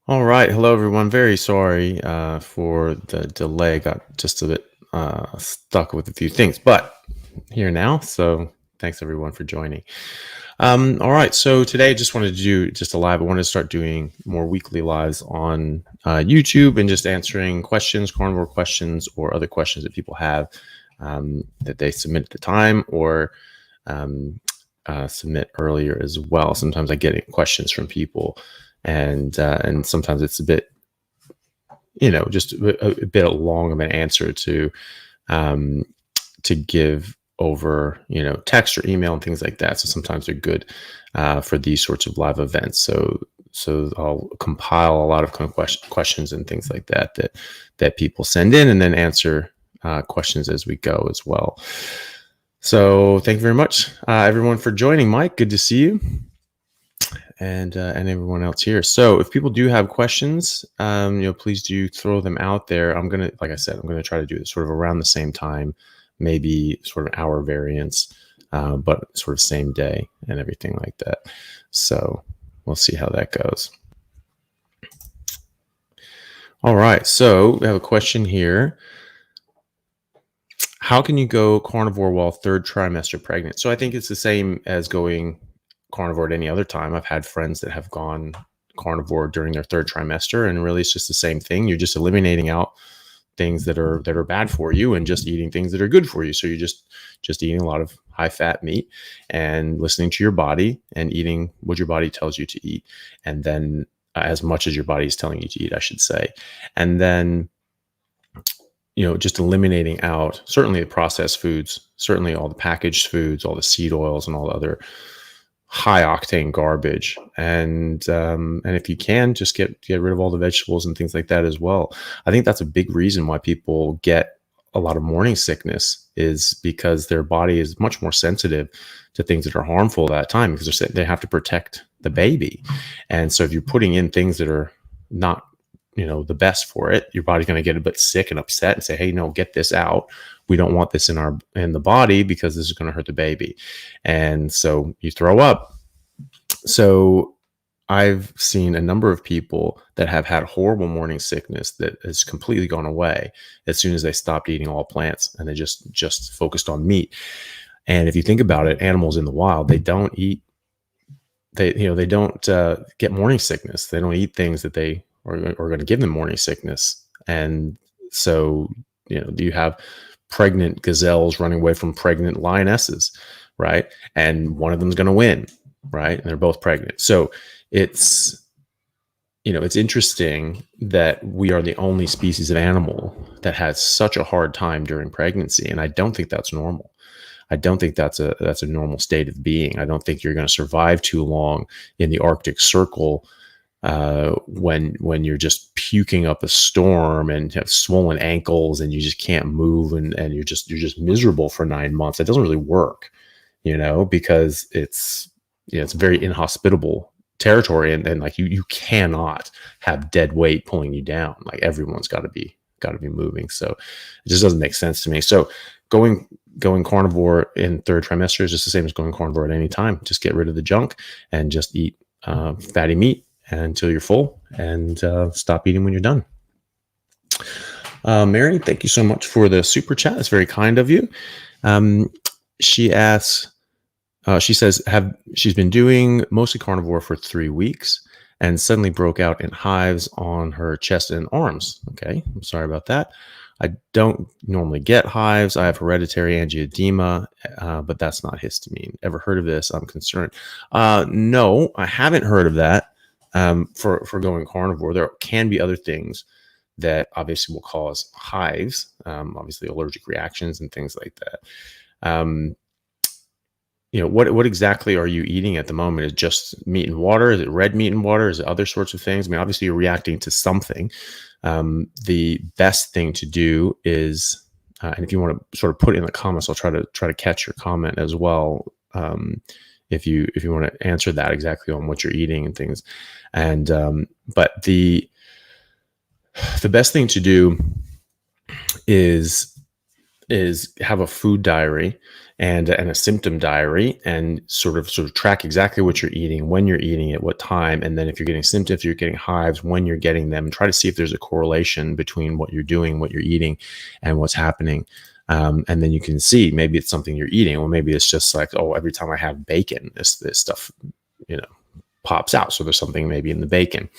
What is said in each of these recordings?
All right. Hello, everyone. Very sorry for the delay. Got just a bit stuck with a few things, but here now. So thanks, everyone, for joining. All right. So today I just wanted to do just a live. I wanted to start doing more weekly lives on YouTube and just answering questions, carnivore questions, or other questions that people have that they submit at the time or um, submit earlier as well. Sometimes I get questions from people and sometimes it's a bit, just a bit long of an answer um, to give over, text or email and things like that. So sometimes they're good for these sorts of live events. So I'll compile a lot of kind of questions and things like that people send in, and then answer questions as we go as well. So thank you very much, everyone, for joining. Mike, good to see you. And everyone else here. So if people do have questions, please do throw them out there. Like I said, I'm gonna try to do this sort of around the same time, maybe sort of hour variance, but sort of same day and everything like that. So we'll see how that goes. All right. So we have a question here. How can you go carnivore while third trimester pregnant? So I think it's the same as going carnivore at any other time. I've had friends that have gone carnivore during their third trimester, and really it's just the same thing. You're just eliminating out things that are bad for you and just eating things that are good for you. So you're just eating a lot of high fat meat and listening to your body and eating what your body tells you to eat, and then as much as your body is telling you to eat, I should say. And then just eliminating out certainly the processed foods, certainly all the packaged foods, all the seed oils, and all the other high octane garbage. And if you can, just get rid of all the vegetables and things like that as well. I think that's a big reason why people get a lot of morning sickness, is because their body is much more sensitive to things that are harmful at that time, because they have to protect the baby. And so if you're putting in things that are not the best for it, your body's going to get a bit sick and upset and say, hey, no, get this out. We don't want this in the body, because this is going to hurt the baby. And so you throw up. So I've seen a number of people that have had horrible morning sickness that has completely gone away as soon as they stopped eating all plants and they just focused on meat. And if you think about it, animals in the wild, they don't eat, they don't get morning sickness. They don't eat things that they are going to give them morning sickness. And so, do you have pregnant gazelles running away from pregnant lionesses, right? And one of them is going to win, right? And they're both pregnant. So it's interesting that we are the only species of animal that has such a hard time during pregnancy. And I don't think that's normal. I don't think that's a normal state of being. I don't think you're going to survive too long in the Arctic Circle when you're just puking up a storm and have swollen ankles and you just can't move and you're just miserable for 9 months. It doesn't really work, because it's very inhospitable territory, and like you cannot have dead weight pulling you down. Like everyone's got to be moving. So it just doesn't make sense to me. So going carnivore in third trimester is just the same as going carnivore at any time. Just get rid of the junk and just eat fatty meat until you're full, and stop eating when you're done. Mary, thank you so much for the super chat. It's very kind of you. She asks, she says, she's been doing mostly carnivore for 3 weeks and suddenly broke out in hives on her chest and arms. Okay, I'm sorry about that. I don't normally get hives. I have hereditary angioedema, but that's not histamine. Ever heard of this? I'm concerned. No, I haven't heard of that. For going carnivore, there can be other things that obviously will cause hives, obviously allergic reactions and things like that. What exactly are you eating at the moment? Is it just meat and water? Is it red meat and water? Is it other sorts of things? I mean, obviously you're reacting to something. The best thing to do is, and if you want to sort of put it in the comments, I'll try to catch your comment as well. If you want to answer that exactly on what you're eating and things. And but the best thing to do is have a food diary and a symptom diary, and sort of track exactly what you're eating, when you're eating it, what time, and then if you're getting symptoms, if you're getting hives, when you're getting them, and try to see if there's a correlation between what you're doing, what you're eating, and what's happening. And then you can see maybe it's something you're eating, or maybe it's just like, oh, every time I have bacon, this stuff, pops out. So there's something maybe in the bacon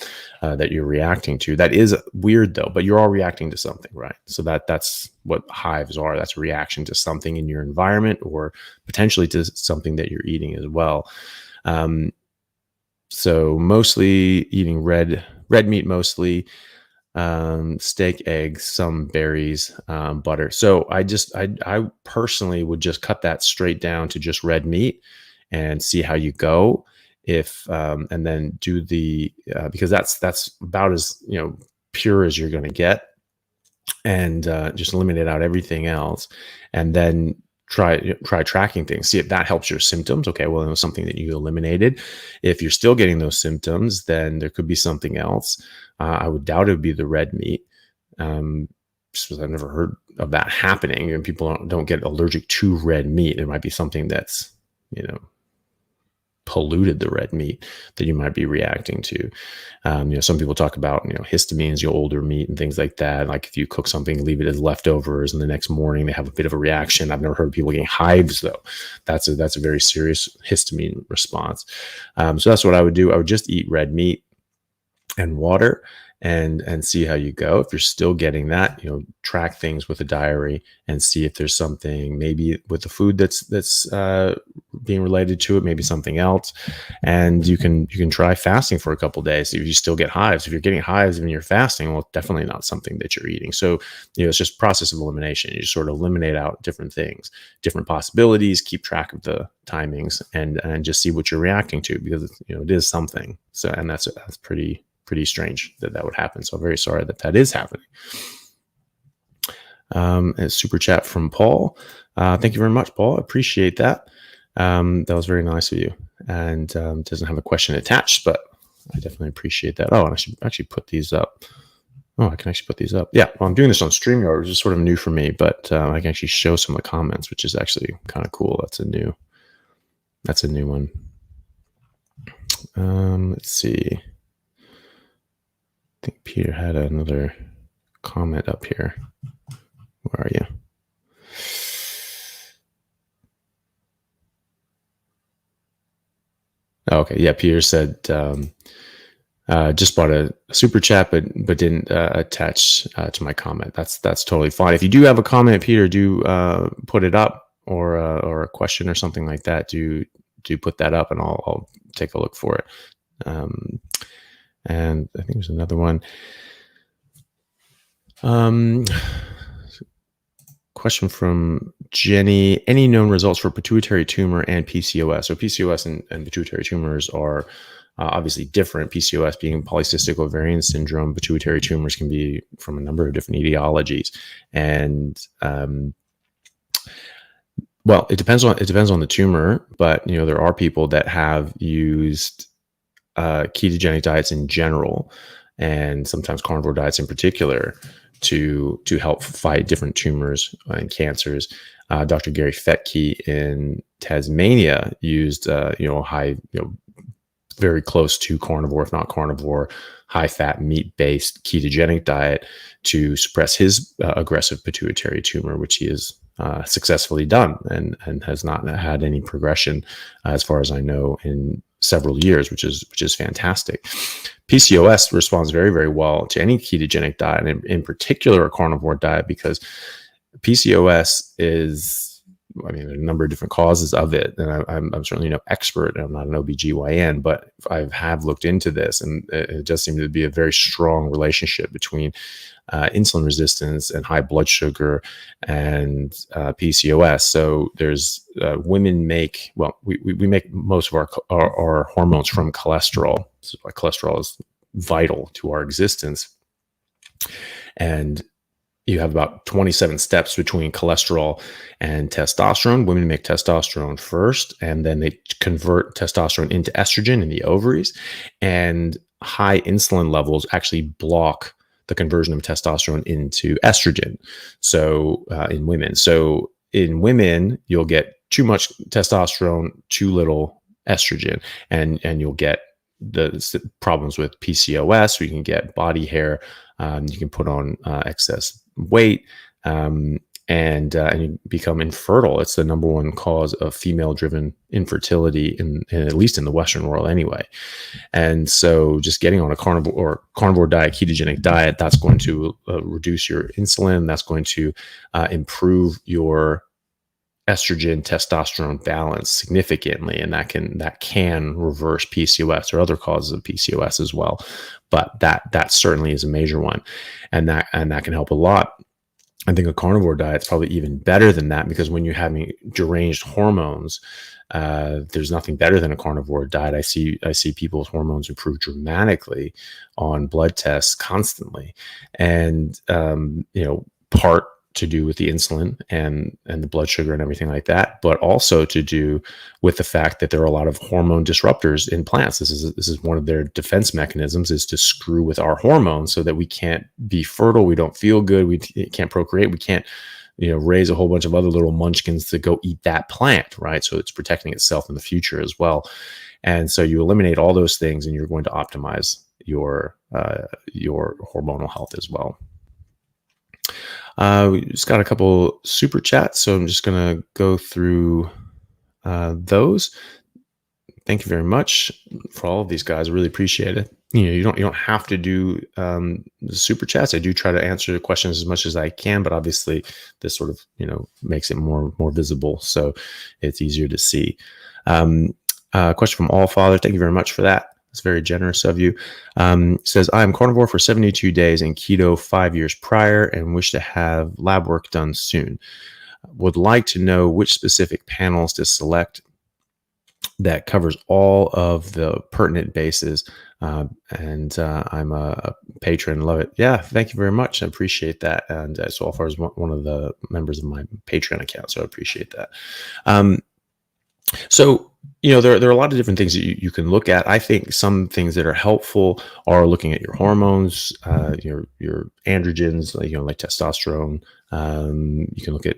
that you're reacting to. That is weird though, but you're all reacting to something, right? So that's what hives are. That's a reaction to something in your environment, or potentially to something that you're eating as well. So mostly eating red meat, mostly steak, eggs, some berries, butter. So I personally would just cut that straight down to just red meat and see how you go. And then do the because that's about as pure as you're going to get, and just eliminate out everything else, and then try tracking things, see if that helps your symptoms. Okay, well, it was something that you eliminated. If you're still getting those symptoms, then there could be something else. I would doubt it would be the red meat, just because I've never heard of that happening, and people don't get allergic to red meat. There might be something that's polluted the red meat that you might be reacting to. Some people talk about histamines, older meat and things like that. Like if you cook something, leave it as leftovers, and the next morning they have a bit of a reaction. I've never heard of people getting hives though. That's a very serious histamine response. So that's what I would do. I would just eat red meat and water, and see how you go. If you're still getting that, track things with a diary and see if there's something maybe with the food that's being related to it, maybe something else. And you can try fasting for a couple of days. If you still get hives, if you're getting hives when you're fasting, well, definitely not something that you're eating. So, it's just process of elimination. You just sort of eliminate out different things, different possibilities, keep track of the timings, and just see what you're reacting to, because it is something. So, and that's pretty strange that would happen. So I'm very sorry that is happening. A super chat from Paul. Thank you very much, Paul. I appreciate that. That was very nice of you, and doesn't have a question attached, but I definitely appreciate that. Oh, and I should actually put these up. Oh, I can actually put these up. Yeah, well, I'm doing this on StreamYard, which is sort of new for me, but I can actually show some of the comments, which is actually kind of cool. That's a new one. Let's see. I think Peter had another comment up here. Where are you? Okay, yeah. Peter said just bought a super chat, but didn't attach to my comment. That's totally fine. If you do have a comment, Peter, do put it up, or a question or something like that. Do put that up, and I'll take a look for it. And I think there's another one. Question from Jenny. Any known results for pituitary tumor and PCOS? So PCOS and pituitary tumors are obviously different. PCOS being polycystic ovarian syndrome. Pituitary tumors can be from a number of different etiologies. And well, it depends on the tumor, but there are people that have used ketogenic diets in general, and sometimes carnivore diets in particular, to help fight different tumors and cancers. Dr. Gary Fettke in Tasmania used high, very close to carnivore, if not carnivore, high fat, meat based ketogenic diet to suppress his aggressive pituitary tumor, which he has successfully done, and has not had any progression, as far as I know, in several years, which is fantastic. PCOS responds very, very well to any ketogenic diet, and in particular a carnivore diet, because PCOS is, there are a number of different causes of it, and I'm certainly no expert, and I'm not an OBGYN, but I have looked into this, and it does seem to be a very strong relationship between insulin resistance and high blood sugar and PCOS. So there's women make, we make most of our hormones from cholesterol. So cholesterol is vital to our existence. And you have about 27 steps between cholesterol and testosterone. Women make testosterone first, and then they convert testosterone into estrogen in the ovaries. And high insulin levels actually block the conversion of testosterone into estrogen. So in women, so in women, you'll get too much testosterone, too little estrogen, and you'll get the problems with PCOS. You can get body hair. You can put on excess weight. And you become infertile. It's the number one cause of female-driven infertility in at least in the Western world anyway. And so just getting on a carnivore diet, ketogenic diet, that's going to reduce your insulin. That's going to improve your estrogen testosterone balance significantly, and that can reverse PCOS or other causes of PCOS as well. But that certainly is a major one, and that can help a lot. I think a carnivore diet is probably even better than that, because when you're having deranged hormones, there's nothing better than a carnivore diet. I see people's hormones improve dramatically on blood tests constantly, and part to do with the insulin and the blood sugar and everything like that, but also to do with the fact that there are a lot of hormone disruptors in plants. This is one of their defense mechanisms, is to screw with our hormones so that we can't be fertile, we don't feel good, we can't procreate, we can't raise a whole bunch of other little munchkins to go eat that plant, right? So it's protecting itself in the future as well. And so you eliminate all those things, and you're going to optimize your hormonal health as well. We just got a couple super chats, so I'm just going to go through those. Thank you very much for all of these guys. I really appreciate it. You don't have to do the super chats. I do try to answer the questions as much as I can, but obviously this sort of makes it more visible, so it's easier to see. Question from All Father. Thank you very much for that. It's very generous of you. Says, I am carnivore for 72 days and keto 5 years prior and wish to have lab work done soon. Would like to know which specific panels to select that covers all of the pertinent bases. And I'm a patron. Love it. Yeah, thank you very much. I appreciate that. And so All Father is one of the members of my Patreon account, so I appreciate that. So, there are a lot of different things that you can look at. I think some things that are helpful are looking at your hormones, your androgens, like testosterone. You can look at,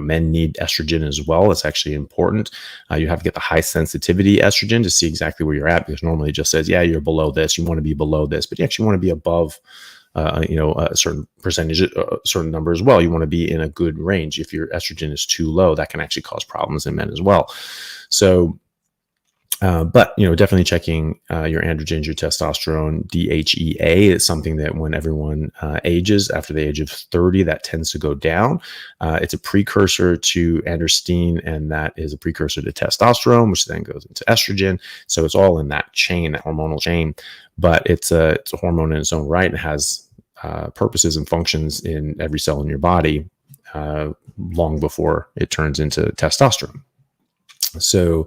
men need estrogen as well. It's actually important. You have to get the high sensitivity estrogen to see exactly where you're at, because normally it just says, yeah, you're below this. You want to be below this, but you actually want to be above a certain percentage, a certain number as well. You want to be in a good range. If your estrogen is too low, that can actually cause problems in men as well. So, but definitely checking your androgens, your testosterone. DHEA is something that when everyone ages, after the age of 30, that tends to go down. It's a precursor to androstenedione, and that is a precursor to testosterone, which then goes into estrogen. So it's all in that chain, that hormonal chain. But it's a hormone in its own right. It has purposes and functions in every cell in your body long before it turns into testosterone. So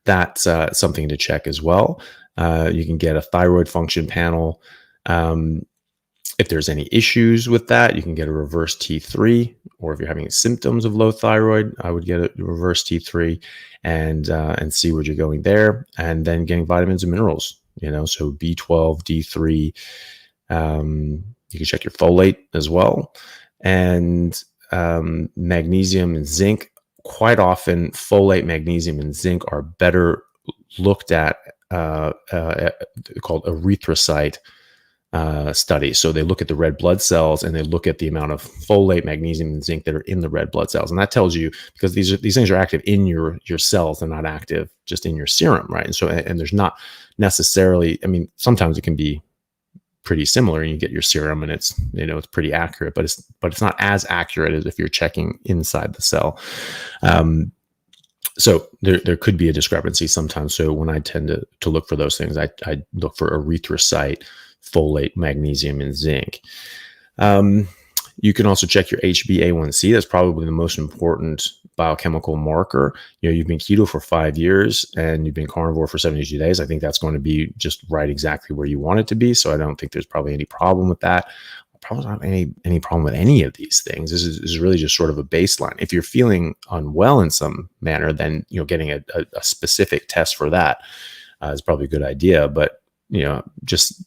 that's something to check as well. You can get a thyroid function panel. If there's any issues with that, you can get a reverse T3, or if you're having symptoms of low thyroid, I would get a reverse T3 and see where you're going there. And then getting vitamins and minerals, so B12, D3. You can check your folate as well, and magnesium and zinc. Quite often, folate, magnesium, and zinc are better looked at, called erythrocyte studies. So they look at the red blood cells, and they look at the amount of folate, magnesium, and zinc that are in the red blood cells. And that tells you, because these things are active in your cells, they're not active just in your serum, right? And so, and there's not necessarily, sometimes it can be pretty similar, and you get your serum and it's it's pretty accurate, but it's not as accurate as if you're checking inside the cell. So there could be a discrepancy sometimes. So when I tend to look for those things, I look for erythrocyte, folate, magnesium, and zinc. You can also check your HbA1c. That's probably the most important biochemical marker. You've been keto for 5 years and you've been carnivore for 72 days. I think that's going to be just right exactly where you want it to be. So I don't think there's probably any problem with that. Probably not any problem with any of these things. This is really just sort of a baseline. If you're feeling unwell in some manner, then getting a specific test for that is probably a good idea. But just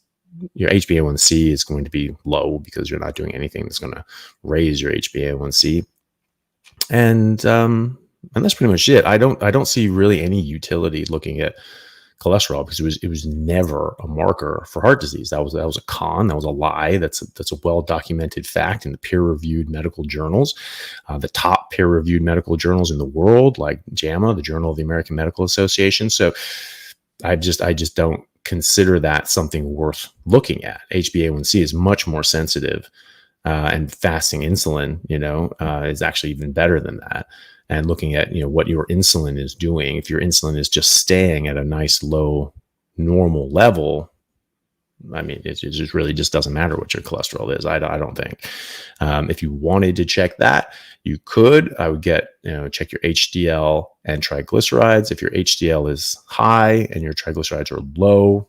your HbA1c is going to be low because you're not doing anything that's going to raise your HbA1c. And that's pretty much it. I don't see really any utility looking at cholesterol because it was never a marker for heart disease. That was a con. That was a lie. That's a well documented fact in the peer reviewed medical journals, the top peer reviewed medical journals in the world, like JAMA, the Journal of the American Medical Association. So I just don't consider that something worth looking at. HbA1c is much more sensitive, and fasting insulin, is actually even better than that. And looking at, what your insulin is doing, if your insulin is just staying at a nice low normal level, I mean, it just really just doesn't matter what your cholesterol is. I don't think. If you wanted to check that, you could. I would check your HDL and triglycerides. If your HDL is high and your triglycerides are low,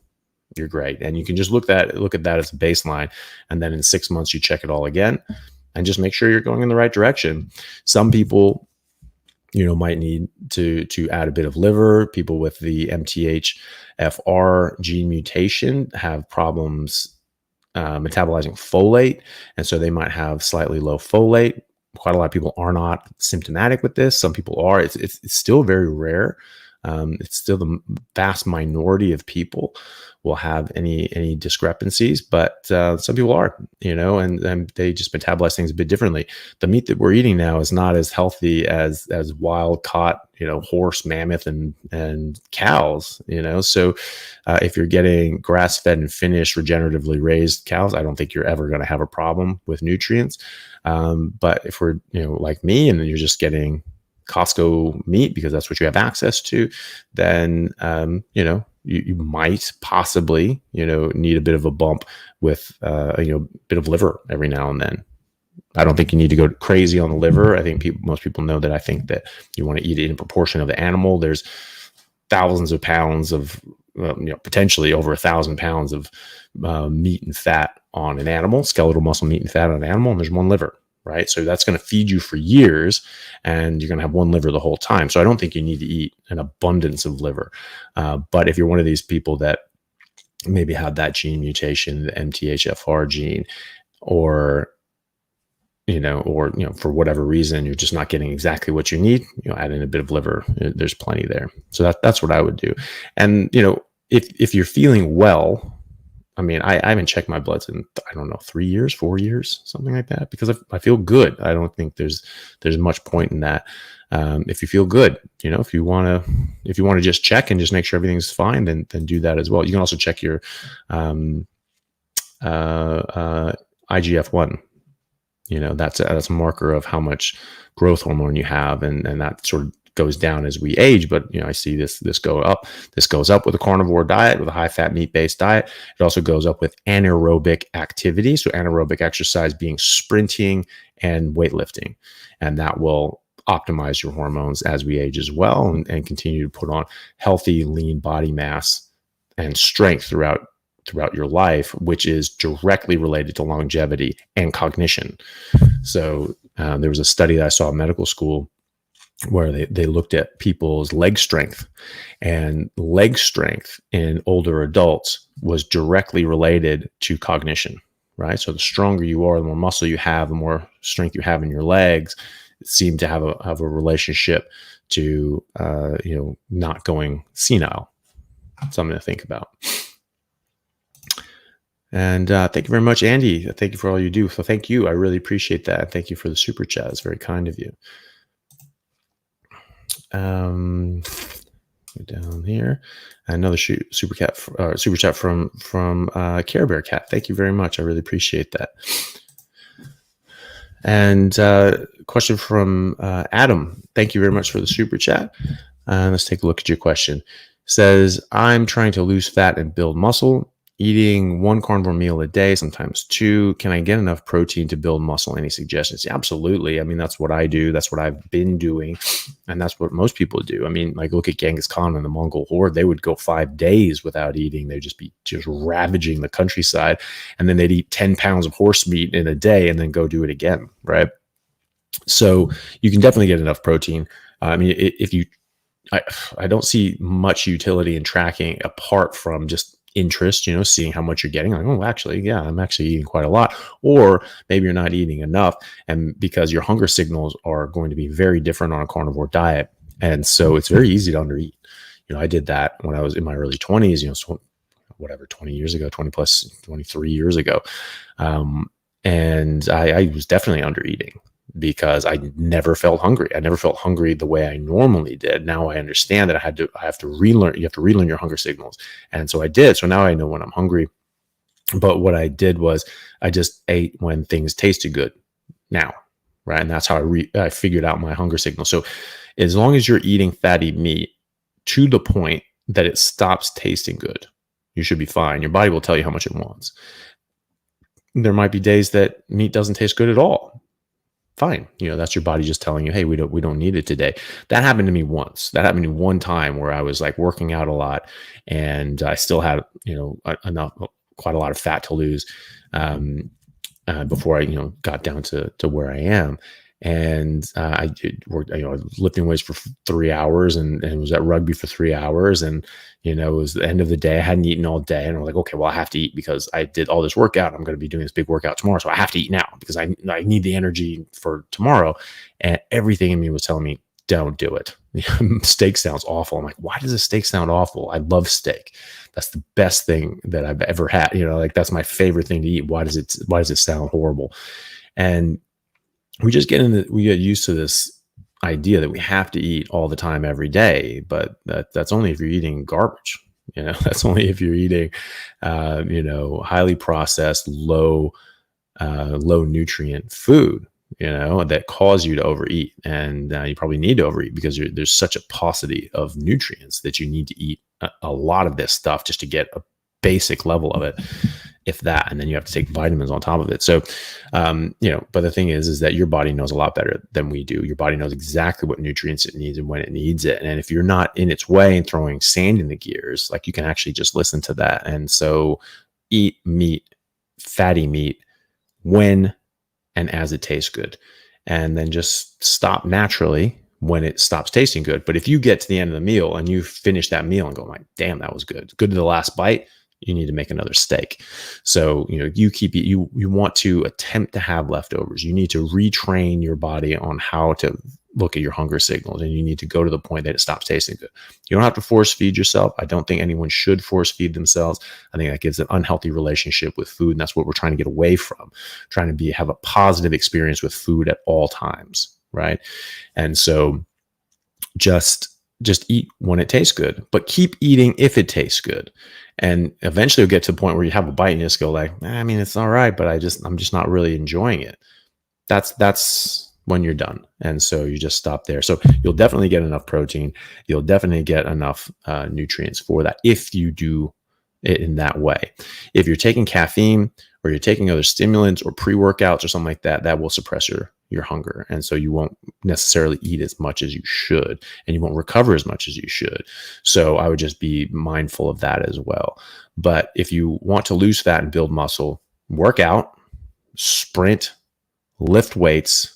you're great. And you can just look at that as a baseline. And then in 6 months, you check it all again and just make sure you're going in the right direction. Some people, might need to add a bit of liver. People with the MTHFR gene mutation have problems metabolizing folate. And so they might have slightly low folate. Quite a lot of people are not symptomatic with this. Some people are. It's still very rare. It's still the vast minority of people will have any discrepancies, but some people are, and they just metabolize things a bit differently. The meat that we're eating now is not as healthy as wild caught, horse, mammoth, and cows, So if you're getting grass fed and finished, regeneratively raised cows, I don't think you're ever going to have a problem with nutrients. But if we're, like me, and you're just getting Costco meat because that's what you have access to, then you might possibly need a bit of a bump with a bit of liver every now and then. I don't think you need to go crazy on the liver. I think most people know that I think that you want to eat it in proportion of the animal. There's thousands of pounds of potentially over 1,000 pounds of meat and fat on an animal, skeletal muscle, meat and fat on an animal, and there's one liver. Right. So that's going to feed you for years and you're going to have one liver the whole time. So I don't think you need to eat an abundance of liver. But if you're one of these people that maybe have that gene mutation, the MTHFR gene, or for whatever reason, you're just not getting exactly what you need, add in a bit of liver, there's plenty there. So that's what I would do. And, if you're feeling well, I mean, I haven't checked my bloods in, 3 years, 4 years, something like that, because I feel good. I don't think there's much point in that. If you feel good, if you want to just check and just make sure everything's fine, then do that as well. You can also check your IGF-1. That's a marker of how much growth hormone you have, and that sort of goes down as we age, but I see this go up. This goes up with a carnivore diet, with a high fat meat based diet. It also goes up with anaerobic activity. So anaerobic exercise being sprinting and weightlifting, and that will optimize your hormones as we age as well, and continue to put on healthy, lean body mass and strength throughout your life, which is directly related to longevity and cognition. So there was a study that I saw in medical school where they looked at people's leg strength, and leg strength in older adults was directly related to cognition, right? So the stronger you are, the more muscle you have, the more strength you have in your legs, seem to have a relationship to, not going senile. Something to think about. And thank you very much, Andy. Thank you for all you do. So thank you. I really appreciate that. Thank you for the super chat. It's very kind of you. Down here, another super chat from Care Bear Cat. Thank you very much. I really appreciate that. And question from Adam. Thank you very much for the super chat. Let's take a look at your question. It says, I'm trying to lose fat and build muscle. Eating one carnivore meal a day, sometimes two. Can I get enough protein to build muscle? Any suggestions? Yeah, absolutely. I mean, that's what I do. That's what I've been doing. And that's what most people do. I mean, like, look at Genghis Khan and the Mongol horde. They would go 5 days without eating. They'd just be ravaging the countryside. And then they'd eat 10 pounds of horse meat in a day and then go do it again, right? So you can definitely get enough protein. I mean, I don't see much utility in tracking apart from just interest, seeing how much you're getting, like, oh, actually, yeah, I'm actually eating quite a lot. Or maybe you're not eating enough, and because your hunger signals are going to be very different on a carnivore diet. And so it's very easy to undereat. I did that when I was in my early 20s, so whatever, 20 years ago, 20 plus 23 years ago. And I was definitely undereating because I never felt hungry. I never felt hungry the way I normally did. Now I understand that I have to relearn. You have to relearn your hunger signals. And so I did. So now I know when I'm hungry. But what I did was I just ate when things tasted good now. Right. And that's how I figured out my hunger signal. So as long as you're eating fatty meat to the point that it stops tasting good, you should be fine. Your body will tell you how much it wants. There might be days that meat doesn't taste good at all. Fine. That's your body just telling you, hey, we don't need it today. That happened to me once. That happened to me one time where I was like working out a lot and I still had, quite a lot of fat to lose before I, got down to where I am. And I worked, I was lifting weights for 3 hours and was at rugby for 3 hours. And, it was the end of the day. I hadn't eaten all day. And I was like, okay, well, I have to eat because I did all this workout. I'm going to be doing this big workout tomorrow. So I have to eat now because I need the energy for tomorrow. And everything in me was telling me, don't do it. Steak sounds awful. I'm like, why does a steak sound awful? I love steak. That's the best thing that I've ever had. That's my favorite thing to eat. Why does it sound horrible? And we get used to this idea that we have to eat all the time every day, but that's only if you're eating garbage. That's only if you're eating, highly processed, low nutrient food, that cause you to overeat. And you probably need to overeat because there's such a paucity of nutrients that you need to eat a lot of this stuff just to get a basic level of it, if that, and then you have to take vitamins on top of it. So, but the thing is that your body knows a lot better than we do. Your body knows exactly what nutrients it needs and when it needs it. And if you're not in its way and throwing sand in the gears, like, you can actually just listen to that. And so eat meat, fatty meat, when and as it tastes good, and then just stop naturally when it stops tasting good. But if you get to the end of the meal and you finish that meal and go like, damn, that was good to the last bite, you need to make another steak. So, you want to attempt to have leftovers. You need to retrain your body on how to look at your hunger signals, and you need to go to the point that it stops tasting good. You don't have to force feed yourself. I don't think anyone should force feed themselves. I think that gives an unhealthy relationship with food. And that's what we're trying to get away from, trying to have a positive experience with food at all times. Right. And so just eat when it tastes good, but keep eating if it tastes good. And eventually you'll get to the point where you have a bite and you just go like, it's all right, but I'm just not really enjoying it. That's when you're done. And so you just stop there. So you'll definitely get enough protein. You'll definitely get enough nutrients for that if you do it in that way. If you're taking caffeine or you're taking other stimulants or pre-workouts or something like that, that will suppress your hunger. And so you won't necessarily eat as much as you should, and you won't recover as much as you should. So I would just be mindful of that as well. But if you want to lose fat and build muscle, work out, sprint, lift weights.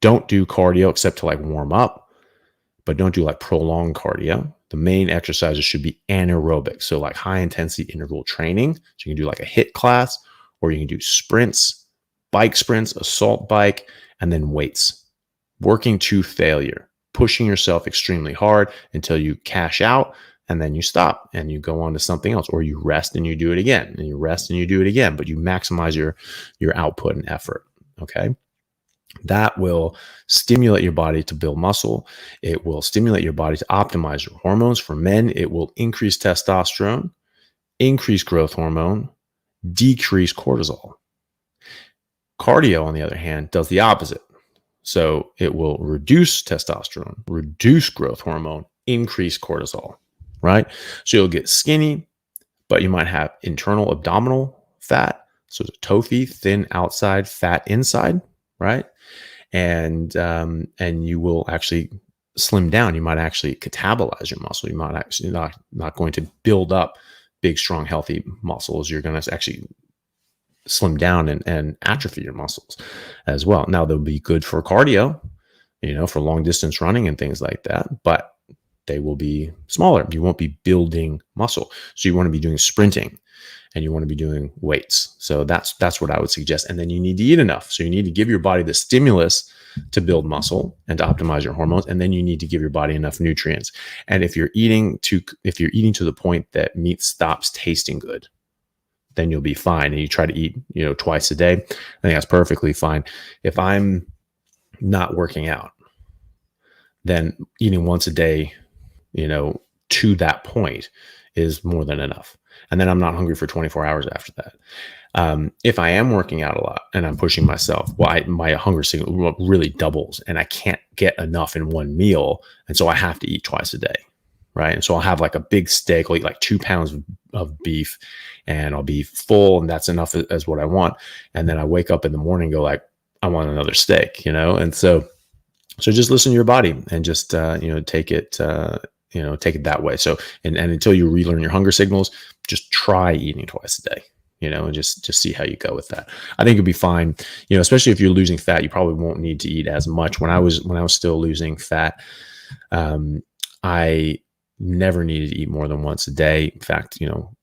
Don't do cardio except to warm up, but don't do prolonged cardio. The main exercises should be anaerobic. So high intensity interval training. So you can do a HIIT class, or you can do sprints, bike sprints, assault bike, and then weights. Working to failure, pushing yourself extremely hard until you cash out, and then you stop and you go on to something else, or you rest and you do it again, and you rest and you do it again, but you maximize your output and effort. Okay. That will stimulate your body to build muscle. It will stimulate your body to optimize your hormones. For men, it will increase testosterone, increase growth hormone, decrease cortisol. Cardio, on the other hand, does the opposite. So it will reduce testosterone, reduce growth hormone, increase cortisol, right? So you'll get skinny, but you might have internal abdominal fat. So it's a TOFI, thin outside, fat inside, right? And you will actually slim down. You might actually catabolize your muscle. You might actually not going to build up big, strong, healthy muscles. You're going to actually slim down and atrophy your muscles as well. Now, they'll be good for cardio, for long distance running and things like that. But they will be smaller. You won't be building muscle. So you want to be doing sprinting and you want to be doing weights. So that's what I would suggest. And then you need to eat enough. So you need to give your body the stimulus to build muscle and to optimize your hormones. And then you need to give your body enough nutrients. And if you're eating to the point that meat stops tasting good, then you'll be fine. And you try to eat, twice a day. I think that's perfectly fine. If I'm not working out, then eating once a day, to that point is more than enough. And then I'm not hungry for 24 hours after that. If I am working out a lot and I'm pushing myself, my hunger signal really doubles and I can't get enough in one meal. And so I have to eat twice a day. Right. And so I'll have like a big steak, I'll eat like 2 pounds of beef and I'll be full and that's enough as what I want. And then I wake up in the morning and go like, I want another steak, and so just listen to your body and just, take it, take it that way. So, and until you relearn your hunger signals, just try eating twice a day, and just see how you go with that. I think it'll be fine, especially if you're losing fat, you probably won't need to eat as much. When I was still losing fat, I never needed to eat more than once a day. In fact,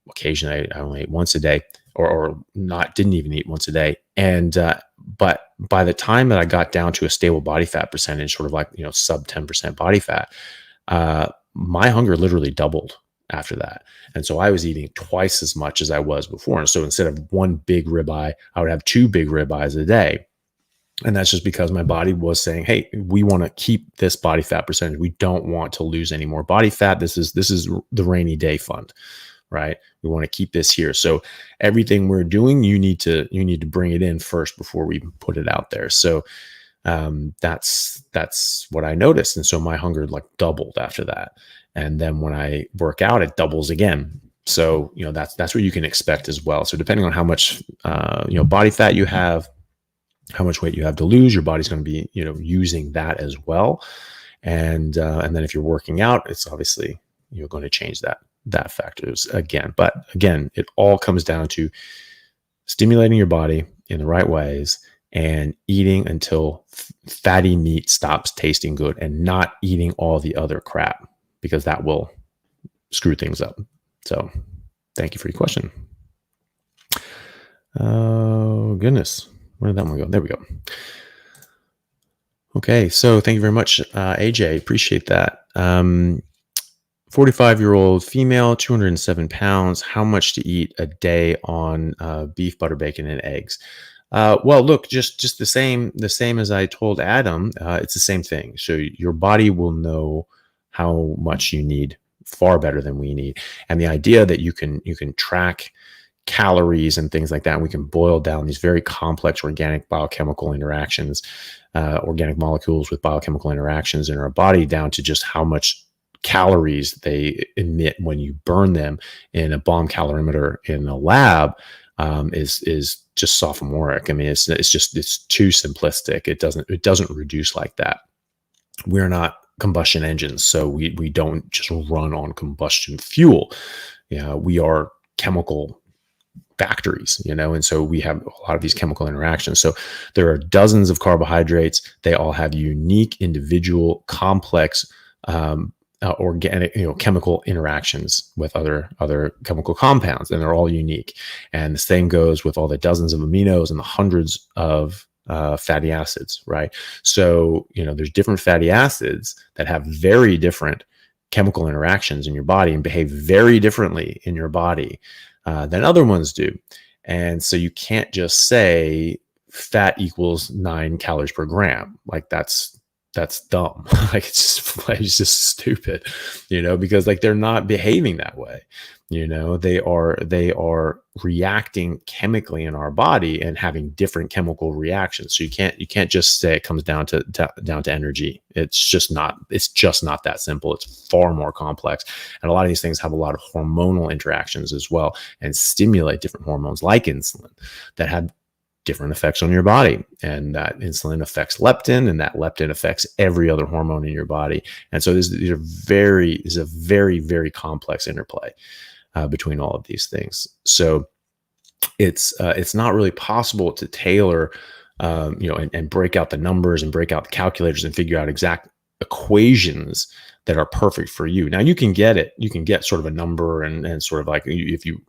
occasionally I only ate once a day or didn't even eat once a day. And, but by the time that I got down to a stable body fat percentage, sort of like, sub 10% body fat, my hunger literally doubled after that. And so I was eating twice as much as I was before. And so instead of one big ribeye, I would have 2 big ribeyes a day. And that's just because my body was saying, hey, we want to keep this body fat percentage. We don't want to lose any more body fat. This is the rainy day fund, right? We want to keep this here. So everything we're doing, you need to bring it in first before we put it out there. So that's what I noticed. And so my hunger like doubled after that. And then when I work out, it doubles again. So, that's what you can expect as well. So depending on how much, body fat you have, how much weight you have to lose, your body's going to be, using that as well. And then if you're working out, it's obviously, you're going to change that factors again. But again, it all comes down to stimulating your body in the right ways and eating until fatty meat stops tasting good and not eating all the other crap, because that will screw things up. So thank you for your question. Oh, goodness. Where did that one go? There we go. Okay. So thank you very much, AJ. Appreciate that. 45-year-old female, 207 pounds. How much to eat a day on beef, butter, bacon, and eggs? Well, look, just the same as I told Adam. It's the same thing. So your body will know how much you need far better than we need. And the idea that you can track calories and things like that, and we can boil down these very complex organic biochemical interactions, organic molecules with biochemical interactions in our body down to just how much calories they emit when you burn them in a bomb calorimeter in a lab, is just sophomoric. I mean, it's too simplistic. It doesn't reduce like that. We're not combustion engines, so we don't just run on combustion fuel. We are chemical factories, and so we have a lot of these chemical interactions. So there are dozens of carbohydrates. They all have unique, individual, complex organic, chemical interactions with other chemical compounds, and they're all unique. And the same goes with all the dozens of aminos and the hundreds of fatty acids, right? So, there's different fatty acids that have very different chemical interactions in your body and behave very differently in your body than other ones do. And so you can't just say fat equals 9 calories per gram. Like that's dumb. Like it's just stupid, because like they're not behaving that way. They are reacting chemically in our body and having different chemical reactions. So you can't just say it comes down to energy. It's just not that simple. It's far more complex. And a lot of these things have a lot of hormonal interactions as well and stimulate different hormones like insulin that have different effects on your body. And that insulin affects leptin, and that leptin affects every other hormone in your body. And so this is a very, very complex interplay between all of these things. So it's not really possible to tailor, and break out the numbers and break out the calculators and figure out equations that are perfect for you. Now you can get it. You can get sort of a number and sort of like if you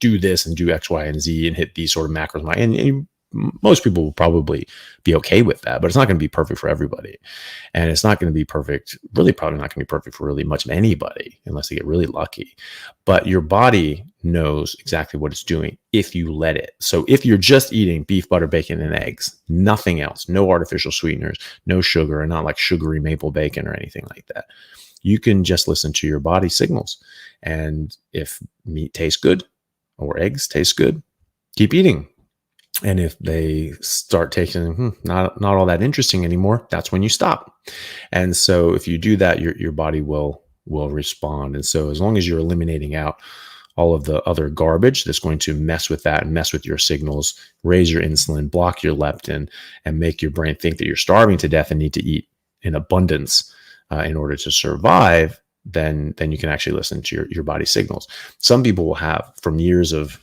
do this and do X, Y, and Z and hit these sort of macros, and most people will probably be okay with that, but it's not going to be perfect for everybody. And it's not going to be perfect, really probably not going to be perfect for really much of anybody unless they get really lucky. But your body knows exactly what it's doing if you let it. So if you're just eating beef, butter, bacon, and eggs, nothing else, no artificial sweeteners, no sugar, and not like sugary maple bacon or anything like that, you can just listen to your body signals. And if meat tastes good or eggs taste good, keep eating. And if they start taking not all that interesting anymore, that's when you stop. And so if you do that, your body will respond. And so as long as you're eliminating out all of the other garbage that's going to mess with that and mess with your signals, raise your insulin, block your leptin, and make your brain think that you're starving to death and need to eat in abundance in order to survive, then you can actually listen to your body signals. Some people will have, from years of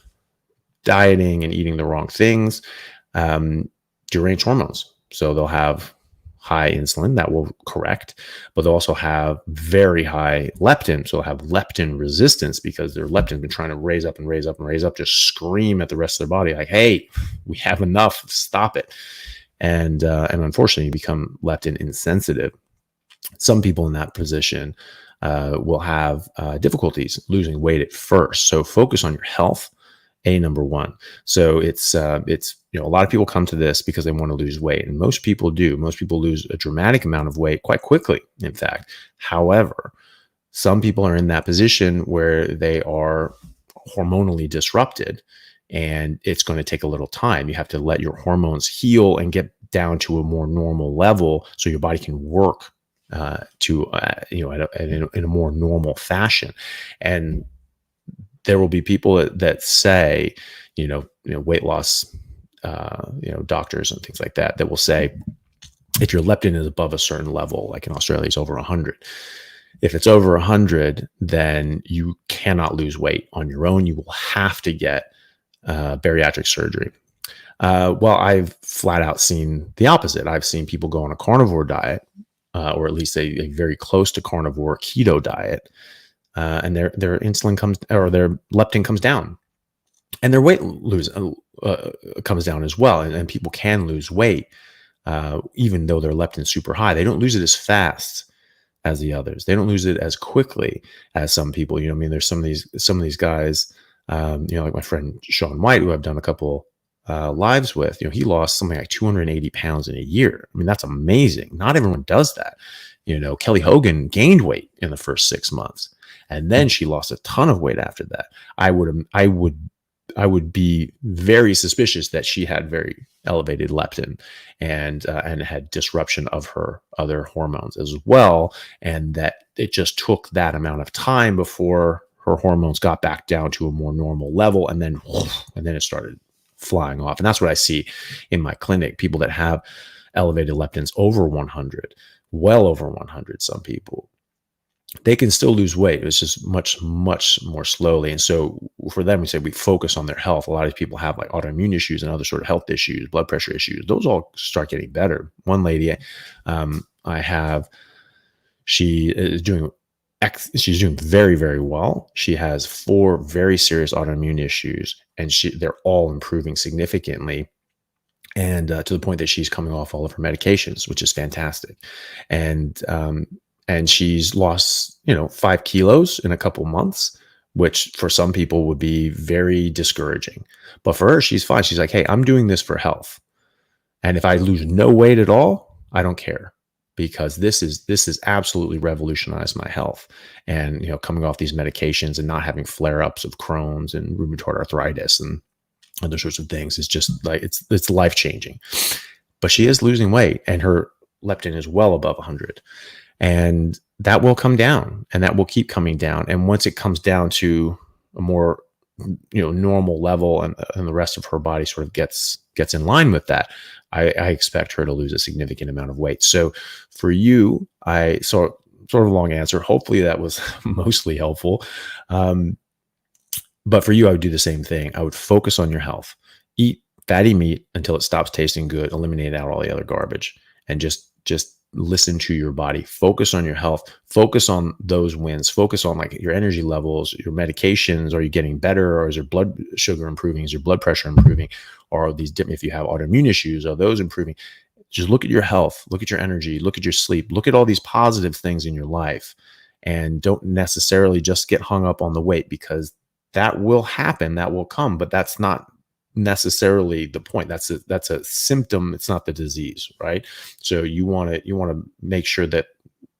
dieting and eating the wrong things, deranged hormones. So they'll have high insulin that will correct, but they'll also have very high leptin. So they'll have leptin resistance because their leptin's been trying to raise up and raise up and raise up, just scream at the rest of their body like, hey, we have enough, stop it. And unfortunately, you become leptin insensitive. Some people in that position will have difficulties losing weight at first. So focus on your health. Number one. So it's a lot of people come to this because they want to lose weight, and most people do. Most people lose a dramatic amount of weight quite quickly, in fact. However, some people are in that position where they are hormonally disrupted, and it's going to take a little time. You have to let your hormones heal and get down to a more normal level so your body can work in a more normal fashion. And there will be people that say, weight loss, doctors and things like that will say, if your leptin is above a certain level, like in Australia, it's over 100. If it's over 100, then you cannot lose weight on your own. You will have to get bariatric surgery. Well, I've flat out seen the opposite. I've seen people go on a carnivore diet, or at least a very close to carnivore keto diet, and their insulin their leptin comes down, and their weight comes down as well. And people can lose weight even though their leptin's super high. They don't lose it as fast as the others. They don't lose it as quickly as some people. There's some of these guys, like my friend Sean White, who I've done a couple lives with. He lost something like 280 pounds in a year. That's amazing. Not everyone does that. Kelly Hogan gained weight in the first 6 months, and then she lost a ton of weight after that. I would be very suspicious that she had very elevated leptin and had disruption of her other hormones as well, and that it just took that amount of time before her hormones got back down to a more normal level, and then it started flying off. And that's what I see in my clinic. People that have elevated leptins over 100, well over 100, some people, they can still lose weight. It's just much, much more slowly. And so for them, we say we focus on their health. A lot of people have like autoimmune issues and other sort of health issues, blood pressure issues. Those all start getting better. One lady I have, she's doing very, very well. She has 4 very serious autoimmune issues, and they're all improving significantly. And to the point that she's coming off all of her medications, which is fantastic. And she's lost, 5 kilos in a couple months, which for some people would be very discouraging. But for her, she's fine. She's like, hey, I'm doing this for health. And if I lose no weight at all, I don't care, because this has absolutely revolutionized my health. And, coming off these medications and not having flare-ups of Crohn's and rheumatoid arthritis and other sorts of things is just like, it's life-changing. But she is losing weight, and her leptin is well above 100. And that will come down, and that will keep coming down. And once it comes down to a more, normal level, and the rest of her body sort of gets in line with that, I expect her to lose a significant amount of weight. So for you, sort of a long answer. Hopefully that was mostly helpful. But for you, I would do the same thing. I would focus on your health. Eat fatty meat until it stops tasting good. Eliminate out all the other garbage, and just listen to your body, focus on your health, focus on those wins, focus on like your energy levels, your medications. Are you getting better, or is your blood sugar improving? Is your blood pressure improving? Or are these, if you have autoimmune issues, are those improving? Just look at your health, look at your energy, look at your sleep, look at all these positive things in your life, and don't necessarily just get hung up on the weight, because that will happen, that will come, but that's not necessarily the point. That's a symptom. It's not the disease, right? So you want to make sure that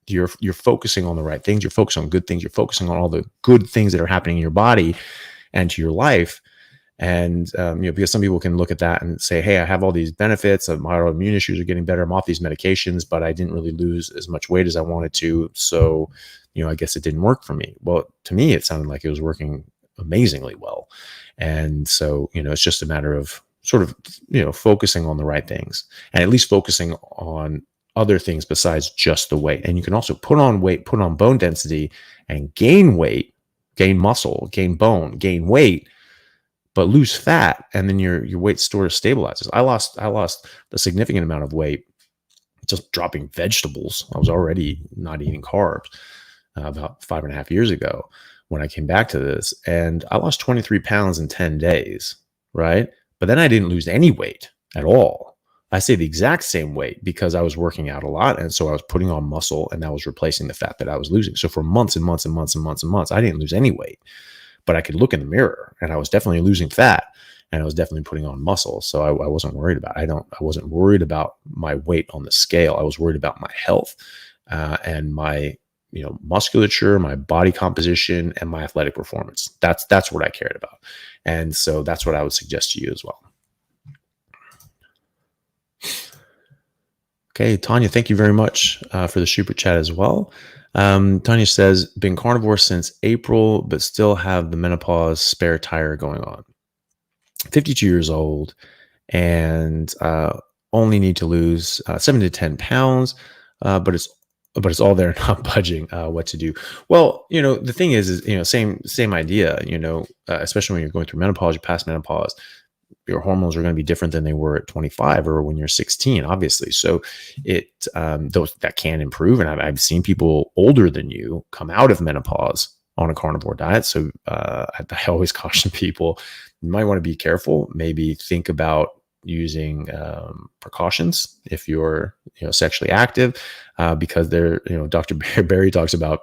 you're focusing on the right things. You're focusing on good things. You're focusing on all the good things that are happening in your body and to your life. And because some people can look at that and say, hey, I have all these benefits, my autoimmune issues are getting better, I'm off these medications, but I didn't really lose as much weight as I wanted to, so I guess it didn't work for me. Well, to me, it sounded like it was working amazingly well. And so, it's just a matter of sort of, focusing on the right things, and at least focusing on other things besides just the weight. And you can also put on weight, put on bone density, and gain weight, gain muscle, gain bone, gain weight, but lose fat, and then your weight sort of stabilizes. I lost a significant amount of weight just dropping vegetables. I was already not eating carbs about 5.5 years ago when I came back to this, and I lost 23 pounds in 10 days, right? But then I didn't lose any weight at all. I stayed the exact same weight because I was working out a lot, and so I was putting on muscle, and that was replacing the fat that I was losing. So for months and months and months and months and months, I didn't lose any weight. But I could look in the mirror, and I was definitely losing fat, and I was definitely putting on muscle. So I wasn't worried about it. I wasn't worried about my weight on the scale. I was worried about my health and my musculature, my body composition, and my athletic performance. That's what I cared about. And so that's what I would suggest to you as well. Okay, Tanya, thank you very much for the super chat as well. Tanya says, been carnivore since April, but still have the menopause spare tire going on. 52 years old, and only need to lose 7 to 10 pounds, but it's all there, not budging. What to do? Well, the thing is same idea. Especially when you're going through menopause, you're past menopause, your hormones are going to be different than they were at 25 or when you're 16, obviously. So those that can improve. And I've seen people older than you come out of menopause on a carnivore diet. So I always caution people, you might want to be careful. Maybe think about using precautions if you're sexually active, because Dr. Barry talks about,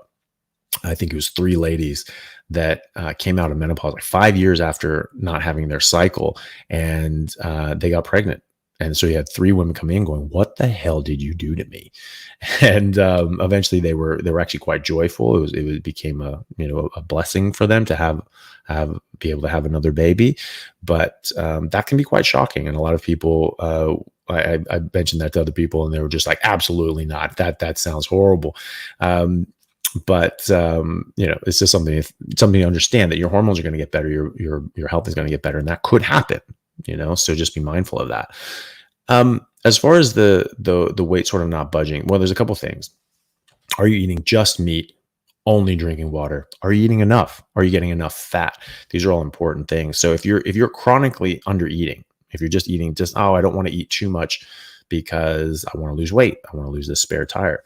I think it was 3 ladies that came out of menopause like 5 years after not having their cycle, and they got pregnant. And so he had 3 women come in going, what the hell did you do to me? And eventually they were actually quite joyful. It became a blessing for them to be able to have another baby. But that can be quite shocking. And a lot of people, I mentioned that to other people, and they were just like, absolutely not. That sounds horrible. But it's just something to understand, that your hormones are going to get better, your health is going to get better, and that could happen. So just be mindful of that. As far as the weight sort of not budging, well, there's a couple things. Are you eating just meat, only drinking water? Are you eating enough? Are you getting enough fat? These are all important things. So if you're chronically under eating, if you're just eating I don't want to eat too much because I want to lose weight, I want to lose this spare tire,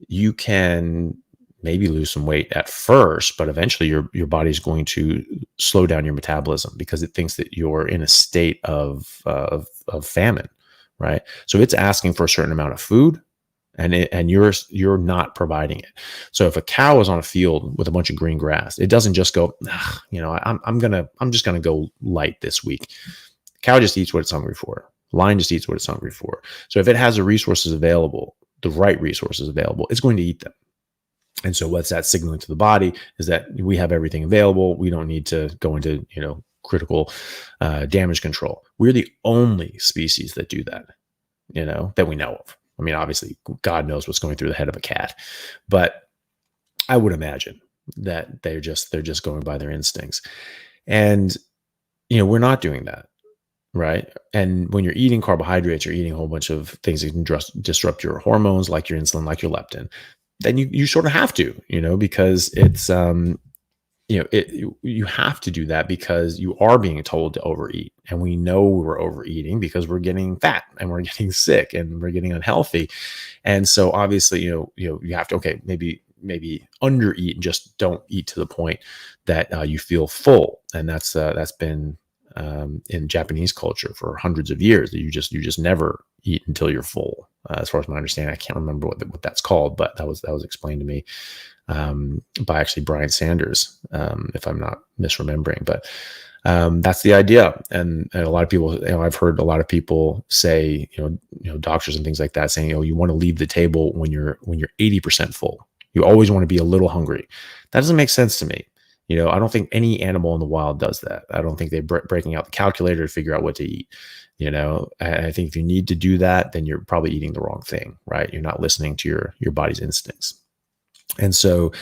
you can maybe lose some weight at first, but eventually your body's going to slow down your metabolism because it thinks that you're in a state of famine, right? So it's asking for a certain amount of food, and you're not providing it. So if a cow is on a field with a bunch of green grass, it doesn't just go, I'm just gonna go light this week. Cow just eats what it's hungry for. Lion just eats what it's hungry for. So if it has the resources available, the right resources available, it's going to eat them. And so what's that signaling to the body is that we have everything available. We don't need to go into, critical damage control. We're the only species that do that, that we know of. I mean, obviously, God knows what's going through the head of a cat, but I would imagine that they're just going by their instincts. And, we're not doing that. Right. And when you're eating carbohydrates, you're eating a whole bunch of things that can disrupt your hormones, like your insulin, like your leptin. Then you sort of have to, because it's, you have to do that because you are being told to overeat, and we know we're overeating because we're getting fat and we're getting sick and we're getting unhealthy. And so obviously, you have to, okay, maybe undereat and just don't eat to the point that you feel full. And that's been in Japanese culture for hundreds of years, that you just never eat until you're full. As far as my understanding, I can't remember what that's called, but that was explained to me by actually Brian Sanders, if I'm not misremembering. But that's the idea. And a lot of people, I've heard a lot of people say, doctors and things like that saying, you want to leave the table when you're 80% full. You always want to be a little hungry. That doesn't make sense to me. I don't think any animal in the wild does that. I don't think they're breaking out the calculator to figure out what to eat. I think if you need to do that, then you're probably eating the wrong thing, right? You're not listening to your body's instincts. And so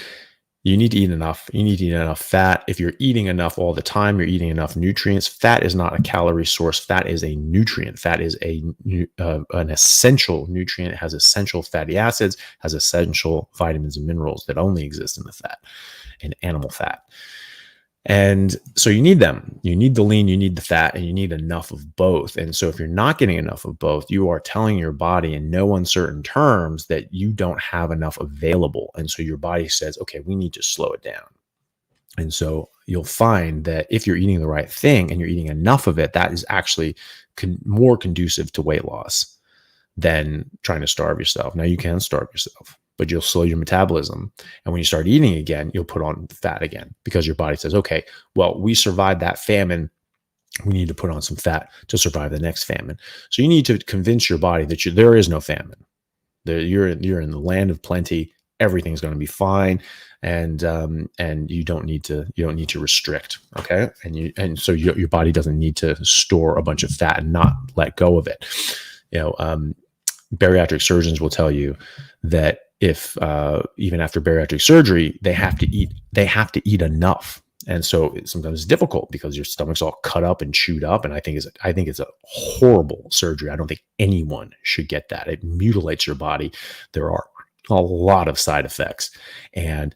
you need to eat enough. You need to eat enough fat. If you're eating enough all the time, you're eating enough nutrients. Fat is not a calorie source. Fat is a nutrient. Fat is an essential nutrient. It has essential fatty acids, has essential vitamins and minerals that only exist in the fat, in animal fat. And so you need them. You need the lean, you need the fat, and you need enough of both. And so if you're not getting enough of both, you are telling your body in no uncertain terms that you don't have enough available. And so your body says, okay, we need to slow it down. And so you'll find that if you're eating the right thing and you're eating enough of it, that is actually more conducive to weight loss than trying to starve yourself. Now, you can starve yourself, but you'll slow your metabolism. And when you start eating again, you'll put on fat again because your body says, okay, well, we survived that famine. We need to put on some fat to survive the next famine. So you need to convince your body that there is no famine. You're in the land of plenty. Everything's going to be fine. And you don't need to restrict. Okay. And so your body doesn't need to store a bunch of fat and not let go of it. Bariatric surgeons will tell you that if even after bariatric surgery, they have to eat enough. And so sometimes it's difficult because your stomach's all cut up and chewed up. And I think it's a horrible surgery. I don't think anyone should get that. It mutilates your body. There are a lot of side effects, and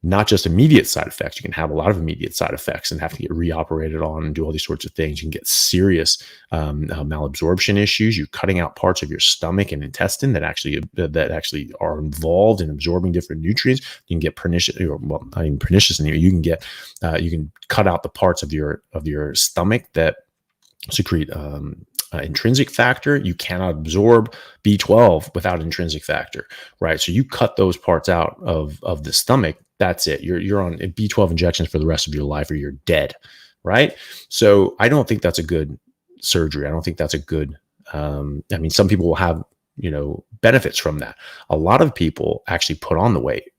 not just immediate side effects. You can have a lot of immediate side effects and have to get reoperated on and do all these sorts of things. You can get serious malabsorption issues. You're cutting out parts of your stomach and intestine that actually are involved in absorbing different nutrients. You can get pernicious, well, not even pernicious anymore. You can cut out the parts of your stomach that secrete intrinsic factor. You cannot absorb B12 without intrinsic factor, right? So you cut those parts out of the stomach. That's it. You're on B12 injections for the rest of your life, or you're dead, right? So I don't think that's a good surgery. I don't think that's a good. Some people will have benefits from that. A lot of people actually put on the weight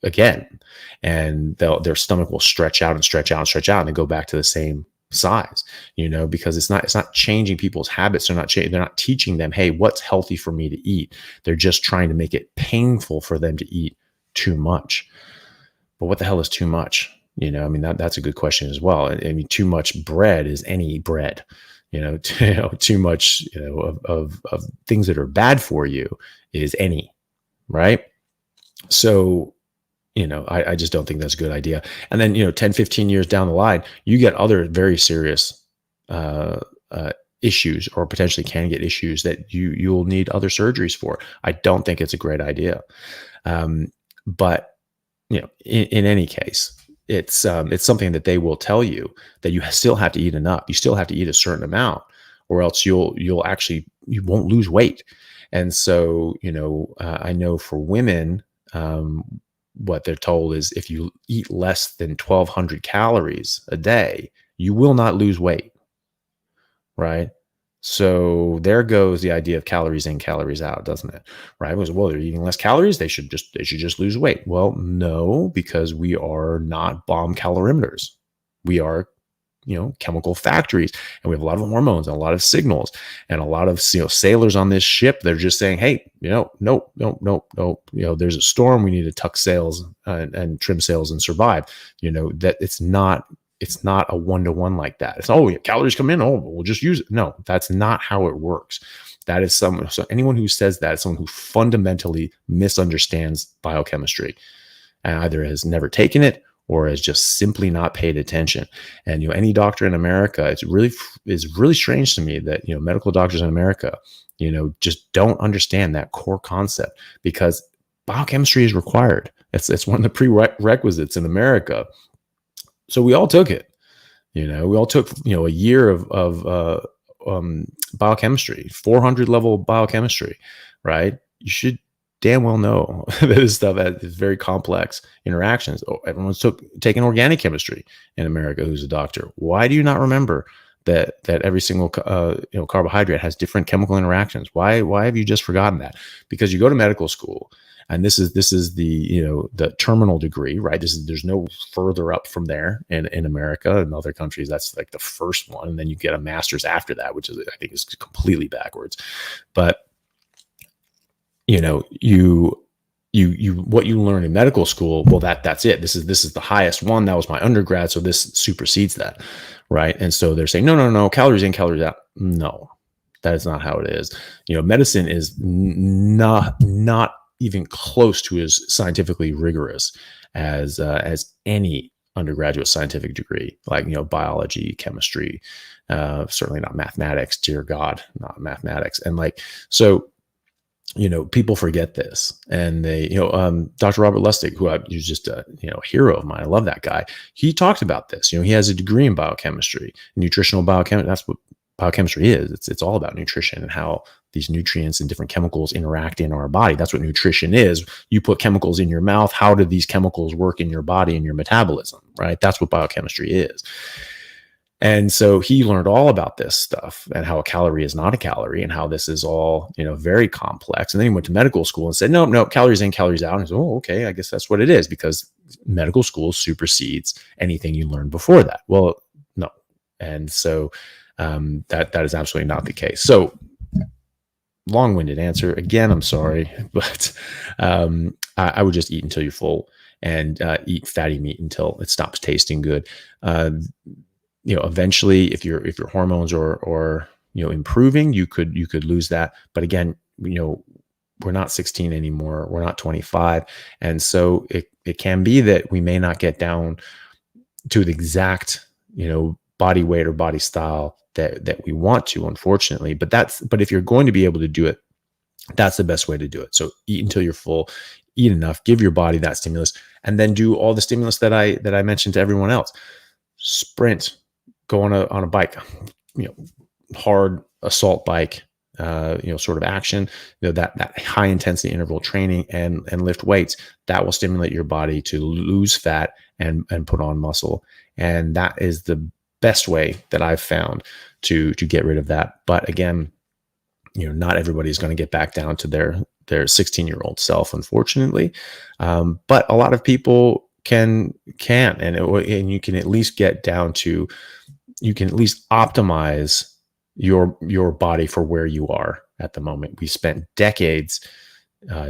again, and their stomach will stretch out and stretch out and stretch out, and they go back to the same size, because it's not changing people's habits. They're not teaching them, hey, what's healthy for me to eat? They're just trying to make it painful for them to eat too much. But what the hell is too much? That's a good question as well. Too much bread is any bread. Too much of things that are bad for you is any, right? So I just don't think that's a good idea. And then 10, 15 years down the line, you get other very serious issues, or potentially can get issues that you'll need other surgeries for. I don't think it's a great idea. But in any case, it's something that they will tell you, that you still have to eat enough. You still have to eat a certain amount, or else you won't lose weight. And so, I know for women, what they're told is if you eat less than 1,200 calories a day, you will not lose weight, right? So there goes the idea of calories in, calories out, doesn't it? Right? Well, they're eating less calories. They should just lose weight. Well, no, because we are not bomb calorimeters. We are, chemical factories, and we have a lot of hormones and a lot of signals and a lot of, sailors on this ship. They're just saying, hey, nope. There's a storm. We need to tuck sails and trim sails and survive. That it's not a one-to-one like that. It's, calories come in. We'll just use it. No, that's not how it works. That is so anyone who says that is someone who fundamentally misunderstands biochemistry, and either has never taken it or has just simply not paid attention. And any doctor in America, it's really is really strange to me that medical doctors in America, just don't understand that core concept, because biochemistry is required. It's one of the prerequisites in America. So we all took it. We all took a year of biochemistry, 400 level biochemistry, right? You should damn well know this stuff has very complex interactions. Everyone's taken organic chemistry in America who's a doctor. Why do you not remember that every single carbohydrate has different chemical interactions? Why have you just forgotten that? Because you go to medical school, and this is the the terminal degree, right? There's no further up from there in America. In other countries, that's like the first one, and then you get a master's after that, which I think is completely backwards. But you what you learn in medical school, well, that's it. This is the highest one. That was my undergrad, so this supersedes that, right? And so they're saying no, calories in, calories out. No, that is not how it is. Medicine is not even close to as scientifically rigorous as any undergraduate scientific degree, like biology, chemistry, certainly not mathematics. Dear God, not mathematics. And so people forget this, and they, Dr. Robert Lustig, who he's just a hero of mine. I love that guy. He talked about this. He has a degree in biochemistry, nutritional biochemistry. That's what biochemistry is. It's all about nutrition and how these nutrients and different chemicals interact in our body. That's what nutrition is. You put chemicals in your mouth. How do these chemicals work in your body and your metabolism, right? That's what biochemistry is. And so he learned all about this stuff, and how a calorie is not a calorie, and how this is all, very complex. And then he went to medical school and said, no, calories in, calories out. And he said, oh, okay, I guess that's what it is, because medical school supersedes anything you learned before that. Well, no. And so that is absolutely not the case. So long-winded answer. Again, I'm sorry, but I would just eat until you're full, and eat fatty meat until it stops tasting good. Eventually, if your hormones are improving, you could lose that. But again, we're not 16 anymore. We're not 25. And so it can be that we may not get down to the exact, body weight or body style that we want to, unfortunately. But if you're going to be able to do it, that's the best way to do it. So eat until you're full, eat enough, give your body that stimulus, and then do all the stimulus that I mentioned to everyone else. Sprint, go on a bike, hard assault bike, sort of action, that high intensity interval training, and lift weights. That will stimulate your body to lose fat and put on muscle. And that is the best way that I've found to get rid of that. But again, not everybody is going to get back down to their 16-year-old self, unfortunately. But a lot of people can, and you can at least get down to, you can at least optimize your body for where you are at the moment. We spent decades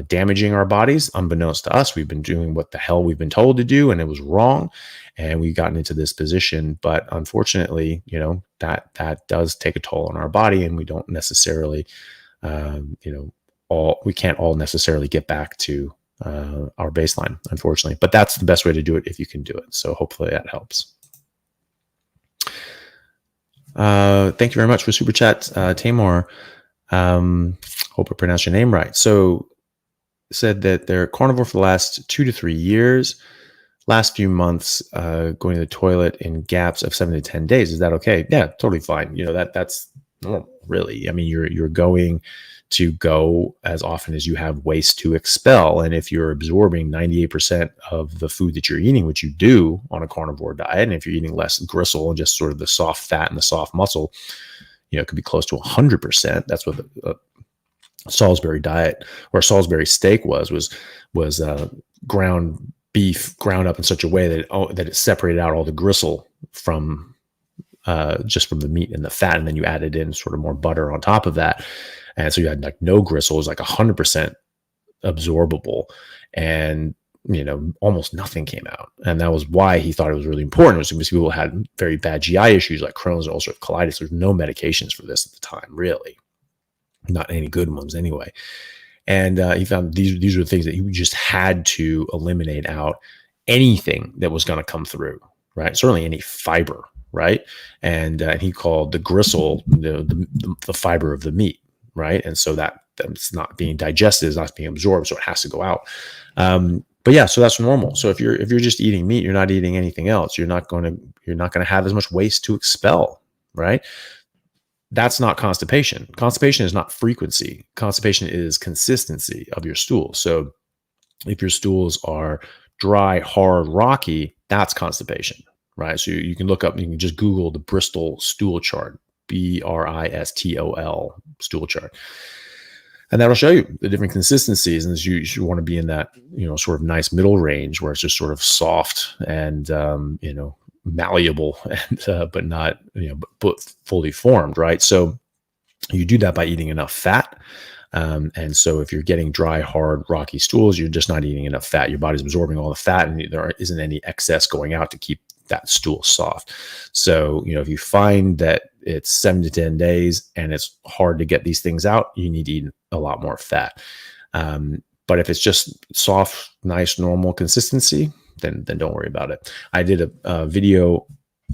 damaging our bodies. Unbeknownst to us, we've been doing what the hell we've been told to do, and it was wrong. And we've gotten into this position. But unfortunately, that does take a toll on our body, and we don't necessarily, we can't all necessarily get back to our baseline, unfortunately. But that's the best way to do it if you can do it. So hopefully that helps. Thank you very much for super chat, Tamar. Hope I pronounced your name right. So said that they're carnivore for the last 2 to 3 years. Last few months, going to the toilet in gaps of 7 to 10 days. Is that okay? Yeah, totally fine. That's normal, really. I mean, you're going to go as often as you have waste to expel. And if you're absorbing 98% of the food that you're eating, which you do on a carnivore diet, and if you're eating less gristle and just sort of the soft fat and the soft muscle, it could be close to 100%. That's what the Salisbury diet or Salisbury steak was ground beef ground up in such a way that it separated out all the gristle from just from the meat and the fat, and then you added in sort of more butter on top of that. And so you had like no gristle. It was like 100% absorbable, and almost nothing came out. And that was why he thought it was really important. It was because people had very bad GI issues like Crohn's and ulcerative colitis. There's no medications for this at the time, really, not any good ones anyway. And he found these were the things that you just had to eliminate out anything that was going to come through, right? Certainly any fiber, right? And he called the gristle the fiber of the meat, right? And so that's not being digested, is not being absorbed, so it has to go out. But yeah, so that's normal. So if you're just eating meat, you're not eating anything else. You're not going to have as much waste to expel, right? That's not constipation. Constipation is not frequency. Constipation is consistency of your stool. So if your stools are dry, hard, rocky, that's constipation, right? So you can look up, you can just Google the Bristol stool chart, BRISTOL stool chart. And that'll show you the different consistencies. And you want to be in that, sort of nice middle range where it's just sort of soft and, malleable, and, but not, but fully formed, right? So you do that by eating enough fat. And so if you're getting dry, hard, rocky stools, you're just not eating enough fat. Your body's absorbing all the fat and there isn't any excess going out to keep that stool soft. So, if you find that it's 7 to 10 days and it's hard to get these things out, you need to eat a lot more fat. But if it's just soft, nice, normal consistency, then don't worry about it. I did a video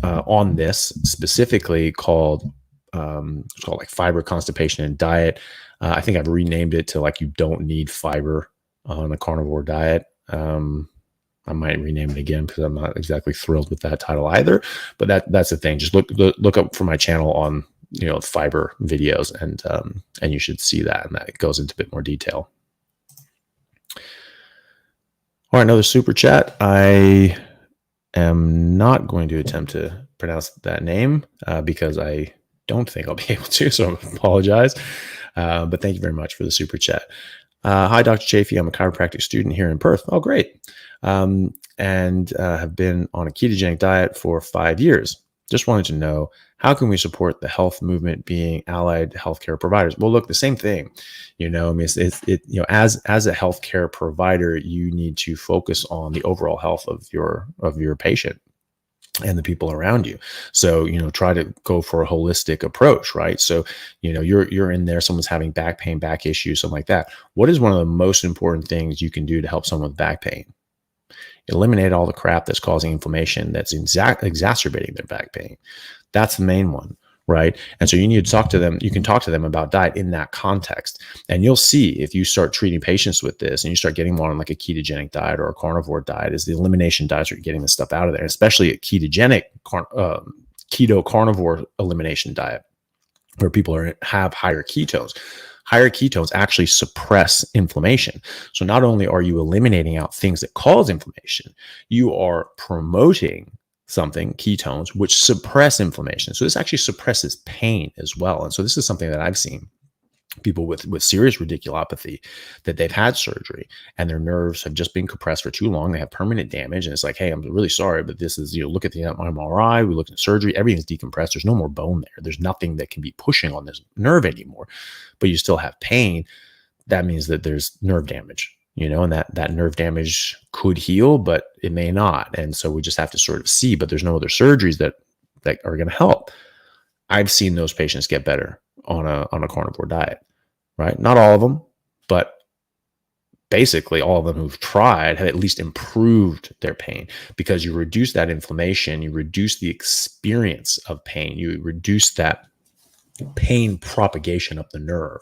on this specifically called, it's called like fiber, constipation, and diet. I think I've renamed it to like, you don't need fiber on a carnivore diet. I might rename it again because I'm not exactly thrilled with that title either, but that's the thing. Just look up for my channel on, fiber videos, and you should see that. And that goes into a bit more detail. All right. Another super chat. I am not going to attempt to pronounce that name because I don't think I'll be able to, so I apologize. But thank you very much for the super chat. Hi, Dr. Chaffee. I'm a chiropractic student here in Perth. Oh, great. And have been on a ketogenic diet for 5 years. Just wanted to know, how can we support the health movement being allied healthcare providers? Well, look, the same thing, as a healthcare provider, you need to focus on the overall health of your patient and the people around you. So, try to go for a holistic approach, right? So, you're in there, someone's having back pain, back issues, something like that. What is one of the most important things you can do to help someone with back pain? Eliminate all the crap that's causing inflammation, that's exacerbating their back pain. That's the main one, right? And so you need to talk to them. You can talk to them about diet in that context. And you'll see, if you start treating patients with this and you start getting more on like a ketogenic diet or a carnivore diet, is the elimination diets are getting this stuff out of there, especially a ketogenic keto carnivore elimination diet where people have higher ketones. Higher ketones actually suppress inflammation. So not only are you eliminating out things that cause inflammation, you are promoting something, ketones, which suppress inflammation. So this actually suppresses pain as well. And so this is something that I've seen people with serious radiculopathy, that they've had surgery and their nerves have just been compressed for too long. They have permanent damage. And it's like, hey, I'm really sorry, but this is, look at the MRI, we looked at surgery, everything's decompressed. There's no more bone there. There's nothing that can be pushing on this nerve anymore, but you still have pain. That means that there's nerve damage, and that nerve damage could heal, but it may not. And so we just have to sort of see, but there's no other surgeries that are going to help. I've seen those patients get better on a carnivore diet, right? Not all of them, but basically all of them who've tried have at least improved their pain, because you reduce that inflammation, you reduce the experience of pain, you reduce that pain propagation up the nerve,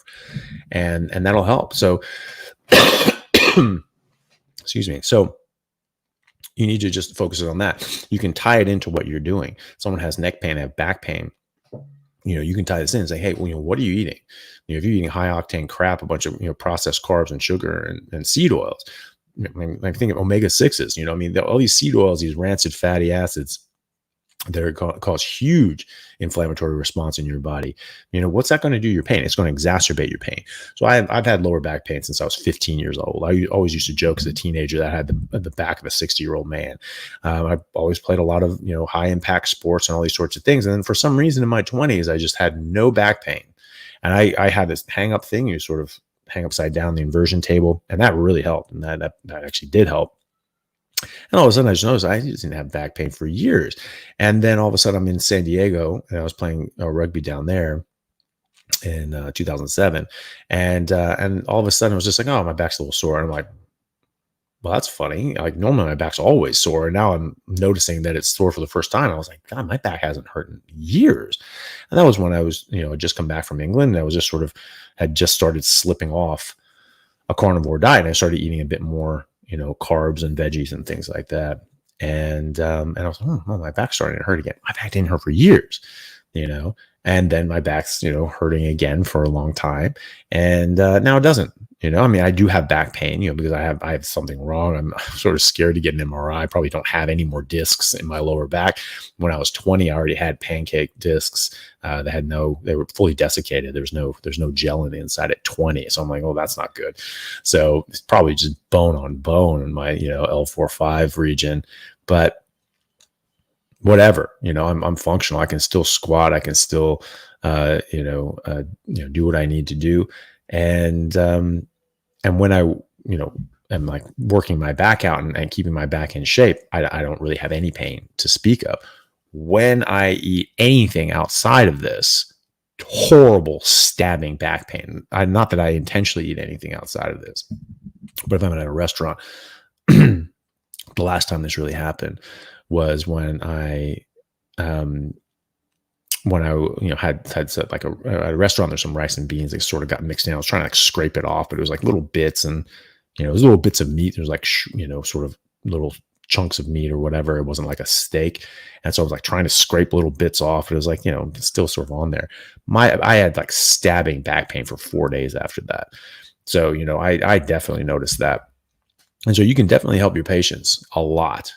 and that'll help. So, excuse me. So you need to just focus on that. You can tie it into what you're doing. Someone has neck pain, they have back pain. You can tie this in and say, hey, what are you eating? If you're eating high octane crap, a bunch of, processed carbs and sugar and seed oils, I think of omega-6s, all these seed oils, these rancid fatty acids, that cause huge inflammatory response in your body. What's that going to do to your pain? It's going to exacerbate your pain. So I've had lower back pain since I was 15 years old. I always used to joke as a teenager that I had the back of a 60-year-old man. I've always played a lot of, high impact sports and all these sorts of things. And then for some reason in my 20s, I just had no back pain. And I had this hang up thing. You sort of hang upside down the inversion table. And that really helped. And that actually did help. And all of a sudden I just noticed I just didn't have back pain for years. And then all of a sudden I'm in San Diego and I was playing rugby down there in 2007. And all of a sudden I was just like, oh, my back's a little sore. And I'm like, well, that's funny. Like normally my back's always sore. And now I'm noticing that it's sore for the first time. I was like, God, my back hasn't hurt in years. And that was when I was, just come back from England. And I was just had just started slipping off a carnivore diet. And I started eating a bit more, carbs and veggies and things like that. And I was like, oh, my back's starting to hurt again. My back didn't hurt for years, and then my back's, hurting again for a long time. And now it doesn't. I mean, I do have back pain, because I have something wrong. I'm sort of scared to get an MRI. I probably don't have any more discs in my lower back. When I was 20, I already had pancake discs. They were fully desiccated. There's no gel in the inside at 20. So I'm like, oh, that's not good. So it's probably just bone on bone in my, L4-5 region, but whatever, I'm functional. I can still squat. I can still, do what I need to do. And when I, am like working my back out and keeping my back in shape, I don't really have any pain to speak of. When I eat anything outside of this, horrible stabbing back pain. Not that I intentionally eat anything outside of this, but if I'm at a restaurant, the last time this really happened was when I had said like at a restaurant, there's some rice and beans. They sort of got mixed in. I was trying to like scrape it off, but it was like little bits, and it was little bits of meat. There's like sort of little chunks of meat or whatever. It wasn't like a steak, and so I was like trying to scrape little bits off. It was like it's still sort of on there. I had like stabbing back pain for 4 days after that. So I definitely noticed that, and so you can definitely help your patients a lot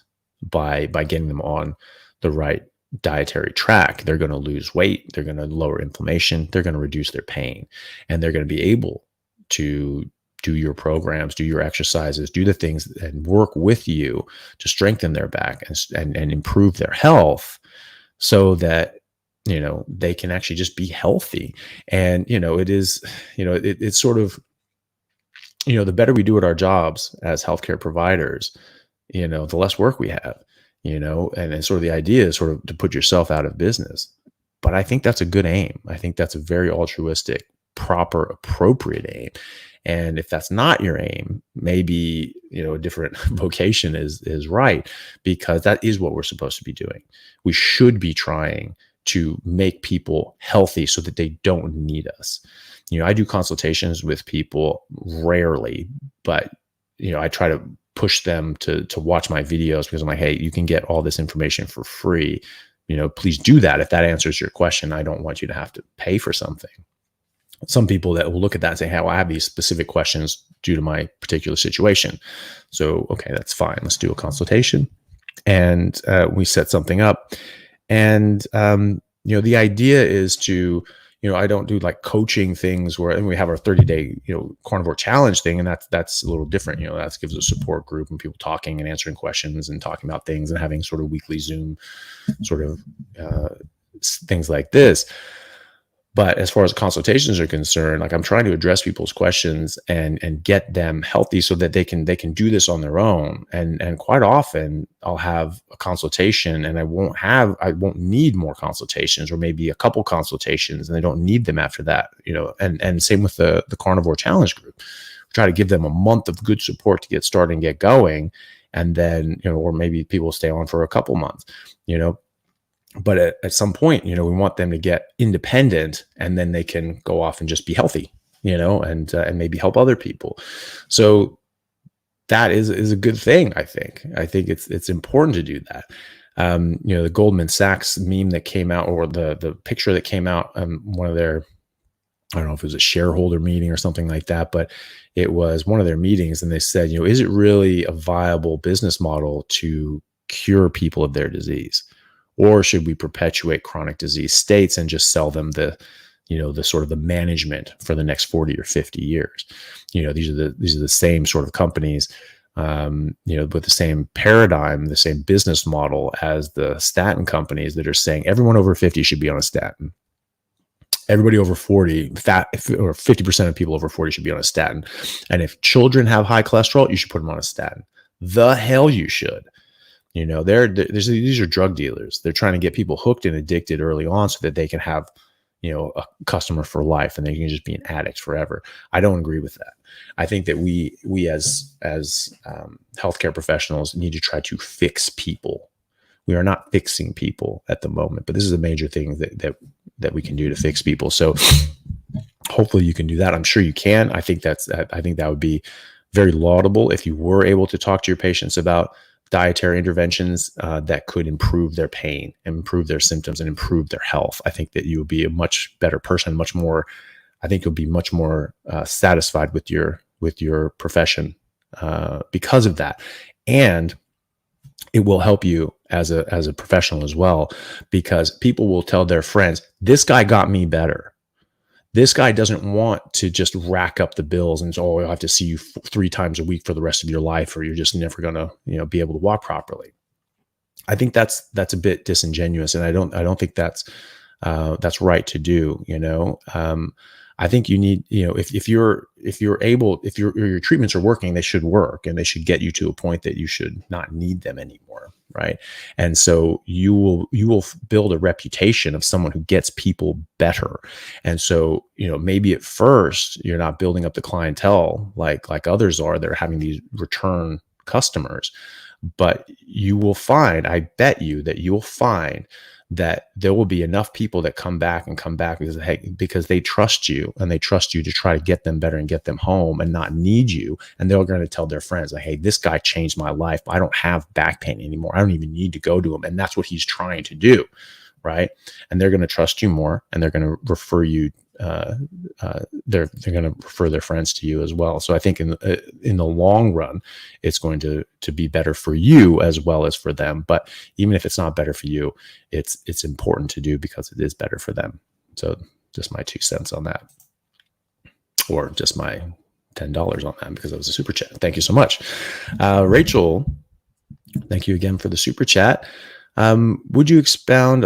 by getting them on the right dietary track. They're going to lose weight, they're going to lower inflammation, they're going to reduce their pain, and they're going to be able to do your programs, do your exercises, do the things and work with you to strengthen their back and improve their health, so that they can actually just be healthy. And it's sort of the better we do at our jobs as healthcare providers, the less work we have. And sort of the idea is sort of to put yourself out of business. But I think that's a good aim. I think that's a very altruistic, proper, appropriate aim. And if that's not your aim, maybe, a different vocation is right, because that is what we're supposed to be doing. We should be trying to make people healthy so that they don't need us. I do consultations with people rarely, but, I try to push them to watch my videos, because I'm like, hey, you can get all this information for free. Please do that. If that answers your question, I don't want you to have to pay for something. Some people that will look at that and say, hey, well, I have these specific questions due to my particular situation. So, okay, that's fine. Let's do a consultation. And we set something up. And, the idea is to, I don't do like coaching things where, and we have our 30-day, carnivore challenge thing. And that's a little different. That gives a support group and people talking and answering questions and talking about things and having sort of weekly Zoom sort of things like this. But as far as consultations are concerned, like I'm trying to address people's questions and get them healthy so that they can do this on their own. And quite often I'll have a consultation and I won't need more consultations, or maybe a couple consultations, and they don't need them after that, and same with the Carnivore Challenge group. We try to give them a month of good support to get started and get going. And then, or maybe people stay on for a couple months, but at some point, we want them to get independent, and then they can go off and just be healthy, and maybe help other people. So that is a good thing. I think it's important to do that. The Goldman Sachs meme that came out, or the picture that came out, one of their, I don't know if it was a shareholder meeting or something like that, but it was one of their meetings. And they said, is it really a viable business model to cure people of their disease? Or should we perpetuate chronic disease states and just sell them the sort of the management for the next 40 or 50 years? These are the same sort of companies, with the same paradigm, the same business model as the statin companies that are saying everyone over 50 should be on a statin. Everybody over 40, or 50% of people over 40 should be on a statin. And if children have high cholesterol, you should put them on a statin. The hell you should. These are drug dealers. They're trying to get people hooked and addicted early on so that they can have, a customer for life and they can just be an addict forever. I don't agree with that. I think that we as healthcare professionals need to try to fix people. We are not fixing people at the moment, but this is a major thing that we can do to fix people. So hopefully you can do that. I'm sure you can. I think that would be very laudable if you were able to talk to your patients about dietary interventions that could improve their pain, improve their symptoms, and improve their health. I think that you would be a much better person, I think you'll be much more satisfied with your profession because of that. And it will help you as a professional as well, because people will tell their friends, this guy got me better. This guy doesn't want to just rack up the bills and say, oh, I'll have to see you 3 times a week for the rest of your life, or you're just never going to, be able to walk properly. I think that's a bit disingenuous, and I don't think that's right to do. I think you need, if your treatments are working, they should work, and they should get you to a point that you should not need them anymore. Right. And so you will build a reputation of someone who gets people better. And so, maybe at first you're not building up the clientele like others are. They're having these return customers, but you will find, I bet you that you'll find that there will be enough people that come back because they trust you, and they trust you to try to get them better and get them home and not need you. And they're going to tell their friends, like, hey, this guy changed my life. I don't have back pain anymore. I don't even need to go to him. And that's what he's trying to do. Right. And they're going to trust you more, and they're going to refer you. They're going to refer their friends to you as well. So I think in the long run, it's going to be better for you as well as for them. But even if it's not better for you, it's important to do because it is better for them. So just my 2 cents on that, or just my $10 on that, because it was a super chat. Thank you so much, Rachel. Thank you again for the super chat. Would you expound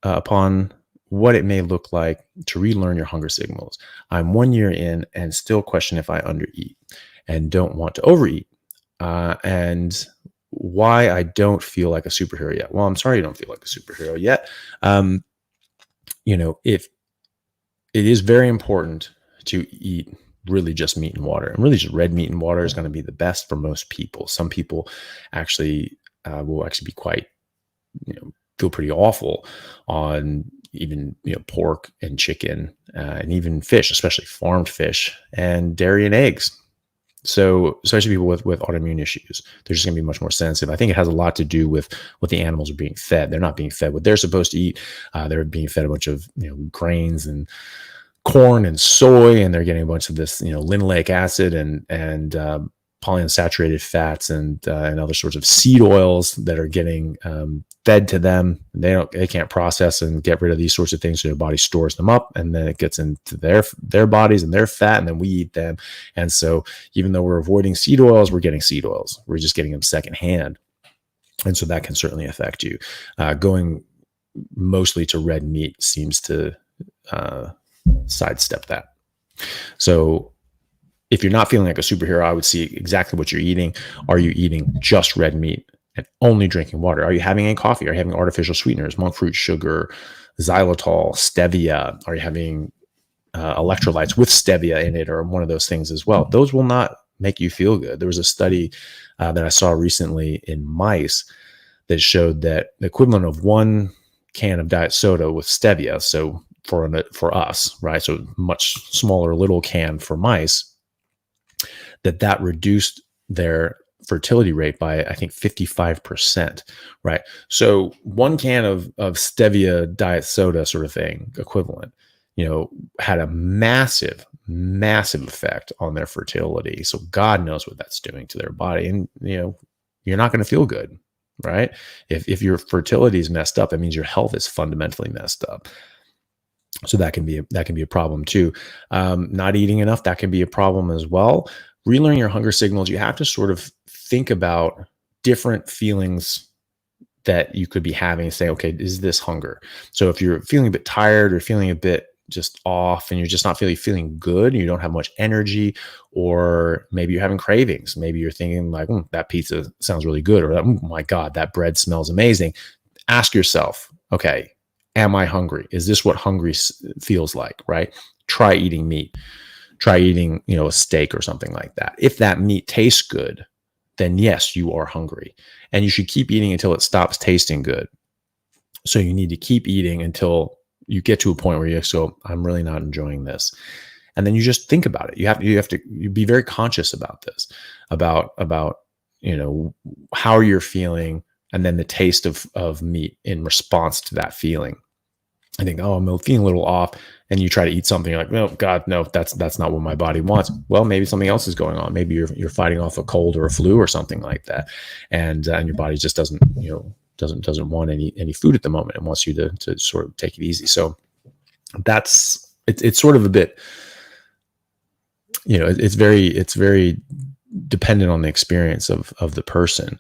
upon what it may look like to relearn your hunger signals? I'm 1 year in and still question if I undereat and don't want to overeat, and why I don't feel like a superhero yet. Well, I'm sorry you don't feel like a superhero yet. If it is very important to eat really just meat and water, and really just red meat and water is going to be the best for most people. Some people actually will actually be quite, feel pretty awful on even pork and chicken and even fish, especially farmed fish, and dairy and eggs. So especially people with autoimmune issues, they're just going to be much more sensitive. I think it has a lot to do with what the animals are being fed. They're not being fed what they're supposed to eat. They're being fed a bunch of grains and corn and soy, and they're getting a bunch of this linoleic acid and polyunsaturated fats and other sorts of seed oils that are getting fed to them. They can't process and get rid of these sorts of things, so their body stores them up, and then it gets into their bodies and their fat, and then we eat them. And so even though we're avoiding seed oils, we're getting seed oils. We're just getting them secondhand, and so that can certainly affect you. Going mostly to red meat seems to sidestep that. So if you're not feeling like a superhero, I would see exactly what you're eating. Are you eating just red meat and only drinking water? Are you having any coffee? Are you having artificial sweeteners, monk fruit sugar, xylitol, stevia? Are you having electrolytes with stevia in it, or one of those things as well? Those will not make you feel good. There was a study that I saw recently in mice that showed that the equivalent of 1 can of diet soda with stevia, so for us, right? So much smaller little can for mice, that reduced their fertility rate by, I think, 55%, right? So 1 can of stevia diet soda sort of thing equivalent, had a massive effect on their fertility. So God knows what that's doing to their body. And, you're not going to feel good, right? If your fertility is messed up, that means your health is fundamentally messed up. So that can be a problem too. Not eating enough, that can be a problem as well. Relearning your hunger signals, you have to sort of think about different feelings that you could be having and say, okay, is this hunger? So if you're feeling a bit tired or feeling a bit just off, and you're just not feeling good, you don't have much energy, or maybe you're having cravings. Maybe you're thinking like, that pizza sounds really good, or oh my God, that bread smells amazing. Ask yourself, okay, Am I hungry? Is this what hungry feels like, right? Try eating meat. Try eating, a steak or something like that. If that meat tastes good, then yes, you are hungry. And you should keep eating until it stops tasting good. So you need to keep eating until you get to a point where you just go, I'm really not enjoying this. And then you just think about it. You be very conscious about this, about how you're feeling, and then the taste of meat in response to that feeling. I think, oh, I'm feeling a little off, and you try to eat something, you're like, no, God, no, that's not what my body wants. Well, maybe something else is going on. Maybe you're fighting off a cold or a flu or something like that, and your body just doesn't want any food at the moment and wants you to sort of take it easy. So it's sort of a bit, it's very dependent on the experience of the person,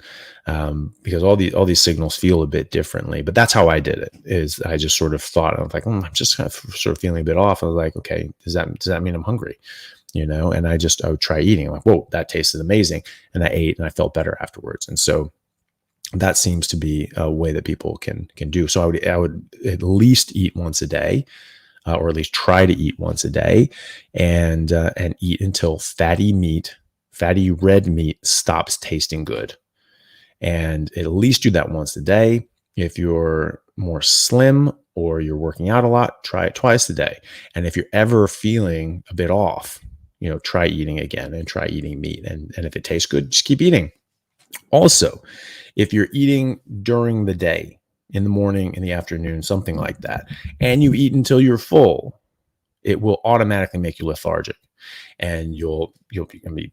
because all these signals feel a bit differently. But that's how I did it. Is I just sort of thought, I was like, I'm just kind of sort of feeling a bit off. I was like, okay, does that mean I'm hungry? And I would try eating. I'm like, whoa, that tasted amazing, and I ate and I felt better afterwards. And so that seems to be a way that people can do. So I would at least eat once a day. Or at least try to eat once a day, and eat until fatty red meat stops tasting good. And at least do that once a day. If you're more slim or you're working out a lot, try it twice a day. And if you're ever feeling a bit off, try eating again and try eating meat. And if it tastes good, just keep eating. Also, if you're eating during the day, in the morning, in the afternoon, something like that, and you eat until you're full, it will automatically make you lethargic, and you'll be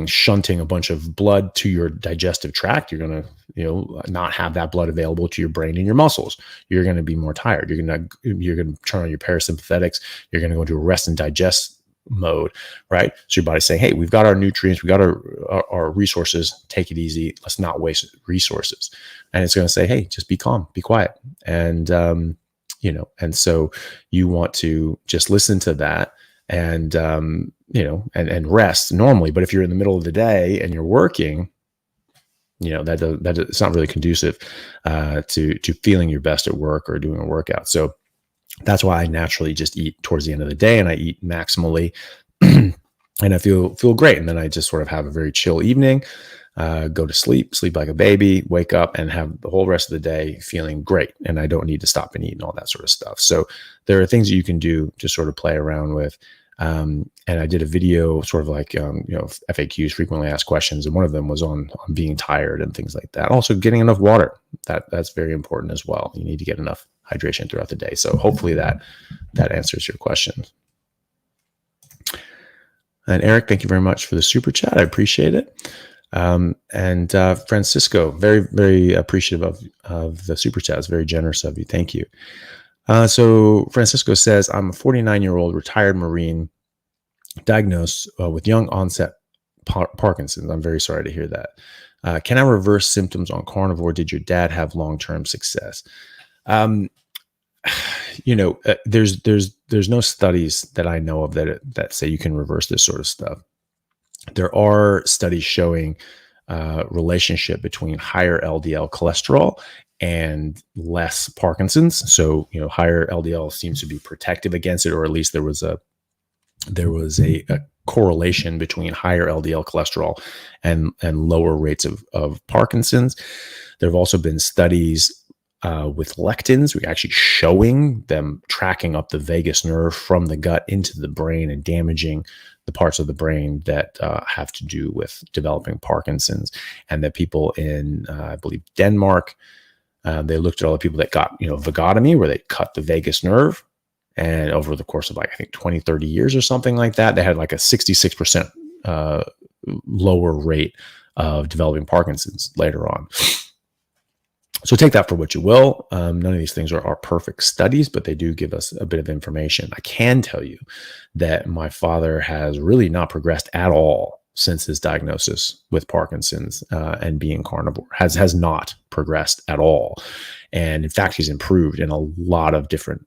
shunting a bunch of blood to your digestive tract. You're going to not have that blood available to your brain and your muscles. You're going to be more tired. You're going to turn on your parasympathetics. You're going to go into a rest and digest mode, right? So your body's saying, hey, we've got our nutrients, we got our resources, take it easy, let's not waste resources. And it's going to say, hey, just be calm, be quiet. And and so you want to just listen to that and and rest normally. But if you're in the middle of the day and you're working, that it's not really conducive to feeling your best at work or doing a workout. So that's why I naturally just eat towards the end of the day, and I eat maximally, and I feel great. And then I just sort of have a very chill evening, go to sleep like a baby, wake up, and have the whole rest of the day feeling great. And I don't need to stop and eat and all that sort of stuff. So there are things that you can do to sort of play around with. And I did a video sort of like, FAQs, frequently asked questions. And one of them was on being tired and things like that. Also getting enough water. That's very important as well. You need to get enough hydration throughout the day. So hopefully that answers your question. And Eric, thank you very much for the super chat. I appreciate it. And Francisco, very, very appreciative of the super chat. It's very generous of you. Thank you. So Francisco says, I'm a 49-year-old retired Marine diagnosed with young onset Parkinson's. I'm very sorry to hear that. Can I reverse symptoms on carnivore? Did your dad have long-term success? There's no studies that I know of that say you can reverse this sort of stuff. There are studies showing relationship between higher LDL cholesterol and less Parkinson's. So, higher LDL seems to be protective against it, or at least there was a correlation between higher LDL cholesterol and lower rates of Parkinson's. There have also been studies with lectins, we're actually showing them tracking up the vagus nerve from the gut into the brain and damaging the parts of the brain that have to do with developing Parkinson's. And that people in, I believe, Denmark, they looked at all the people that got, vagotomy, where they cut the vagus nerve. And over the course of 20, 30 years or something like that, they had like a 66% lower rate of developing Parkinson's later on. So take that for what you will. None of these things are perfect studies, but they do give us a bit of information. I can tell you that my father has really not progressed at all since his diagnosis with Parkinson's and being carnivore. Has not progressed at all. And in fact, he's improved in a lot of different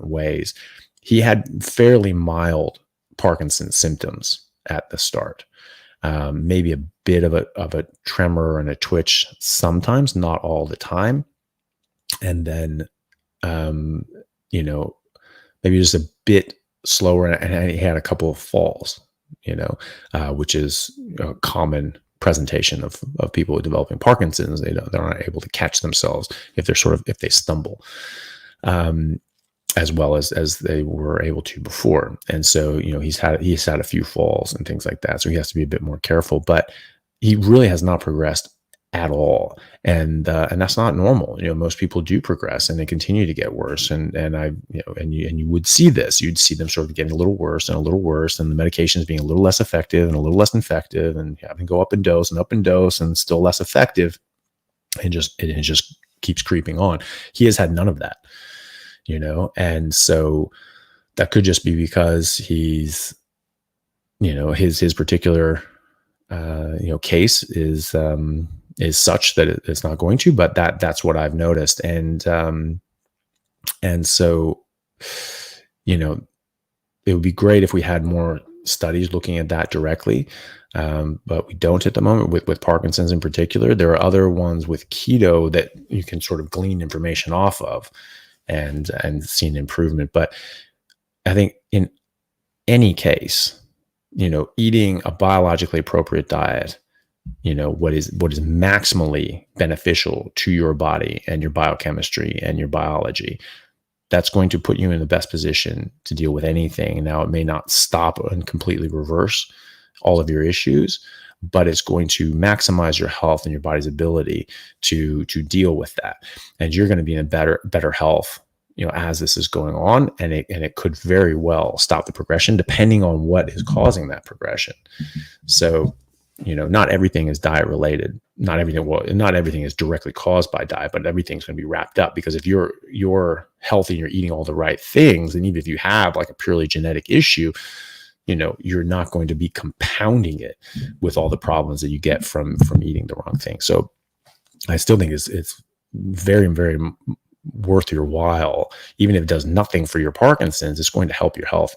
ways. He had fairly mild Parkinson's symptoms at the start. Maybe a bit of a tremor and a twitch sometimes, not all the time. And then, um, you know, maybe just a bit slower. And he had a couple of falls, which is a common presentation of people developing Parkinson's. They're not able to catch themselves if they stumble. As well as they were able to before. And so, he's had a few falls and things like that. So he has to be a bit more careful, but he really has not progressed at all. And that's not normal. Most people do progress and they continue to get worse. And you would see this, you'd see them sort of getting a little worse and a little worse, and the medications being a little less effective and a little less effective, and having to go up in dose and still less effective. And it just keeps creeping on. He has had none of that. And so that could just be because he's, his particular, case is such that it's not going to, but that's what I've noticed. And so, it would be great if we had more studies looking at that directly. But we don't at the moment with Parkinson's in particular. There are other ones with keto that you can sort of glean information off of and see an improvement. But I think in any case, eating a biologically appropriate diet, what is maximally beneficial to your body and your biochemistry and your biology, that's going to put you in the best position to deal with anything. Now, it may not stop and completely reverse all of your issues, but it's going to maximize your health and your body's ability to deal with that. And you're going to be in a better health, as this is going on, and it could very well stop the progression depending on what is causing that progression. So, not everything is diet related. Not everything is directly caused by diet, but everything's going to be wrapped up, because if you're healthy and you're eating all the right things, and even if you have like a purely genetic issue, you're not going to be compounding it with all the problems that you get from eating the wrong thing. So I still think it's very, very worth your while. Even if it does nothing for your Parkinson's, it's going to help your health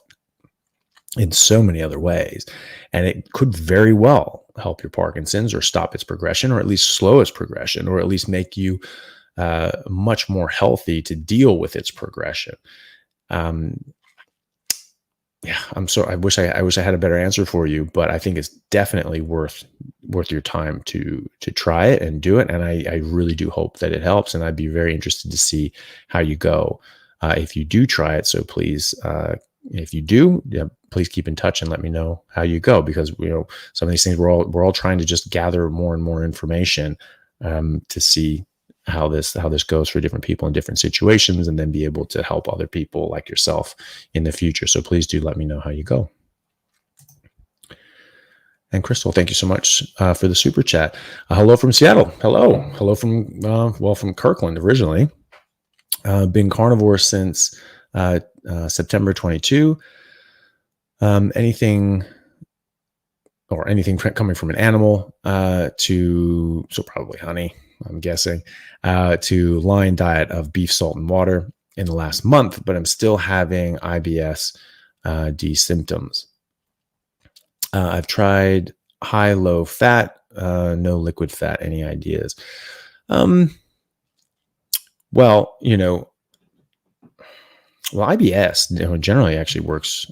in so many other ways. And it could very well help your Parkinson's, or stop its progression, or at least slow its progression, or at least make you much more healthy to deal with its progression. Yeah, I wish I had a better answer for you, but I think it's definitely worth your time to try it and do it. And I really do hope that it helps. And I'd be very interested to see how you go if you do try it. So please, if you do, please keep in touch and let me know how you go, because some of these things we're all trying to just gather more and more information to see how this goes for different people in different situations, and then be able to help other people like yourself in the future. So please do let me know how you go. And Crystal, thank you so much for the super chat. Hello from Seattle. Hello from Kirkland originally. Been carnivore since September 22. Anything coming from an animal so probably honey, I'm guessing, to line diet of beef, salt, and water in the last month, but I'm still having IBS-D symptoms. I've tried high, low fat, no liquid fat. Any ideas? Well, IBS generally actually works,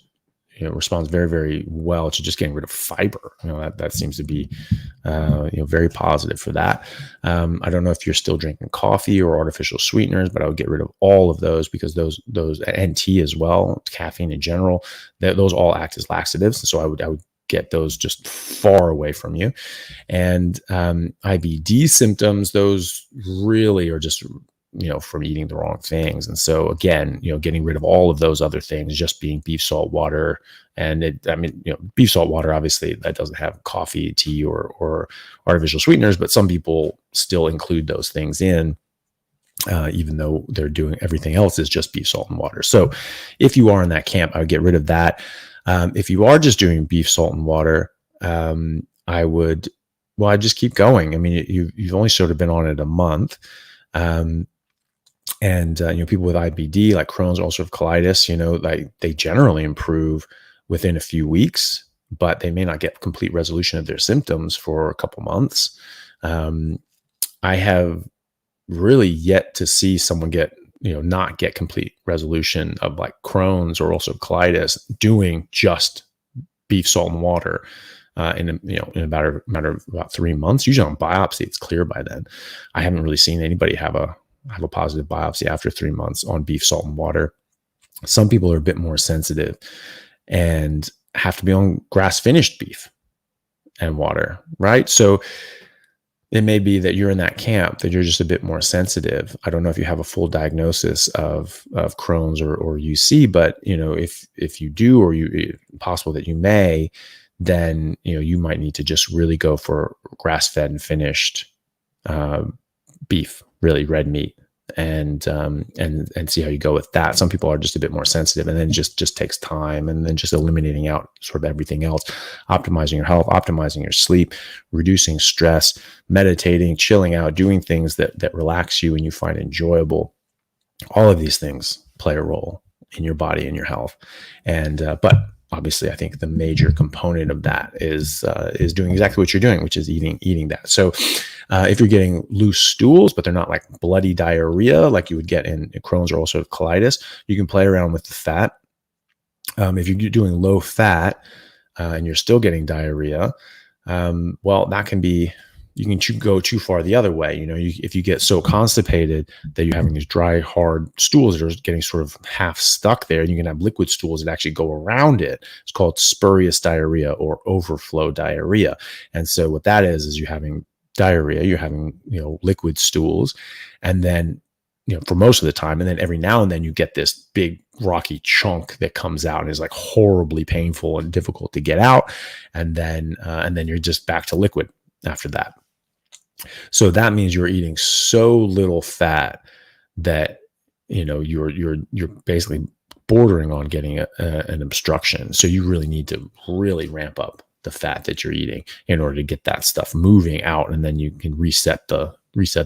responds very, very well to just getting rid of fiber. That seems to be, very positive for that. I don't know if you're still drinking coffee or artificial sweeteners, but I would get rid of all of those, because those and tea as well, caffeine in general, those all act as laxatives. So I would get those just far away from you. And IBD symptoms, those really are just from eating the wrong things. And so again, getting rid of all of those other things, just being beef, salt, water. And beef, salt, water, obviously that doesn't have coffee, tea, or artificial sweeteners, but some people still include those things in, even though they're doing everything else is just beef, salt, and water. So if you are in that camp, I would get rid of that. If you are just doing beef, salt, and water, I'd just keep going. I mean, you've only sort of been on it a month. People with IBD, like Crohn's, ulcerative colitis, like they generally improve within a few weeks, but they may not get complete resolution of their symptoms for a couple months. I have really yet to see someone not get complete resolution of like Crohn's or also colitis doing just beef, salt, and water in a matter of about 3 months. Usually on biopsy, it's clear by then. I haven't really seen anybody have a positive biopsy after 3 months on beef, salt, and water. Some people are a bit more sensitive and have to be on grass finished beef and water, right? So it may be that you're in that camp, that you're just a bit more sensitive. I don't know if you have a full diagnosis of Crohn's or UC, but if you do, or possible that you may, then you might need to just really go for grass-fed and finished beef, really red meat, and see how you go with that. Some people are just a bit more sensitive, and then just takes time, and then just eliminating out sort of everything else, optimizing your health, optimizing your sleep, reducing stress, meditating, chilling out, doing things that relax you and you find enjoyable. All of these things play a role in your body and your health. And but obviously, I think the major component of that is doing exactly what you're doing, which is eating that. So if you're getting loose stools, but they're not like bloody diarrhea like you would get in Crohn's or ulcerative colitis, you can play around with the fat. If you're doing low fat and you're still getting diarrhea, well, that can be, you can go too far the other way. If you get so constipated that you're having these dry, hard stools that are getting sort of half stuck there, and you can have liquid stools that actually go around it. It's called spurious diarrhea or overflow diarrhea. And so what that is you're having diarrhea, you're having, liquid stools, and then, for most of the time, and then every now and then you get this big rocky chunk that comes out and is like horribly painful and difficult to get out. And then you're just back to liquid after that. So that means you're eating so little fat that you're basically bordering on getting an obstruction. So you really need to really ramp up the fat that you're eating in order to get that stuff moving out, and then you can reset the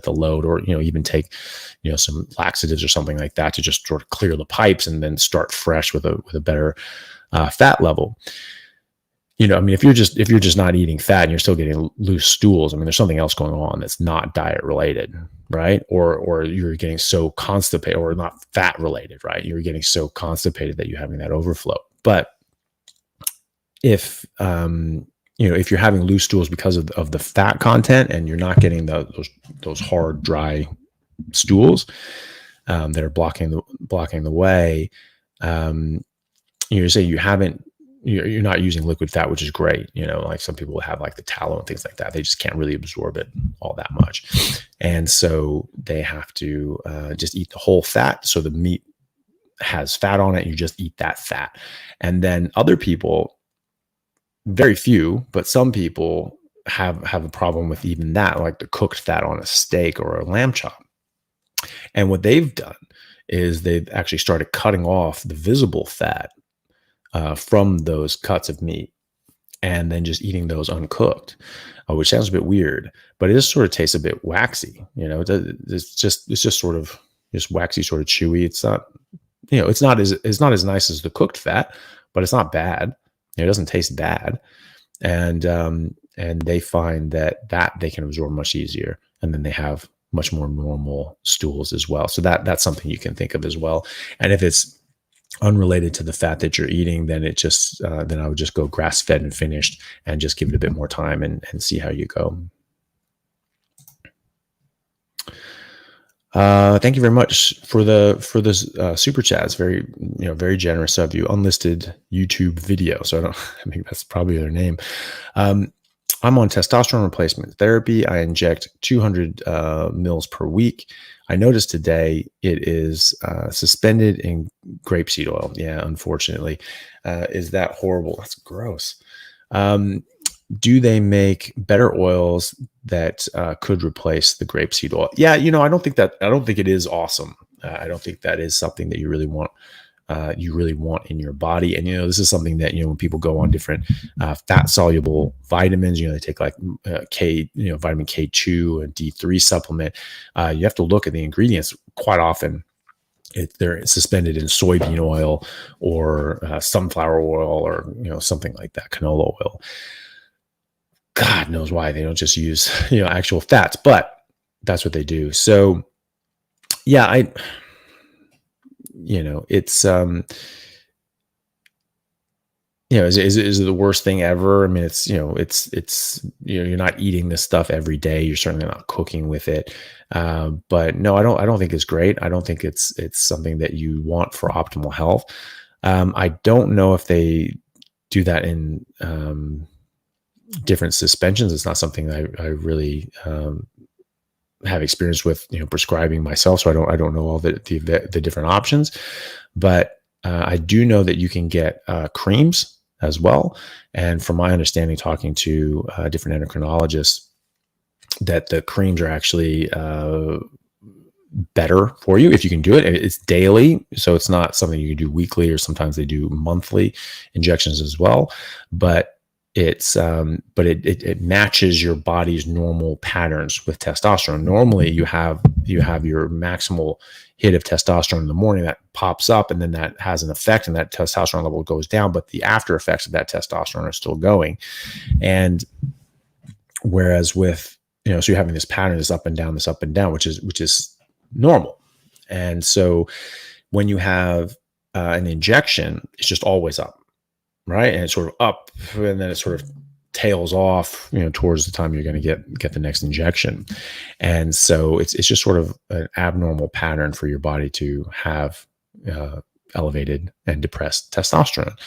load, or even take some laxatives or something like that to just sort of clear the pipes and then start fresh with a better fat level. If you're just not eating fat and you're still getting loose stools, there's something else going on that's not diet related, right? Or you're getting so constipated, or not fat related, right? You're getting so constipated that you're having that overflow. But if you're having loose stools because of the fat content, and you're not getting those hard, dry stools that are blocking the way, you say you're not using liquid fat, which is great. Like some people have like the tallow and things like that. They just can't really absorb it all that much. And so they have to just eat the whole fat. So the meat has fat on it. You just eat that fat. And then other people, very few, but some people have a problem with even that, like the cooked fat on a steak or a lamb chop. And what they've done is they've actually started cutting off the visible fat from those cuts of meat, and then just eating those uncooked, which sounds a bit weird, but it just sort of tastes a bit waxy. It's just sort of just waxy, sort of chewy. It's not, it's not as nice as the cooked fat, but it's not bad. It doesn't taste bad, and they find that they can absorb much easier, and then they have much more normal stools as well. So that's something you can think of as well. And if it's unrelated to the fat that you're eating, then then I would just go grass-fed and finished, and just give it a bit more time and see how you go. Thank you very much for the super chats. Very, very generous of you. Unlisted YouTube video. So I think that's probably their name. I'm on testosterone replacement therapy. I inject 200 mils per week. I noticed today it is suspended in grapeseed oil. Yeah, unfortunately. Is that horrible? That's gross. Do they make better oils that could replace the grapeseed oil? Yeah, I don't think it is awesome. I don't think that is something that you really want. In your body. And, this is something that, when people go on different fat soluble vitamins, they take like vitamin K2 and D3 supplement. You have to look at the ingredients. Quite often they're suspended in soybean oil or sunflower oil, or, something like that, canola oil. God knows why they don't just use, actual fats, but that's what they do. So Yeah, it's, is it the worst thing ever? I mean, you're not eating this stuff every day. You're certainly not cooking with it. But no, I don't think it's great. I don't think it's something that you want for optimal health. I don't know if they do that in different suspensions. It's not something I really have experience with, prescribing myself. So I don't know all the different options, but I do know that you can get creams as well. And from my understanding, talking to different endocrinologists, that the creams are actually better for you if you can do it. It's daily, so it's not something you can do weekly, or sometimes they do monthly injections as well. But it matches your body's normal patterns with testosterone. Normally, you have your maximal hit of testosterone in the morning that pops up, and then that has an effect, and that testosterone level goes down. But the after effects of that testosterone are still going, and whereas with so you're having this pattern, this up and down, which is normal. And so when you have an injection, it's just always up, right? And it's sort of up, and then it sort of tails off, towards the time you're going to get the next injection. And so it's just sort of an abnormal pattern for your body to have elevated and depressed testosterone.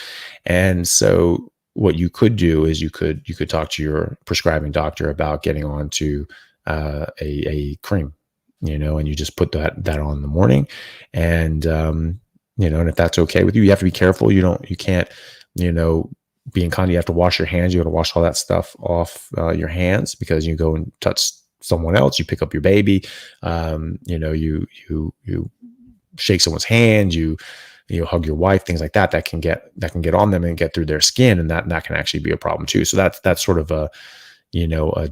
And so what you could do is you could talk to your prescribing doctor about getting onto a cream, and you just put that on in the morning, and and if that's okay with you, you have to be careful. You can't, be in contact. You have to wash your hands. You got to wash all that stuff off your hands, because you go and touch someone else. You pick up your baby. You shake someone's hand. You hug your wife. Things like that can get on them and get through their skin, and that can actually be a problem too. So that's sort of a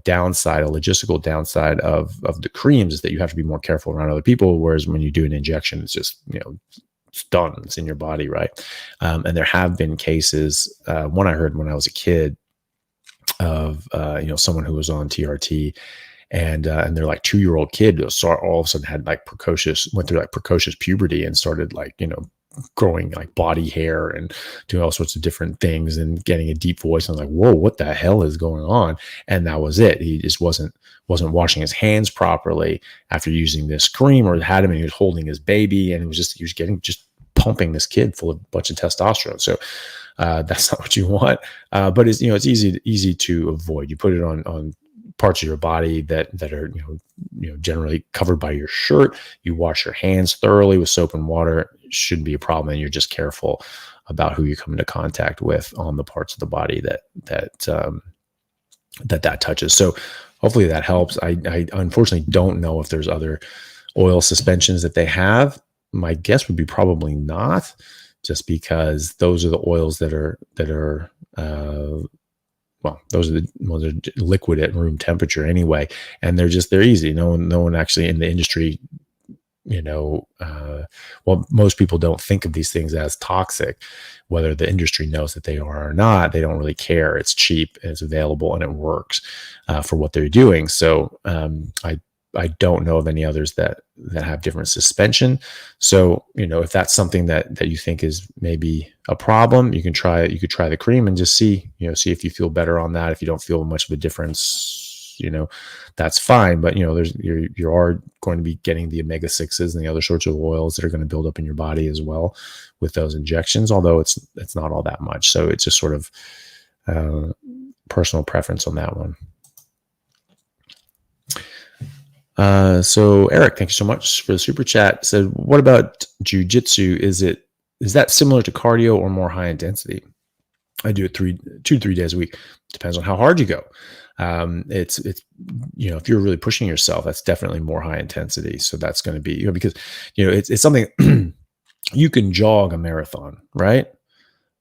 downside, a logistical downside of the creams, is that you have to be more careful around other people. Whereas when you do an injection, it's just, it's done. It's in your body, right? And there have been cases. One I heard when I was a kid of someone who was on TRT, and their like 2-year-old kid all of a sudden had went through precocious puberty, and started growing like body hair and doing all sorts of different things and getting a deep voice. And I was like, whoa, what the hell is going on? And that was it. He just wasn't washing his hands properly after using this cream, or had him, and he was holding his baby, and he was just pumping this kid full of a bunch of testosterone. So that's not what you want. But it's easy to avoid. You put it on parts of your body that are generally covered by your shirt. You wash your hands thoroughly with soap and water. It shouldn't be a problem, and you're just careful about who you come into contact with on the parts of the body that touches. So hopefully that helps. I unfortunately don't know if there's other oil suspensions that they have. My guess would be probably not, just because those are the oils that are those are the liquid at room temperature anyway, and they're easy. No one actually in the industry, most people don't think of these things as toxic. Whether the industry knows that they are or not, they don't really care. It's cheap, and it's available, and it works for what they're doing. So I don't know of any others that have different suspension. So, if that's something that you think is maybe a problem, you could try the cream and just see if you feel better on that. If you don't feel much of a difference, that's fine. But, you are going to be getting the omega-6s and the other sorts of oils that are going to build up in your body as well with those injections, although it's not all that much. So it's just sort of personal preference on that one. So Eric, thank you so much for the super chat. Said, what about jujitsu? Is that similar to cardio or more high intensity? I do it 2 to 3 days a week. Depends on how hard you go. It's if you're really pushing yourself, that's definitely more high intensity. So that's going to be, because, it's something you can jog a marathon, right?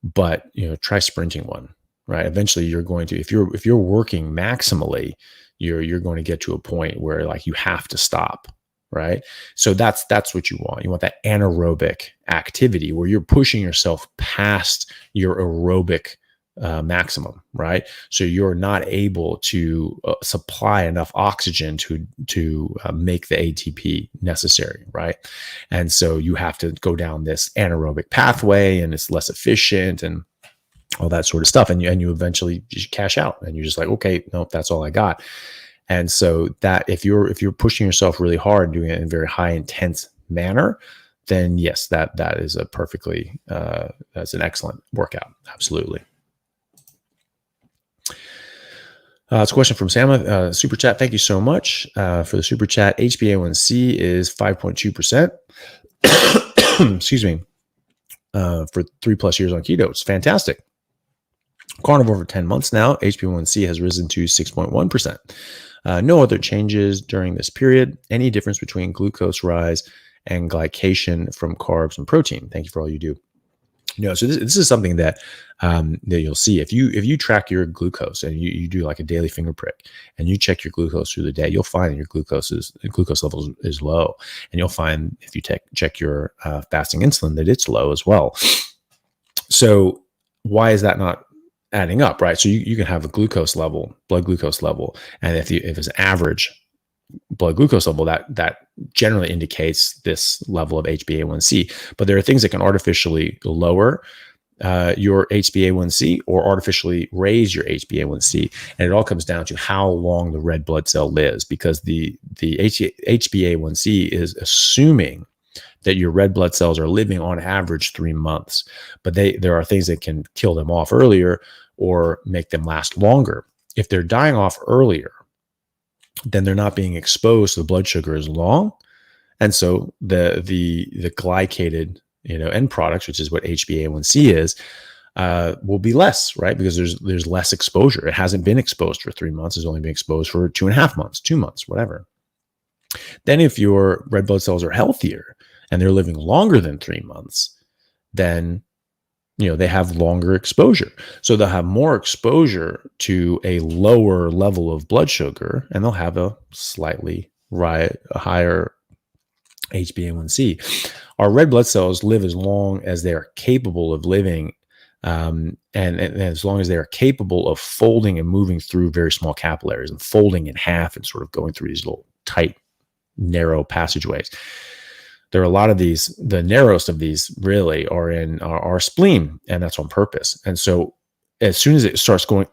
But, try sprinting one, right? Eventually you're going to, if you're working maximally, you're going to get to a point where you have to stop, right? So that's what you want. You want that anaerobic activity where you're pushing yourself past your aerobic maximum, right? So you're not able to supply enough oxygen to make the ATP necessary, right? And so you have to go down this anaerobic pathway, and it's less efficient and all that sort of stuff. And you eventually just cash out, and you're just like, okay, nope, that's all I got. And so that if you're pushing yourself really hard, doing it in a very high intense manner, then yes, that is a perfectly that's an excellent workout. Absolutely. It's a question from Sam, super chat. Thank you so much for the super chat. HbA1c is 5.2%. Excuse me. For 3+ years on keto, it's fantastic. Carnivore for 10 months now. HbA1c has risen to 6.1%. No other changes during this period. Any difference between glucose rise and glycation from carbs and protein? Thank you for all you do. So this is something that that you'll see if you track your glucose and you do like a daily finger prick and you check your glucose through the day, you'll find that your glucose level is low, and you'll find if you check your fasting insulin that it's low as well. So why is that not adding up, right? So you can have a blood glucose level, and if it's average blood glucose level, that generally indicates this level of HbA1c. But there are things that can artificially lower your HbA1c or artificially raise your HbA1c, and it all comes down to how long the red blood cell lives, because the HbA1c is assuming that your red blood cells are living on average 3 months, but there are things that can kill them off earlier or make them last longer. If they're dying off earlier, then they're not being exposed to the blood sugar as long, and so the glycated end products, which is what HbA1c is, will be less, right? Because there's less exposure. It hasn't been exposed for 3 months. It's only been exposed for 2.5 months, 2 months, whatever. Then if your red blood cells are healthier and they're living longer than 3 months, then they have longer exposure. So they'll have more exposure to a lower level of blood sugar, and they'll have a slightly higher HbA1c. Our red blood cells live as long as they are capable of living, and as long as they are capable of folding and moving through very small capillaries and folding in half and sort of going through these little tight, narrow passageways. There are a lot of these, the narrowest of these really are in our spleen, and that's on purpose. And so as soon as it starts going,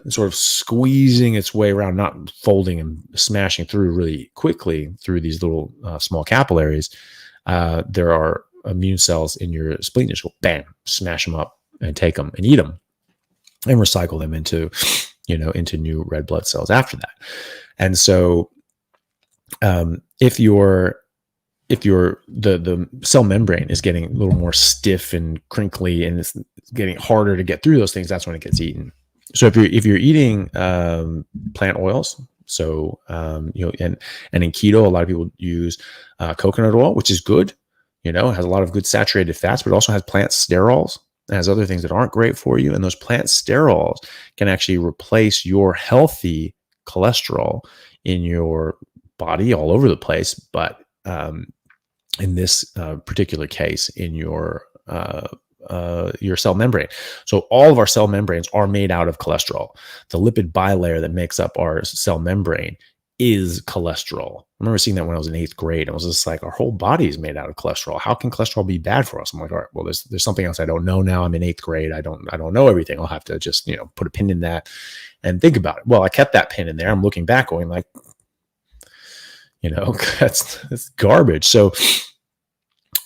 sort of squeezing its way around, not folding and smashing through really quickly through these little small capillaries, there are immune cells in your spleen that just go bam, smash them up and take them and eat them and recycle them into new red blood cells after that. And so if the cell membrane is getting a little more stiff and crinkly and it's getting harder to get through those things, that's when it gets eaten. So if you're eating plant oils, so and in keto, a lot of people use coconut oil, which is good. It has a lot of good saturated fats, but it also has plant sterols. It has other things that aren't great for you, and those plant sterols can actually replace your healthy cholesterol in your body all over the place, but in this particular case, in your cell membrane. So all of our cell membranes are made out of cholesterol. The lipid bilayer that makes up our cell membrane is cholesterol. I remember seeing that when I was in 8th grade. I was just like, our whole body is made out of cholesterol. How can cholesterol be bad for us? I'm like, all right, well, there's something else I don't know now. I'm in 8th grade. I don't know everything. I'll have to just put a pin in that and think about it. Well, I kept that pin in there. I'm looking back, going like, that's garbage. So,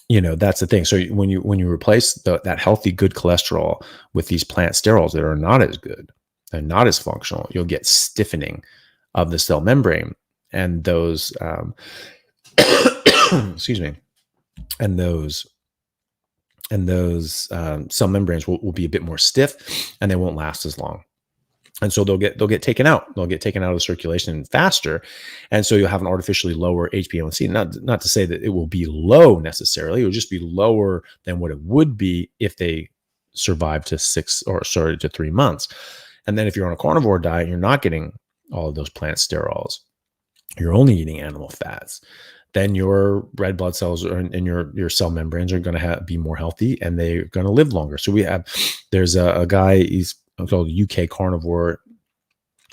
that's the thing. So when you replace that healthy, good cholesterol with these plant sterols that are not as good and not as functional, you'll get stiffening of the cell membrane, and those, excuse me, and those cell membranes will be a bit more stiff, and they won't last as long. And so they'll get taken out. They'll get taken out of the circulation faster, and so you'll have an artificially lower HbA1c. Not to say that it will be low necessarily. It will just be lower than what it would be if they survived to 3 months. And then if you're on a carnivore diet, you're not getting all of those plant sterols. You're only eating animal fats. then your red blood cells and your cell membranes are going to be more healthy, and they're going to live longer. So there's a guy, he's called UK Carnivore.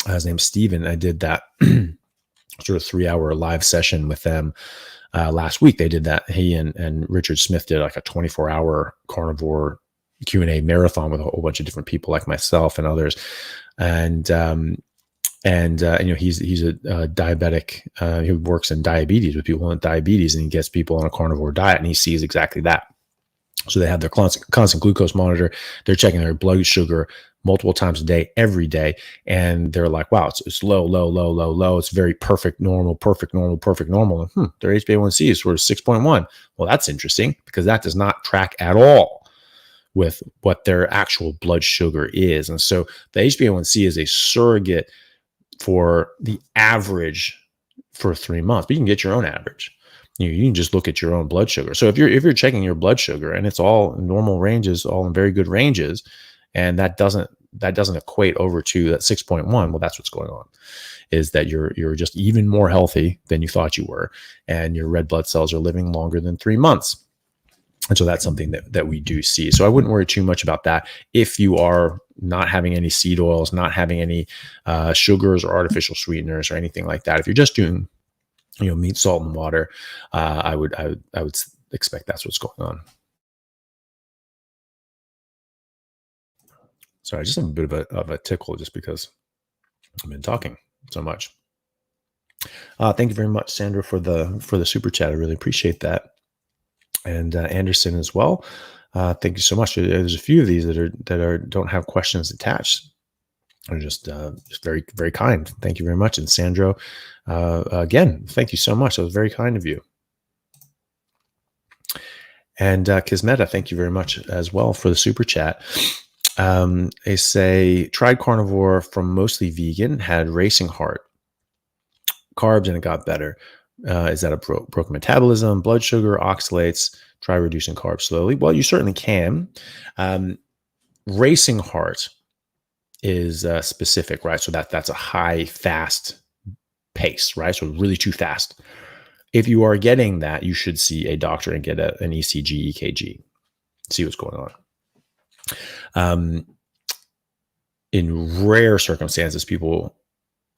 His name's Steven. I did that sort of 3-hour live session with them last week. They did that. He and Richard Smith did like a 24-hour carnivore Q&A marathon with a whole bunch of different people like myself and others. And he's a diabetic. He works in diabetes with people with diabetes, and he gets people on a carnivore diet, and he sees exactly that. So they have their constant glucose monitor. They're checking their blood sugar multiple times a day, every day. And they're like, wow, it's low, low, low, low, low. It's very perfect, normal, perfect, normal, perfect, normal. Their HbA1c is sort of 6.1. Well, that's interesting because that does not track at all with what their actual blood sugar is. And so the HbA1c is a surrogate for the average for 3 months, but you can get your own average. You can just look at your own blood sugar. So if you're checking your blood sugar and it's all normal ranges, all in very good ranges, and that doesn't equate over to that 6.1, well, that's what's going on, is that you're just even more healthy than you thought you were, and your red blood cells are living longer than 3 months. And so that's something that we do see. So I wouldn't worry too much about that. If you are not having any seed oils, not having any sugars or artificial sweeteners or anything like that, if you're just doing meat, salt, and water, I would expect that's what's going on. So I just have a bit of a tickle just because I've been talking so much. Thank you very much, Sandra, for the super chat. I really appreciate that. And Anderson as well. Thank you so much. There's a few of these that don't have questions attached. They're just very, very kind. Thank you very much. And Sandro, again, thank you so much. That was very kind of you. And Kismeta, thank you very much as well for the super chat. They say, tried carnivore from mostly vegan, had racing heart, carbs, and it got better. Is that a broken metabolism, blood sugar, oxalates? Try reducing carbs slowly. Well, you certainly can. Racing heart is specific, right? So that's a high, fast pace, right? So really too fast. If you are getting that, you should see a doctor and get an ECG, EKG, see what's going on. In rare circumstances, people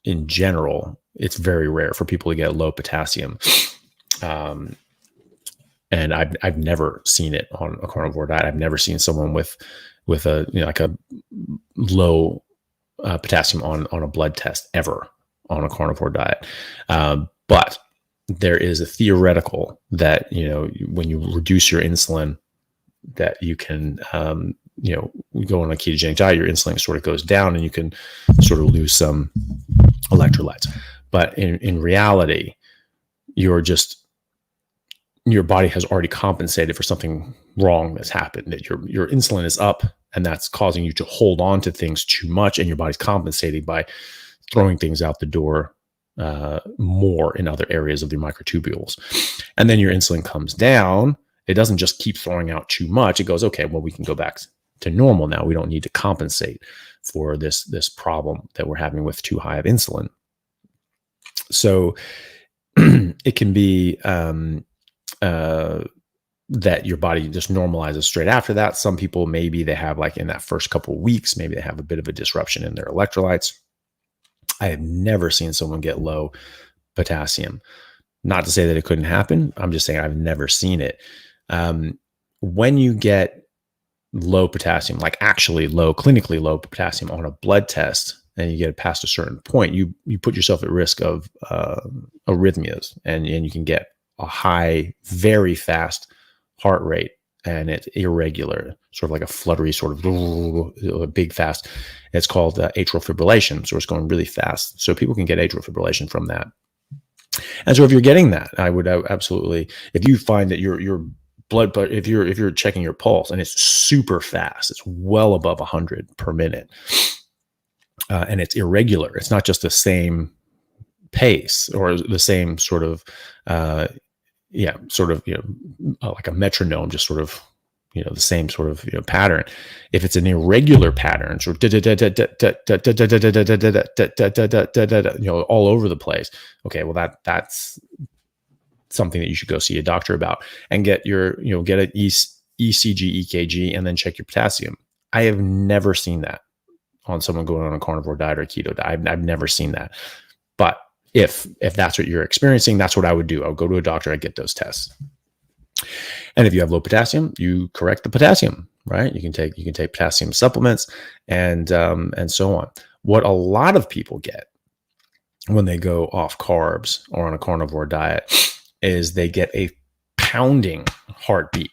in general, it's very rare for people to get low potassium. And I've never seen it on a carnivore diet. I've never seen someone with a like a low potassium on a blood test ever on a carnivore diet. But there is a theoretical that when you reduce your insulin, that you can you go on a ketogenic diet, your insulin sort of goes down, and you can sort of lose some electrolytes. But in reality, your body has already compensated for something wrong that's happened, that your insulin is up, and that's causing you to hold on to things too much, and your body's compensating by throwing things out the door more in other areas of the microtubules. And then your insulin comes down. It doesn't just keep throwing out too much. It goes, okay, well, we can go back to normal now. We don't need to compensate for this problem that we're having with too high of insulin. So it can be that your body just normalizes straight after that. Some people, maybe they have, like in that first couple of weeks, maybe they have a bit of a disruption in their electrolytes. I have never seen someone get low potassium. Not to say that it couldn't happen. I'm just saying I've never seen it. When you get low potassium, like actually low, clinically low potassium on a blood test, and you get it past a certain point, you put yourself at risk of arrhythmias, and you can get a high, very fast heart rate, and it's irregular, sort of like a fluttery, sort of a big fast. It's called atrial fibrillation. So it's going really fast. So people can get atrial fibrillation from that. And so if you're getting that, I would absolutely, if you find that your blood, but if you're checking your pulse and it's super fast, it's well above 100 per minute, and it's irregular. It's not just the same pace or the same sort of, like a metronome, just sort of, the same sort of pattern. If it's an irregular pattern, sort of all over the place, okay, well that's something that you should go see a doctor about and get get an ECG, EKG, and then check your potassium. I have never seen that on someone going on a carnivore diet or keto diet. I've never seen that. But if that's what you're experiencing, that's what I would do. I would go to a doctor, I'd get those tests. And if you have low potassium, you correct the potassium, right? You can take potassium supplements and so on. What a lot of people get when they go off carbs or on a carnivore diet is they get a pounding heartbeat,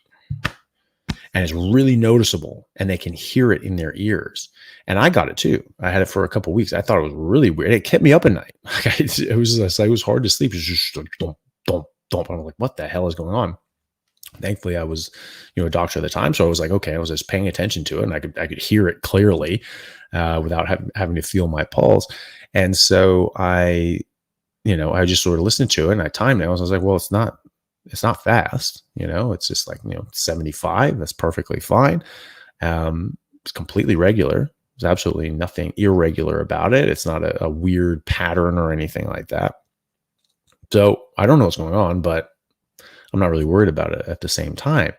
and it's really noticeable, and they can hear it in their ears. And I got it too. I had it for a couple of weeks. I thought it was really weird. It kept me up at night. It was hard to sleep. It was just like, don't. I'm like, what the hell is going on? Thankfully, I was, a doctor at the time, so I was like, okay, I was just paying attention to it, and I could hear it clearly without having to feel my pulse. And so I just sort of listened to it, and I timed it. I was like, well, it's not fast, it's just like 75. That's perfectly fine. It's completely regular. There's absolutely nothing irregular about it. It's not a weird pattern or anything like that. So I don't know what's going on, but I'm not really worried about it at the same time.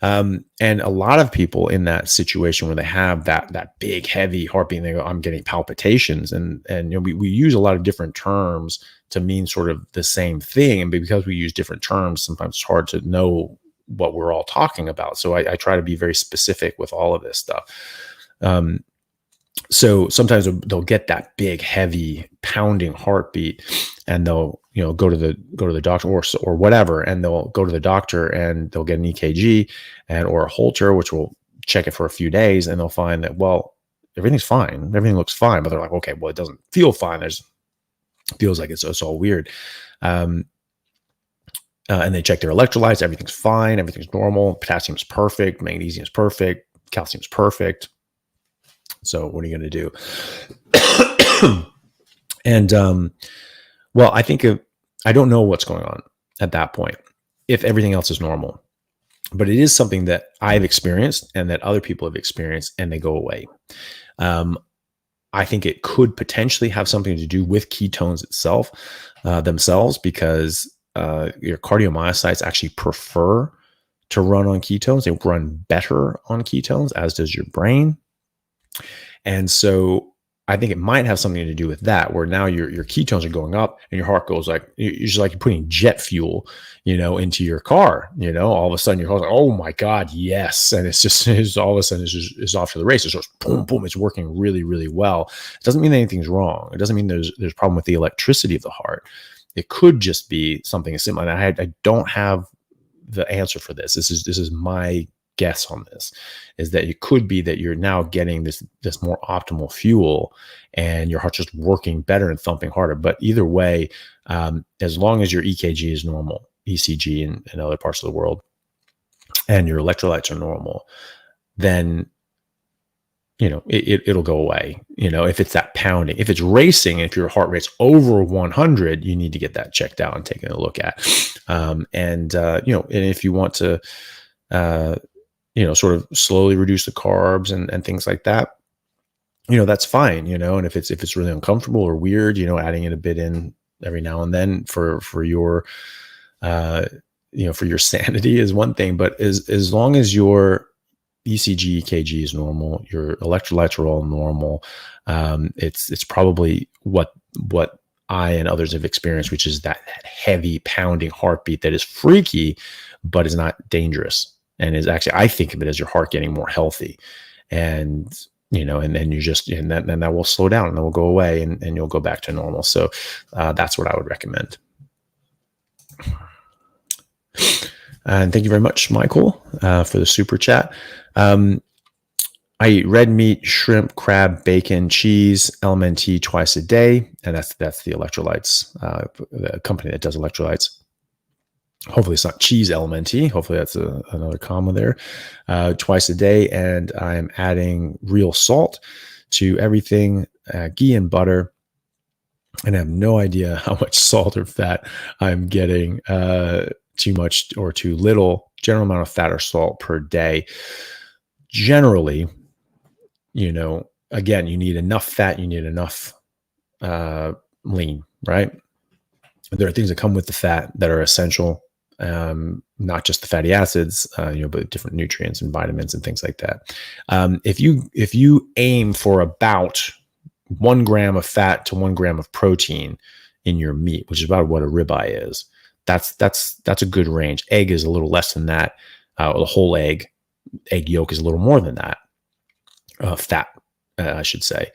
And a lot of people in that situation where they have that big, heavy heartbeat, and they go, I'm getting palpitations. And we use a lot of different terms to mean sort of the same thing. And because we use different terms, sometimes it's hard to know what we're all talking about. So I try to be very specific with all of this stuff. So sometimes they'll get that big, heavy, pounding heartbeat, and they'll go to the doctor or whatever, and they'll go to the doctor and they'll get an EKG or a Holter, which will check it for a few days, and they'll find that, well, everything's fine, everything looks fine, but they're like, okay, well, it doesn't feel fine. It feels like it's all weird. And they check their electrolytes, everything's fine, everything's normal, potassium's perfect, magnesium's perfect, calcium's perfect. So what are you going to do? And well, I think I don't know what's going on at that point if everything else is normal, but it is something that I've experienced and that other people have experienced, and they go away. I think it could potentially have something to do with ketones themselves, because your cardiomyocytes actually prefer to run on ketones. They run better on ketones, as does your brain. And so I think it might have something to do with that, where now your ketones are going up and your heart goes like, you're just like you're putting jet fuel, into your car, all of a sudden your heart's like, oh my God, yes. And it's all of a sudden it's off to the races. So it's boom, boom. It's working really, really well. It doesn't mean anything's wrong. It doesn't mean there's a problem with the electricity of the heart. It could just be something as simple. And I don't have the answer for this. This is my guess on this, is that it could be that you're now getting this more optimal fuel and your heart's just working better and thumping harder. But either way, as long as your EKG is normal, ECG in other parts of the world, and your electrolytes are normal, then it'll go away. If it's that pounding, if it's racing, if your heart rate's over 100, you need to get that checked out and taken a look at. And if you want to sort of slowly reduce the carbs and things like that, that's fine, and if it's really uncomfortable or weird, adding in a bit in every now and then for your, for your sanity is one thing, but as long as your ECG, EKG is normal, your electrolytes are all normal, it's probably what I and others have experienced, which is that heavy pounding heartbeat that is freaky, but is not dangerous. And is actually, I think of it as your heart getting more healthy, and and then that will slow down and that will go away, and you'll go back to normal. So that's what I would recommend. And thank you very much, Michael, for the super chat. I eat red meat, shrimp, crab, bacon, cheese, LMNT twice a day, and that's the electrolytes, the company that does electrolytes. Hopefully it's not cheese LMNT. Hopefully that's another comma there. Twice a day, and I'm adding real salt to everything, ghee and butter, and I have no idea how much salt or fat I'm getting, too much or too little. General amount of fat or salt per day. Generally, again, you need enough fat, you need enough lean, right? There are things that come with the fat that are essential, not just the fatty acids, but different nutrients and vitamins and things like that. If you aim for about 1 gram of fat to 1 gram of protein in your meat, which is about what a ribeye is, that's a good range. Egg is a little less than that. The whole egg yolk is a little more than that. Fat, I should say.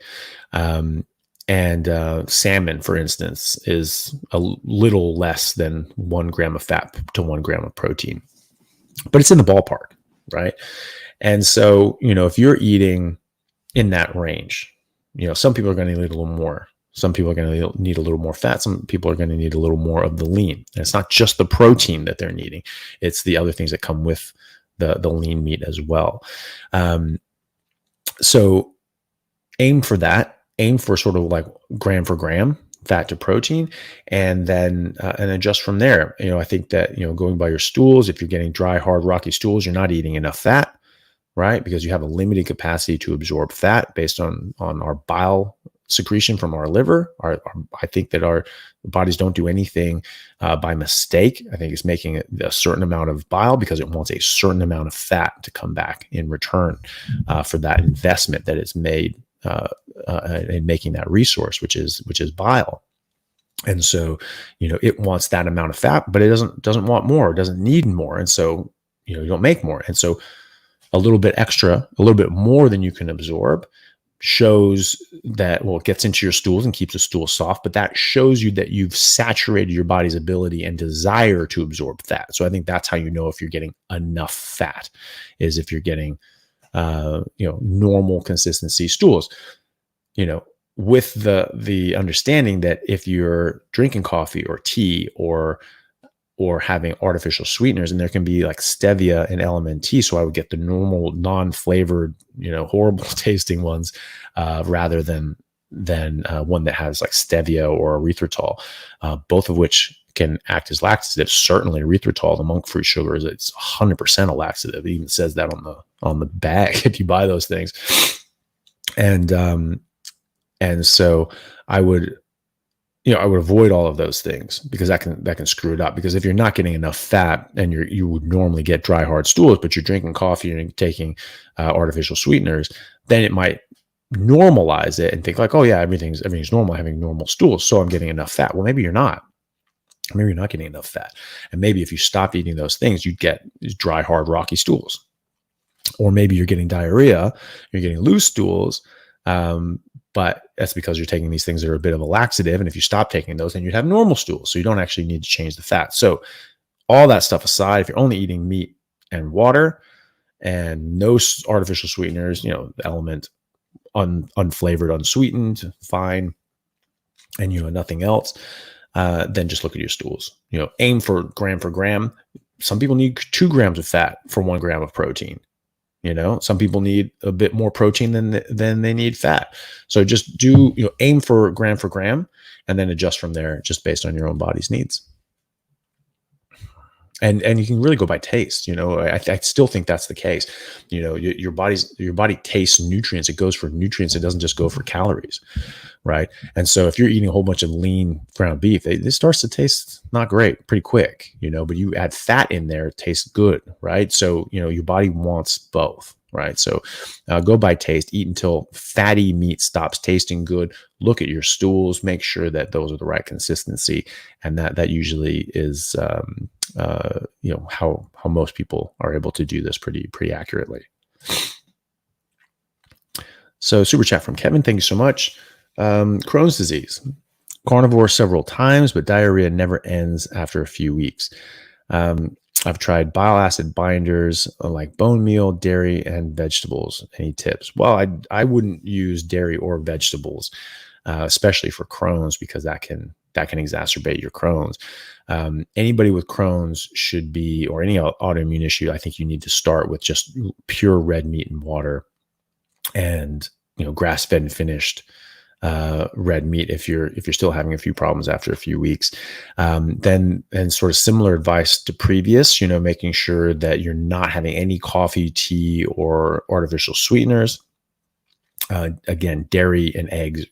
And salmon, for instance, is a little less than 1 gram of fat to 1 gram of protein, but it's in the ballpark, right? And so, if you're eating in that range, some people are going to need a little more. Some people are going to need a little more fat. Some people are going to need a little more of the lean. And it's not just the protein that they're needing. It's the other things that come with the lean meat as well. So aim for that. Aim for sort of like gram for gram fat to protein, and then adjust from there. I think that, going by your stools, if you're getting dry, hard, rocky stools, you're not eating enough fat, right? Because you have a limited capacity to absorb fat based on our bile secretion from our liver. I think that our bodies don't do anything by mistake. I think it's making a certain amount of bile because it wants a certain amount of fat to come back in return for that investment that it's made in making that resource, which is bile. And so, it wants that amount of fat, but it doesn't want more, it doesn't need more. And so, you don't make more. And so a little bit extra, a little bit more than you can absorb shows that, it gets into your stools and keeps the stool soft, but that shows you that you've saturated your body's ability and desire to absorb fat. So I think that's how you know if you're getting enough fat, is if you're getting normal consistency stools, with the understanding that if you're drinking coffee or tea or having artificial sweeteners, and there can be like stevia and LMNT, so I would get the normal non-flavored, horrible tasting ones, rather than one that has like stevia or erythritol, both of which can act as laxatives. Certainly erythritol, the monk fruit sugar, it's 100% a laxative. It even says that on the bag if you buy those things. And so I would avoid all of those things, because that can screw it up. Because if you're not getting enough fat, and you would normally get dry, hard stools, but you're drinking coffee and you're taking artificial sweeteners, then it might normalize it and think like, oh yeah, everything's normal, having normal stools, so I'm getting enough fat. Well, maybe you're not. Maybe you're not getting enough fat. And maybe if you stop eating those things, you'd get these dry, hard, rocky stools. Or maybe you're getting diarrhea, you're getting loose stools, but that's because you're taking these things that are a bit of a laxative. And if you stop taking those, then you'd have normal stools. So you don't actually need to change the fat. So all that stuff aside, if you're only eating meat and water and no artificial sweeteners, element unflavored, unsweetened, fine, and nothing else, then just look at your stools. Aim for gram. Some people need 2 grams of fat for 1 gram of protein. Some people need a bit more protein than they need fat. So just aim for gram, and then adjust from there, just based on your own body's needs. And you can really go by taste. I still think that's the case. Your body tastes nutrients. It goes for nutrients. It doesn't just go for calories, right? And so if you're eating a whole bunch of lean ground beef, it starts to taste not great pretty quick, but you add fat in there, it tastes good, right? So, your body wants both, right? So go by taste, eat until fatty meat stops tasting good. Look at your stools, make sure that those are the right consistency. And that usually is, how most people are able to do this pretty accurately. So super chat from Kevin. Thank you so much. Crohn's disease. Carnivore several times, but diarrhea never ends after a few weeks. I've tried bile acid binders like bone meal, dairy, and vegetables. Any tips? Well, I wouldn't use dairy or vegetables, especially for Crohn's, because that can exacerbate your Crohn's. Anybody with Crohn's should be, or any autoimmune issue, I think you need to start with just pure red meat and water, and grass-fed and finished red meat if you're still having a few problems after a few weeks. Then sort of similar advice to previous, making sure that you're not having any coffee, tea, or artificial sweeteners. Again, dairy and eggs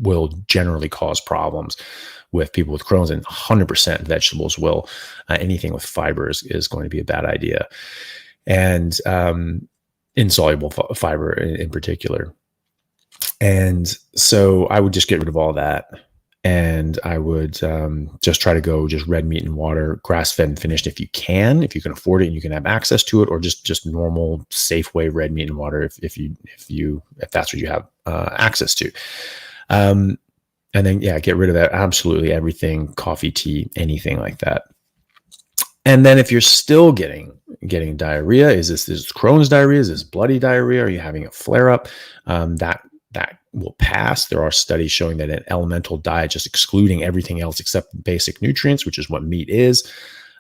will generally cause problems with people with Crohn's, and 100% vegetables will. Anything with fiber is going to be a bad idea. And insoluble fiber in particular. And so I would just get rid of all that. And I would just try to go just red meat and water, grass-fed and finished if you can afford it and you can have access to it, or just normal Safeway red meat and water if that's what you have access to. And then get rid of that, absolutely everything, coffee, tea, anything like that. And then if you're still getting diarrhea, is this Crohn's diarrhea? Is this bloody diarrhea? Are you having a flare up? That will pass. There are studies showing that an elemental diet, just excluding everything else except basic nutrients, which is what meat is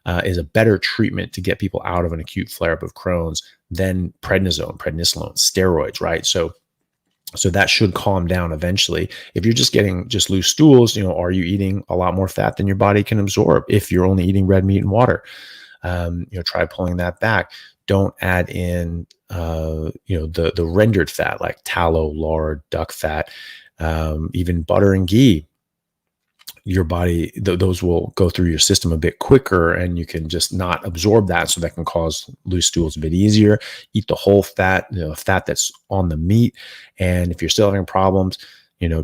a better treatment to get people out of an acute flare up of Crohn's than prednisolone, steroids, right? So that should calm down eventually. If you're just getting loose stools, are you eating a lot more fat than your body can absorb? If you're only eating red meat and water, try pulling that back. Don't add in, the rendered fat like tallow, lard, duck fat, even butter and ghee. Your body, those will go through your system a bit quicker, and you can just not absorb that. So that can cause loose stools a bit easier. Eat the whole fat, fat that's on the meat. And if you're still having problems,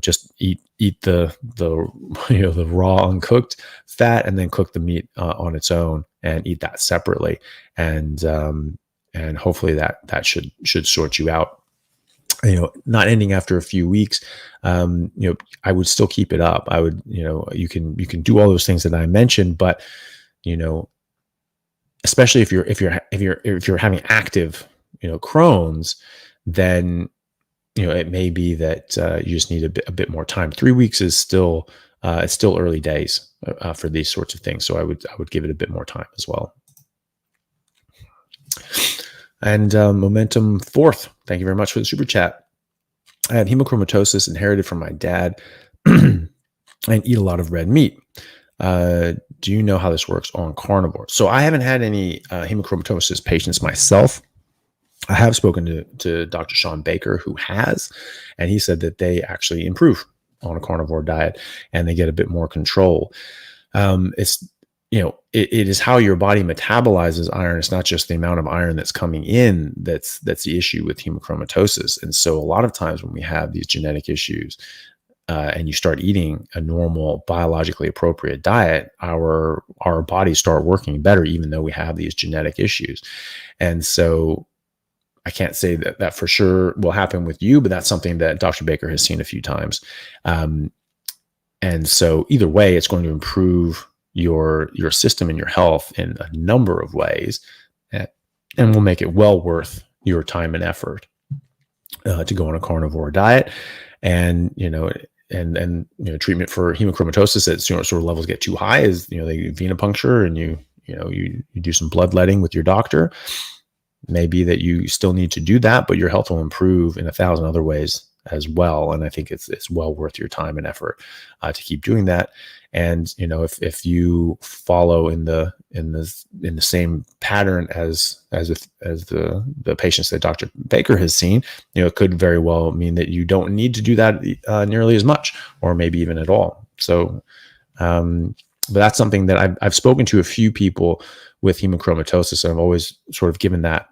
just eat the raw uncooked fat, and then cook the meat on its own and eat that separately. And hopefully that should sort you out. Not ending after a few weeks. I would still keep it up. I would, you can do all those things that I mentioned, but especially if you're having active, Crohn's, then it may be that you just need a bit more time. 3 weeks is still it's still early days for these sorts of things. So I would give it a bit more time as well. And Momentum Fourth, thank you very much for the super chat. I have hemochromatosis inherited from my dad and eat a lot of red meat. Do you know how this works on carnivore? So I haven't had any hemochromatosis patients myself. I have spoken to Dr. Sean Baker, who has, and he said that they actually improve on a carnivore diet and they get a bit more control. It is how your body metabolizes iron. It's not just the amount of iron that's coming in that's the issue with hemochromatosis. And so a lot of times when we have these genetic issues and you start eating a normal, biologically appropriate diet, our bodies start working better, even though we have these genetic issues. And so I can't say that for sure will happen with you, but that's something that Dr. Baker has seen a few times. And so either way, it's going to improve your system and your health in a number of ways, and will make it well worth your time and effort to go on a carnivore diet. And treatment for hemochromatosis at sort of levels get too high is they venipuncture and you do some bloodletting with your doctor. Maybe that you still need to do that, but your health will improve in 1,000 other ways as well. And I think it's well worth your time and effort to keep doing that. And if you follow in the same pattern as the patients that Dr. Baker has seen, it could very well mean that you don't need to do that nearly as much, or maybe even at all. So, but that's something that I've spoken to a few people with hemochromatosis, and I've always sort of given that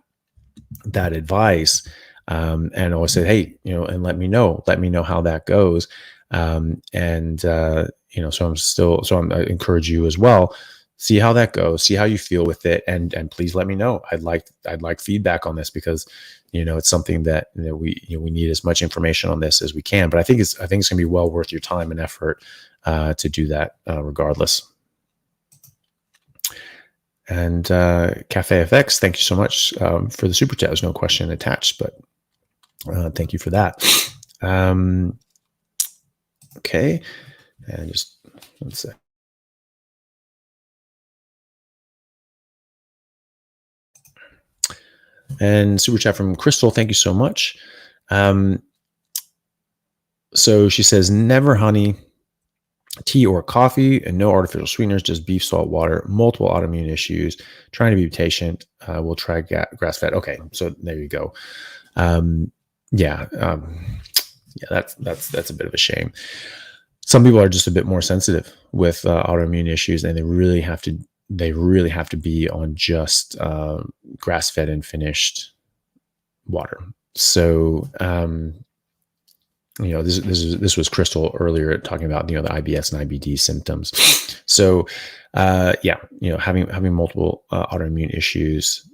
advice. And always said, hey, and let me know how that goes. So I encourage you as well. See how that goes, see how you feel with it. And please let me know. I'd like feedback on this, because, it's something that we need as much information on this as we can, but I think it's going to be well worth your time and effort to do that regardless. And Cafe FX, thank you so much for the super chat. There's no question attached, but thank you for that. Okay, and just let's see. And super chat from Crystal, thank you so much. So she says, never honey, tea or coffee, and no artificial sweeteners, just beef, salt, water, multiple autoimmune issues, trying to be patient. We'll try grass fed. Okay, so there you go. That's a bit of a shame. Some people are just a bit more sensitive with autoimmune issues, and they really have to be on just grass-fed and finished water. So, this was Crystal earlier talking about, the IBS and IBD symptoms. So, having multiple autoimmune issues,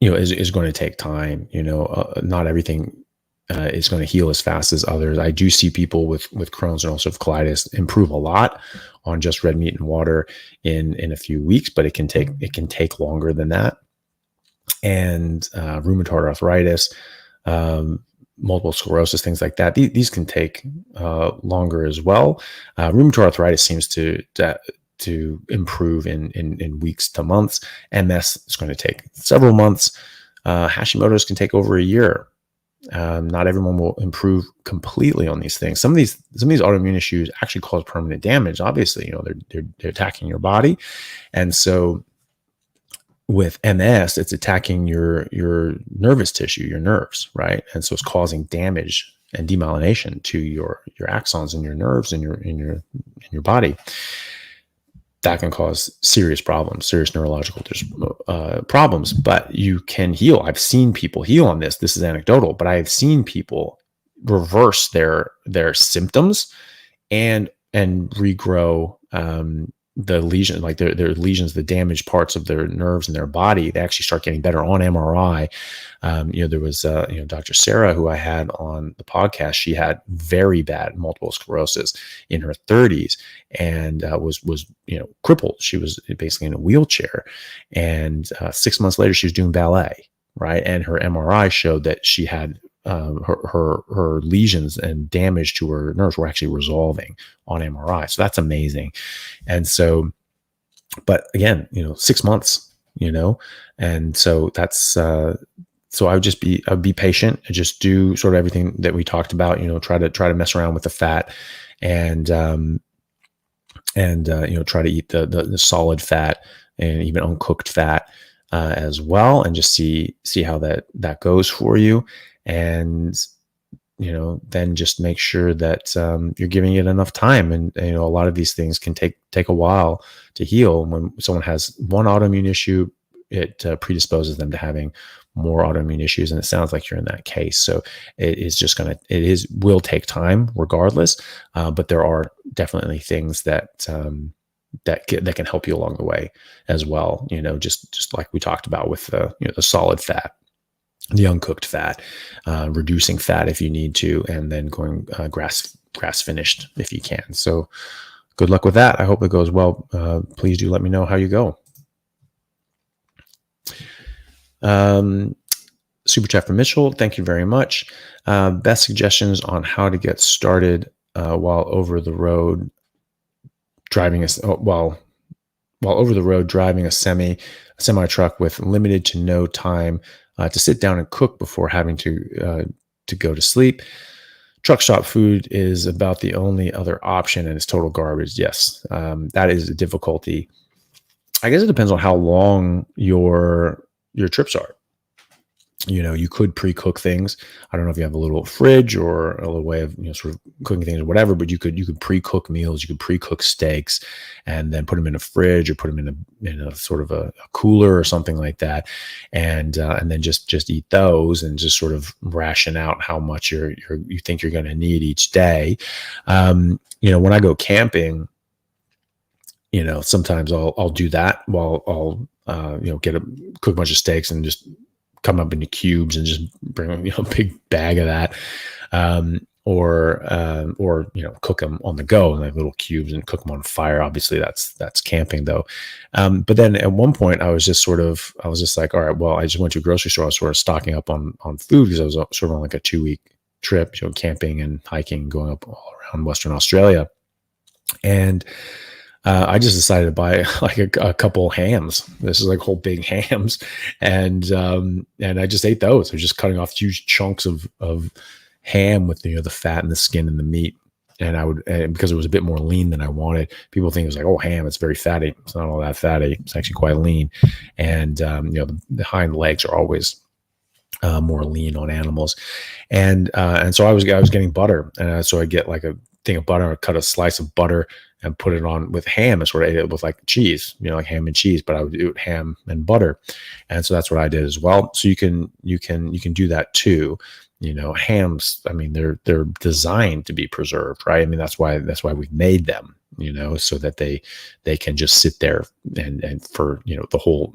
is going to take time. Not everything is going to heal as fast as others. I do see people with Crohn's and ulcerative colitis improve a lot on just red meat and water in a few weeks, but it can take longer than that. And rheumatoid arthritis, multiple sclerosis, things like that. These can take longer as well. Rheumatoid arthritis seems to improve in weeks to months. MS is going to take several months. Hashimoto's can take over a year. Not everyone will improve completely on these things. Some of these autoimmune issues actually cause permanent damage. Obviously, they're attacking your body, and so with MS, it's attacking your nervous tissue, your nerves, right? And so it's causing damage and demyelination to your axons and your nerves in your body. That can cause serious problems, serious neurological problems, but you can heal. I've seen people heal on this. This is anecdotal, but I have seen people reverse their symptoms and regrow the lesion, like their lesions, the damaged parts of their nerves in their body. They actually start getting better on MRI. There was Dr. Sarah, who I had on the podcast. She had very bad multiple sclerosis in her 30s and was crippled. She was basically in a wheelchair, and 6 months later she was doing ballet, right? And her MRI showed that she had her lesions and damage to her nerves were actually resolving on MRI. So that's amazing. And so, but again, 6 months, and so that's, so I'd be patient and just do sort of everything that we talked about, try to mess around with the fat and try to eat the solid fat and even uncooked fat, as well. And just see how that goes for you. And, then just make sure that you're giving it enough time. And, a lot of these things can take a while to heal. When someone has one autoimmune issue, it predisposes them to having more autoimmune issues. And it sounds like you're in that case. So will take time regardless. But there are definitely things that can help you along the way as well. Just like we talked about with the solid fat, the uncooked fat, reducing fat if you need to, and then going grass finished if you can. So good luck with that. I hope it goes well. Please do let me know how you go. Super chat from Mitchell. Thank you very much. Best suggestions on how to get started while over the road driving a semi truck with limited to no time to sit down and cook before having to go to sleep. Truck stop food is about the only other option, and it's total garbage. Yes, that is a difficulty. I guess it depends on how long your trips are. You could pre-cook things. I don't know if you have a little fridge or a little way of, sort of cooking things or whatever, but you could pre-cook meals. You could pre-cook steaks and then put them in a fridge or put them in a sort of a cooler or something like that. And then just eat those and just sort of ration out how much you think you're going to need each day. When I go camping, sometimes I'll do that while I'll, cook a bunch of steaks and just come up into cubes and just bring a big bag of that, or cook them on the go in like little cubes and cook them on fire. Obviously that's camping though. But then at one point I was just like, all right, well, I just went to a grocery store. I was sort of stocking up on food because I was sort of on like a 2-week trip, camping and hiking, going up all around Western Australia. And I just decided to buy like a couple hams. This is like whole big hams. And I just ate those. I was just cutting off huge chunks of ham with, the fat and the skin and the meat. And because it was a bit more lean than I wanted, people think it was like, oh, ham, it's very fatty. It's not all that fatty. It's actually quite lean. And, the hind legs are always more lean on animals. And so I was getting butter. And so I get like a thing of butter, cut a slice of butter and put it on with ham, and sort of ate it with like cheese, like ham and cheese, but I would do it ham and butter. And so that's what I did as well. So you can do that too. Hams, I mean, they're designed to be preserved, right? I mean, that's why we've made them, so that they can just sit there and for, the whole,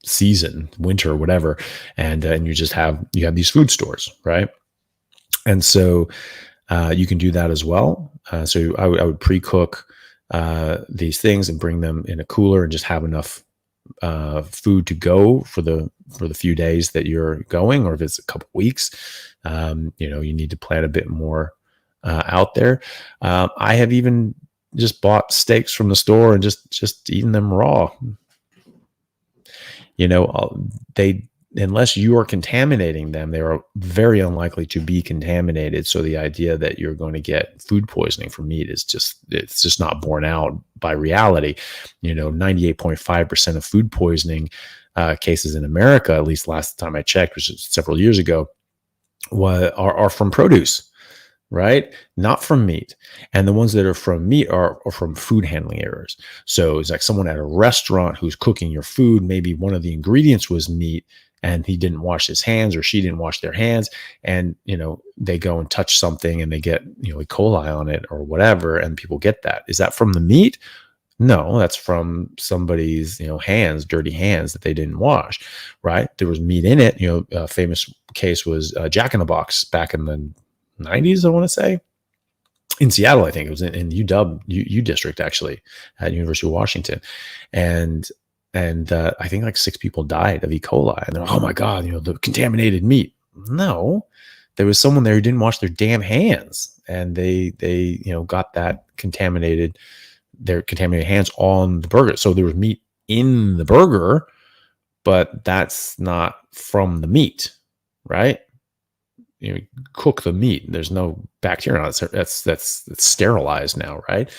season, winter or whatever. And you have these food stores, right? And so you can do that as well. So I would pre-cook these things and bring them in a cooler and just have enough food to go for the few days that you're going, or if it's a couple weeks, you need to plan a bit more out there. I have even just bought steaks from the store and just eaten them raw. Unless you are contaminating them, they are very unlikely to be contaminated. So the idea that you're going to get food poisoning from meat it's just not borne out by reality. 98.5% of food poisoning cases in America, at least last time I checked, which was several years ago, are from produce, right? Not from meat. And the ones that are from meat are from food handling errors. So it's like someone at a restaurant who's cooking your food, maybe one of the ingredients was meat, and he didn't wash his hands or she didn't wash their hands, and they go and touch something and they get E. coli on it or whatever, and people get that. Is that from the meat? No, that's from somebody's hands, dirty hands that they didn't wash, right? There was meat in it. A famous case was Jack in the Box back in the 90s, I want to say, in Seattle. I think it was in U district, actually, at University of Washington, and I think like 6 people died of E. coli. And they're like, oh my God, the contaminated meat. No, there was someone there who didn't wash their damn hands, and they got their contaminated hands on the burger. So there was meat in the burger, but that's not from the meat, right? Cook the meat. There's no bacteria on it. That's sterilized now, right?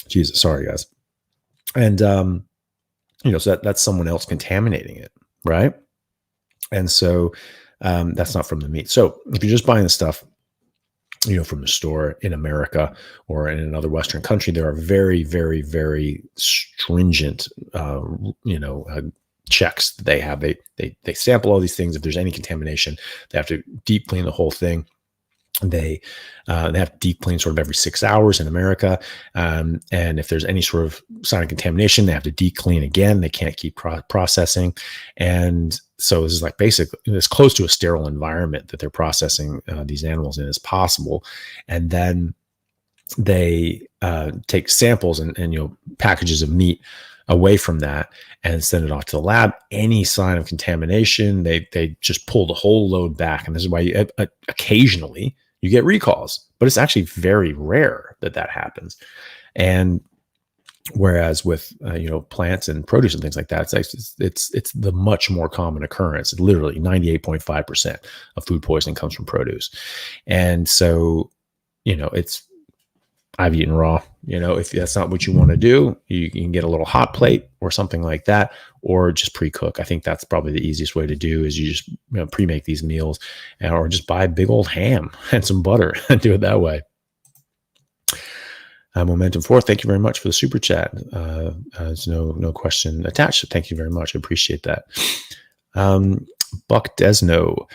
Jesus, sorry guys. And so that's someone else contaminating it, right? And so that's not from the meat. So if you're just buying the stuff, from the store in America or in another Western country, there are very, very, very stringent, checks that they have. They sample all these things. If there's any contamination, they have to deep clean the whole thing. They have to deep clean sort of every 6 hours in America. And if there's any sort of sign of contamination, they have to deep clean again. They can't keep processing. And so this is like basically as close to a sterile environment that they're processing these animals in as possible. And then they take samples and packages of meat away from that and send it off to the lab. Any sign of contamination, they just pull the whole load back. And this is why occasionally you get recalls, but it's actually very rare that happens. And whereas with plants and produce and things like that, it's the much more common occurrence. Literally 98.5% of food poisoning comes from produce. And so I've eaten raw. If that's not what you want to do, you can get a little hot plate or something like that, or just pre-cook. I think that's probably the easiest way to do is you just pre-make these meals, or just buy a big old ham and some butter and do it that way. Momentum 4, thank you very much for the super chat. There's no question attached. So thank you very much. I appreciate that. Buck Desno,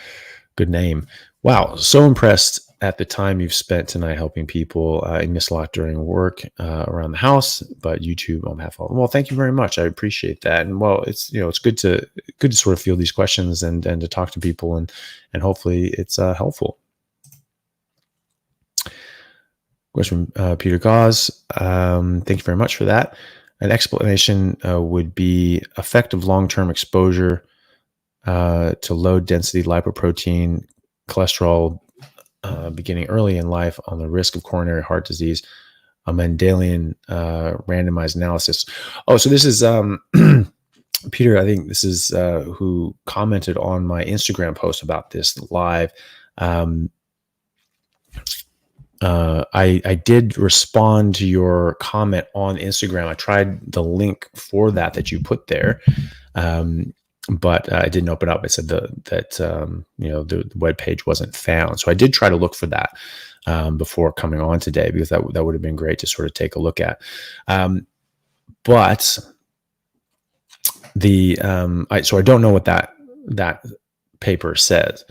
good name. Wow, so impressed at the time you've spent tonight helping people. I miss a lot during work around the house, but YouTube on behalf of all. Well, thank you very much. I appreciate that. And well, it's good to sort of field these questions and to talk to people and hopefully it's helpful. Question from Peter Gauze. Thank you very much for that. An explanation would be effective long-term exposure to low-density lipoprotein cholesterol beginning early in life on the risk of coronary heart disease, a Mendelian randomized analysis. Oh, so this is Peter, I think this is who commented on my Instagram post about this live. I did respond to your comment on Instagram. I tried the link for that you put there, but I didn't open up. I said the web page wasn't found. So I did try to look for that before coming on today, because that would have been great to sort of take a look at. But so I don't know what that paper says,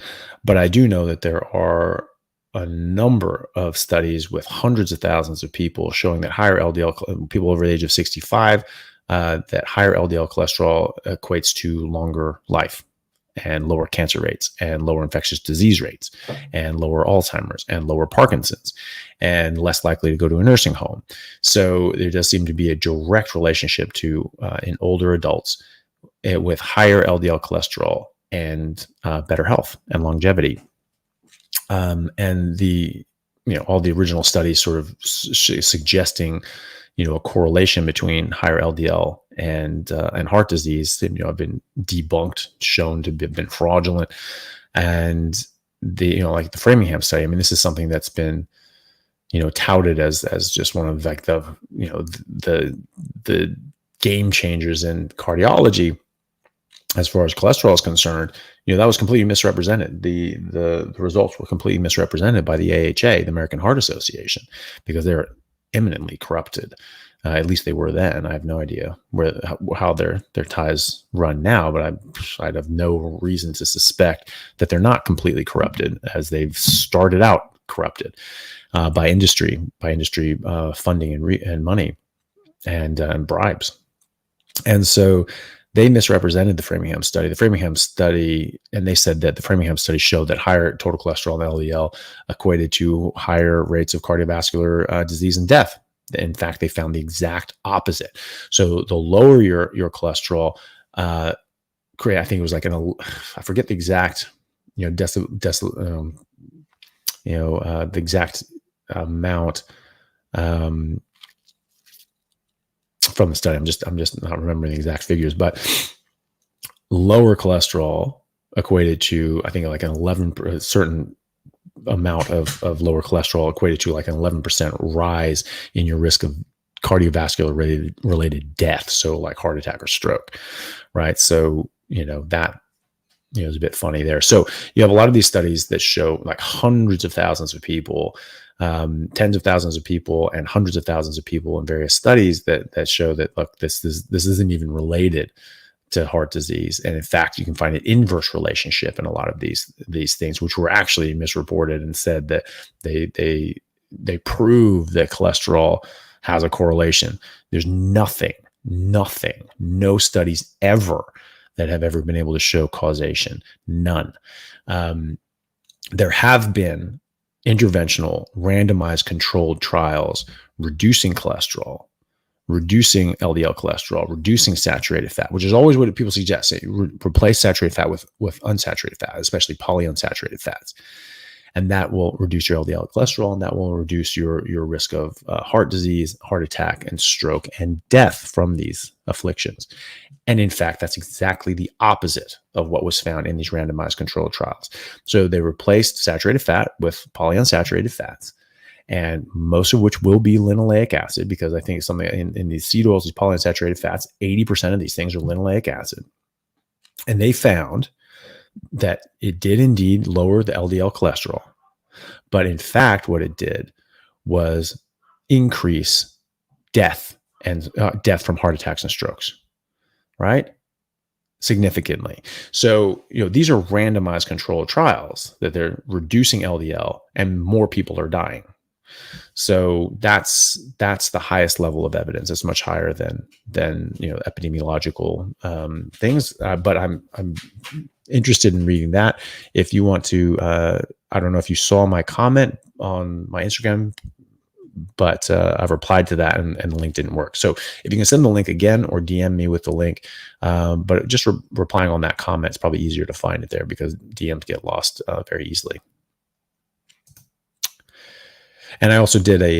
but I do know that there are a number of studies with hundreds of thousands of people showing that higher LDL, people over the age of 65, that higher LDL cholesterol equates to longer life and lower cancer rates and lower infectious disease rates and lower Alzheimer's and lower Parkinson's and less likely to go to a nursing home. So there does seem to be a direct relationship to in older adults with higher LDL cholesterol and better health and longevity. And all the original studies sort of suggesting, a correlation between higher LDL and heart disease, have been debunked, shown to have been fraudulent. And like the Framingham study, I mean, this is something that's been, touted as just one of like the game changers in cardiology as far as cholesterol is concerned. That was completely misrepresented. The results were completely misrepresented by the AHA, the American Heart Association, because they're eminently corrupted. At least they were then. I have no idea how their ties run now, but I'd have no reason to suspect that they're not completely corrupted, as they've started out corrupted by industry funding and money and bribes. And so they misrepresented the Framingham study. And they said that the Framingham study showed that higher total cholesterol and LDL equated to higher rates of cardiovascular disease and death. In fact, they found the exact opposite. So the lower your cholesterol, I think it was like I forget the exact, the exact amount from the study. I'm just not remembering the exact figures, but lower cholesterol equated to, I think, like a certain amount of lower cholesterol equated to like an 11% rise in your risk of cardiovascular related death. So like heart attack or stroke, right? So, that, is a bit funny there. So you have a lot of these studies that show like hundreds of thousands of people, tens of thousands of people and hundreds of thousands of people in various studies that show that, look, this isn't even related to heart disease. And in fact, you can find an inverse relationship in a lot of these things, which were actually misreported and said that they prove that cholesterol has a correlation. There's nothing, no studies ever that have ever been able to show causation. None. There have been interventional, randomized, controlled trials reducing cholesterol, reducing LDL cholesterol, reducing saturated fat, which is always what people suggest. Say, replace saturated fat with unsaturated fat, especially polyunsaturated fats. And that will reduce your LDL cholesterol, and that will reduce your risk of heart disease, heart attack, and stroke, and death from these afflictions. And in fact, that's exactly the opposite of what was found in these randomized controlled trials. So they replaced saturated fat with polyunsaturated fats, and most of which will be linoleic acid, because I think something in these seed oils, these polyunsaturated fats, 80% of these things are linoleic acid. And they found that it did indeed lower the LDL cholesterol. But in fact, what it did was increase death and death from heart attacks and strokes, right? Significantly. So, these are randomized controlled trials that they're reducing LDL and more people are dying. So that's the highest level of evidence. It's much higher than epidemiological things. But I'm interested in reading that. If you want to, I don't know if you saw my comment on my Instagram, but I've replied to that and the link didn't work. So if you can send the link again or DM me with the link, but just replying on that comment, it's probably easier to find it there, because DMs get lost very easily. And I also did a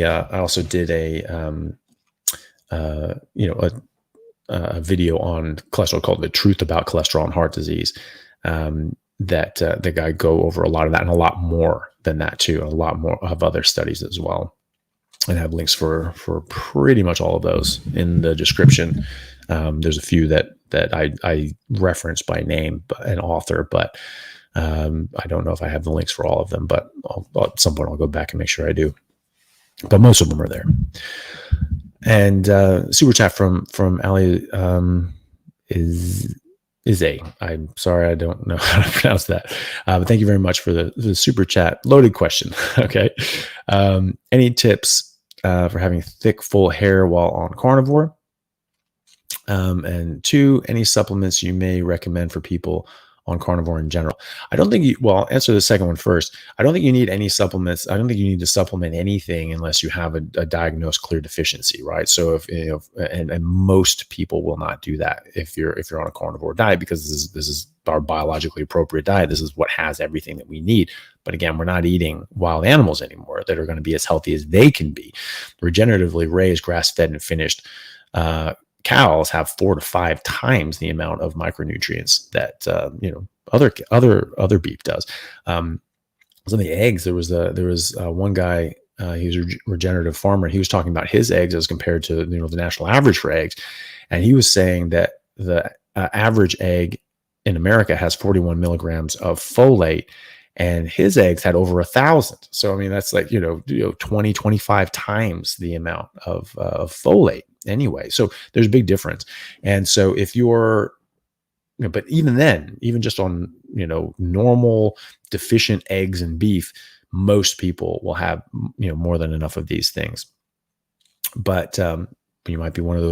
video on cholesterol called "The Truth About Cholesterol and Heart Disease." that I go over a lot of that and a lot more than that too, and a lot more of other studies as well. And have links for pretty much all of those in the description. There's a few that I reference by name and author, but I don't know if I have the links for all of them. But at some point I'll go back and make sure I do. But most of them are there. And super chat from Ali is a. I'm sorry, I don't know how to pronounce that. But thank you very much for the super chat. Loaded question. Okay. Any tips for having thick, full hair while on carnivore? And 2, any supplements you may recommend for people on carnivore in general? I don't think I'll answer the second one first. I don't think you need any supplements. I don't think you need to supplement anything unless you have a diagnosed clear deficiency, right? So if and most people will not do that if you're on a carnivore diet, because this is our biologically appropriate diet. This is what has everything that we need. But again, we're not eating wild animals anymore that are going to be as healthy as they can be. Regeneratively raised, grass-fed, and finished cows have 4 to 5 times the amount of micronutrients that other beef does. Some of the eggs, there was one guy, he was a regenerative farmer. He was talking about his eggs as compared to the national average for eggs, and he was saying that the average egg in America has 41 milligrams of folate, and his eggs had over 1,000. So I mean, that's like 20, 25 times the amount of folate anyway. So there's a big difference. And so if you're but even then, even just on normal deficient eggs and beef, most people will have more than enough of these things. But you might be one of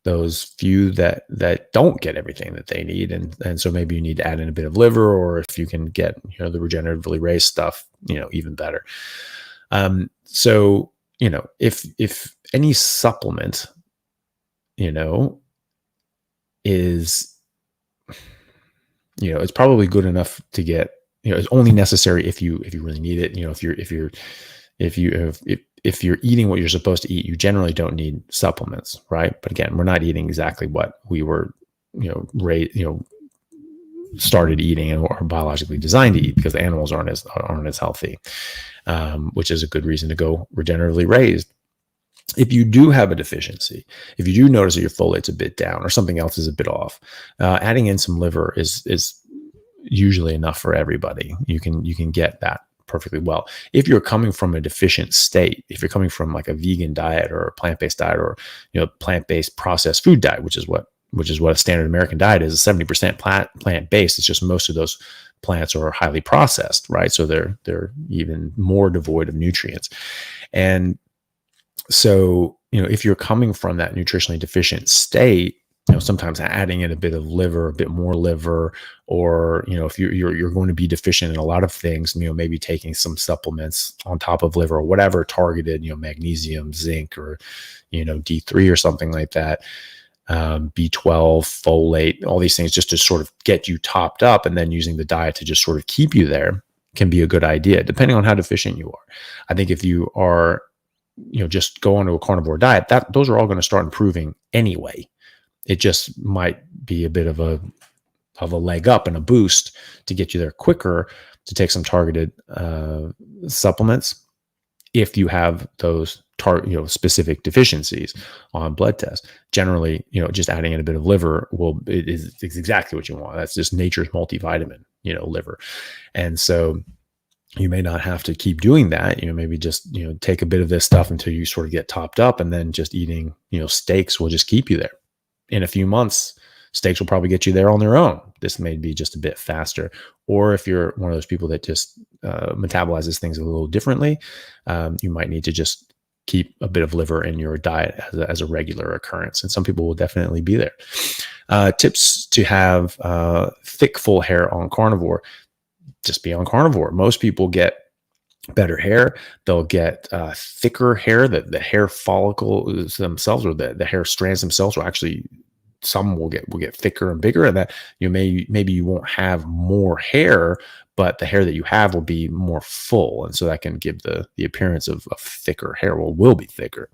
those few that don't get everything that they need, and so maybe you need to add in a bit of liver, or if you can get the regeneratively raised stuff, even better. So if any supplement is it's probably good enough to get, it's only necessary if you really need it. If you're eating what you're supposed to eat, you generally don't need supplements, right? But again, we're not eating exactly what we were, started eating or biologically designed to eat, because the animals aren't as healthy, which is a good reason to go regeneratively raised. If you do have a deficiency, if you do notice that your folate's a bit down or something else is a bit off, adding in some liver is usually enough for everybody. You can get that perfectly well. If you're coming from a deficient state, if you're coming from like a vegan diet or a plant-based diet, or plant-based processed food diet, which is what a standard American diet is, 70% plant-based. It's just most of those plants are highly processed, right? So they're even more devoid of nutrients. And so, if you're coming from that nutritionally deficient state, sometimes adding in a bit of liver, a bit more liver, or, if you're going to be deficient in a lot of things, maybe taking some supplements on top of liver or whatever targeted, magnesium, zinc, or, D3 or something like that, B12, folate, all these things just to sort of get you topped up, and then using the diet to just sort of keep you there can be a good idea, depending on how deficient you are. I think if you are just go onto a carnivore diet, those are all going to start improving anyway. It just might be a bit of a leg up and a boost to get you there quicker, to take some targeted supplements if you have those specific deficiencies on blood tests. Generally, just adding in a bit of liver is exactly what you want. That's just nature's multivitamin, liver. And so you may not have to keep doing that. Maybe just, take a bit of this stuff until you sort of get topped up, and then just eating, steaks will just keep you there. In a few months, steaks will probably get you there on their own. This may be just a bit faster. Or if you're one of those people that just metabolizes things a little differently, you might need to just keep a bit of liver in your diet as a regular occurrence. And some people will definitely be there. Tips to have thick, full hair on carnivore. Just be on carnivore. Most people get better hair. They'll get thicker hair. The hair follicles themselves, or the hair strands themselves, will actually, some will get thicker and bigger, and that maybe you won't have more hair, but the hair that you have will be more full, and so that can give the appearance of thicker hair. Will be thicker,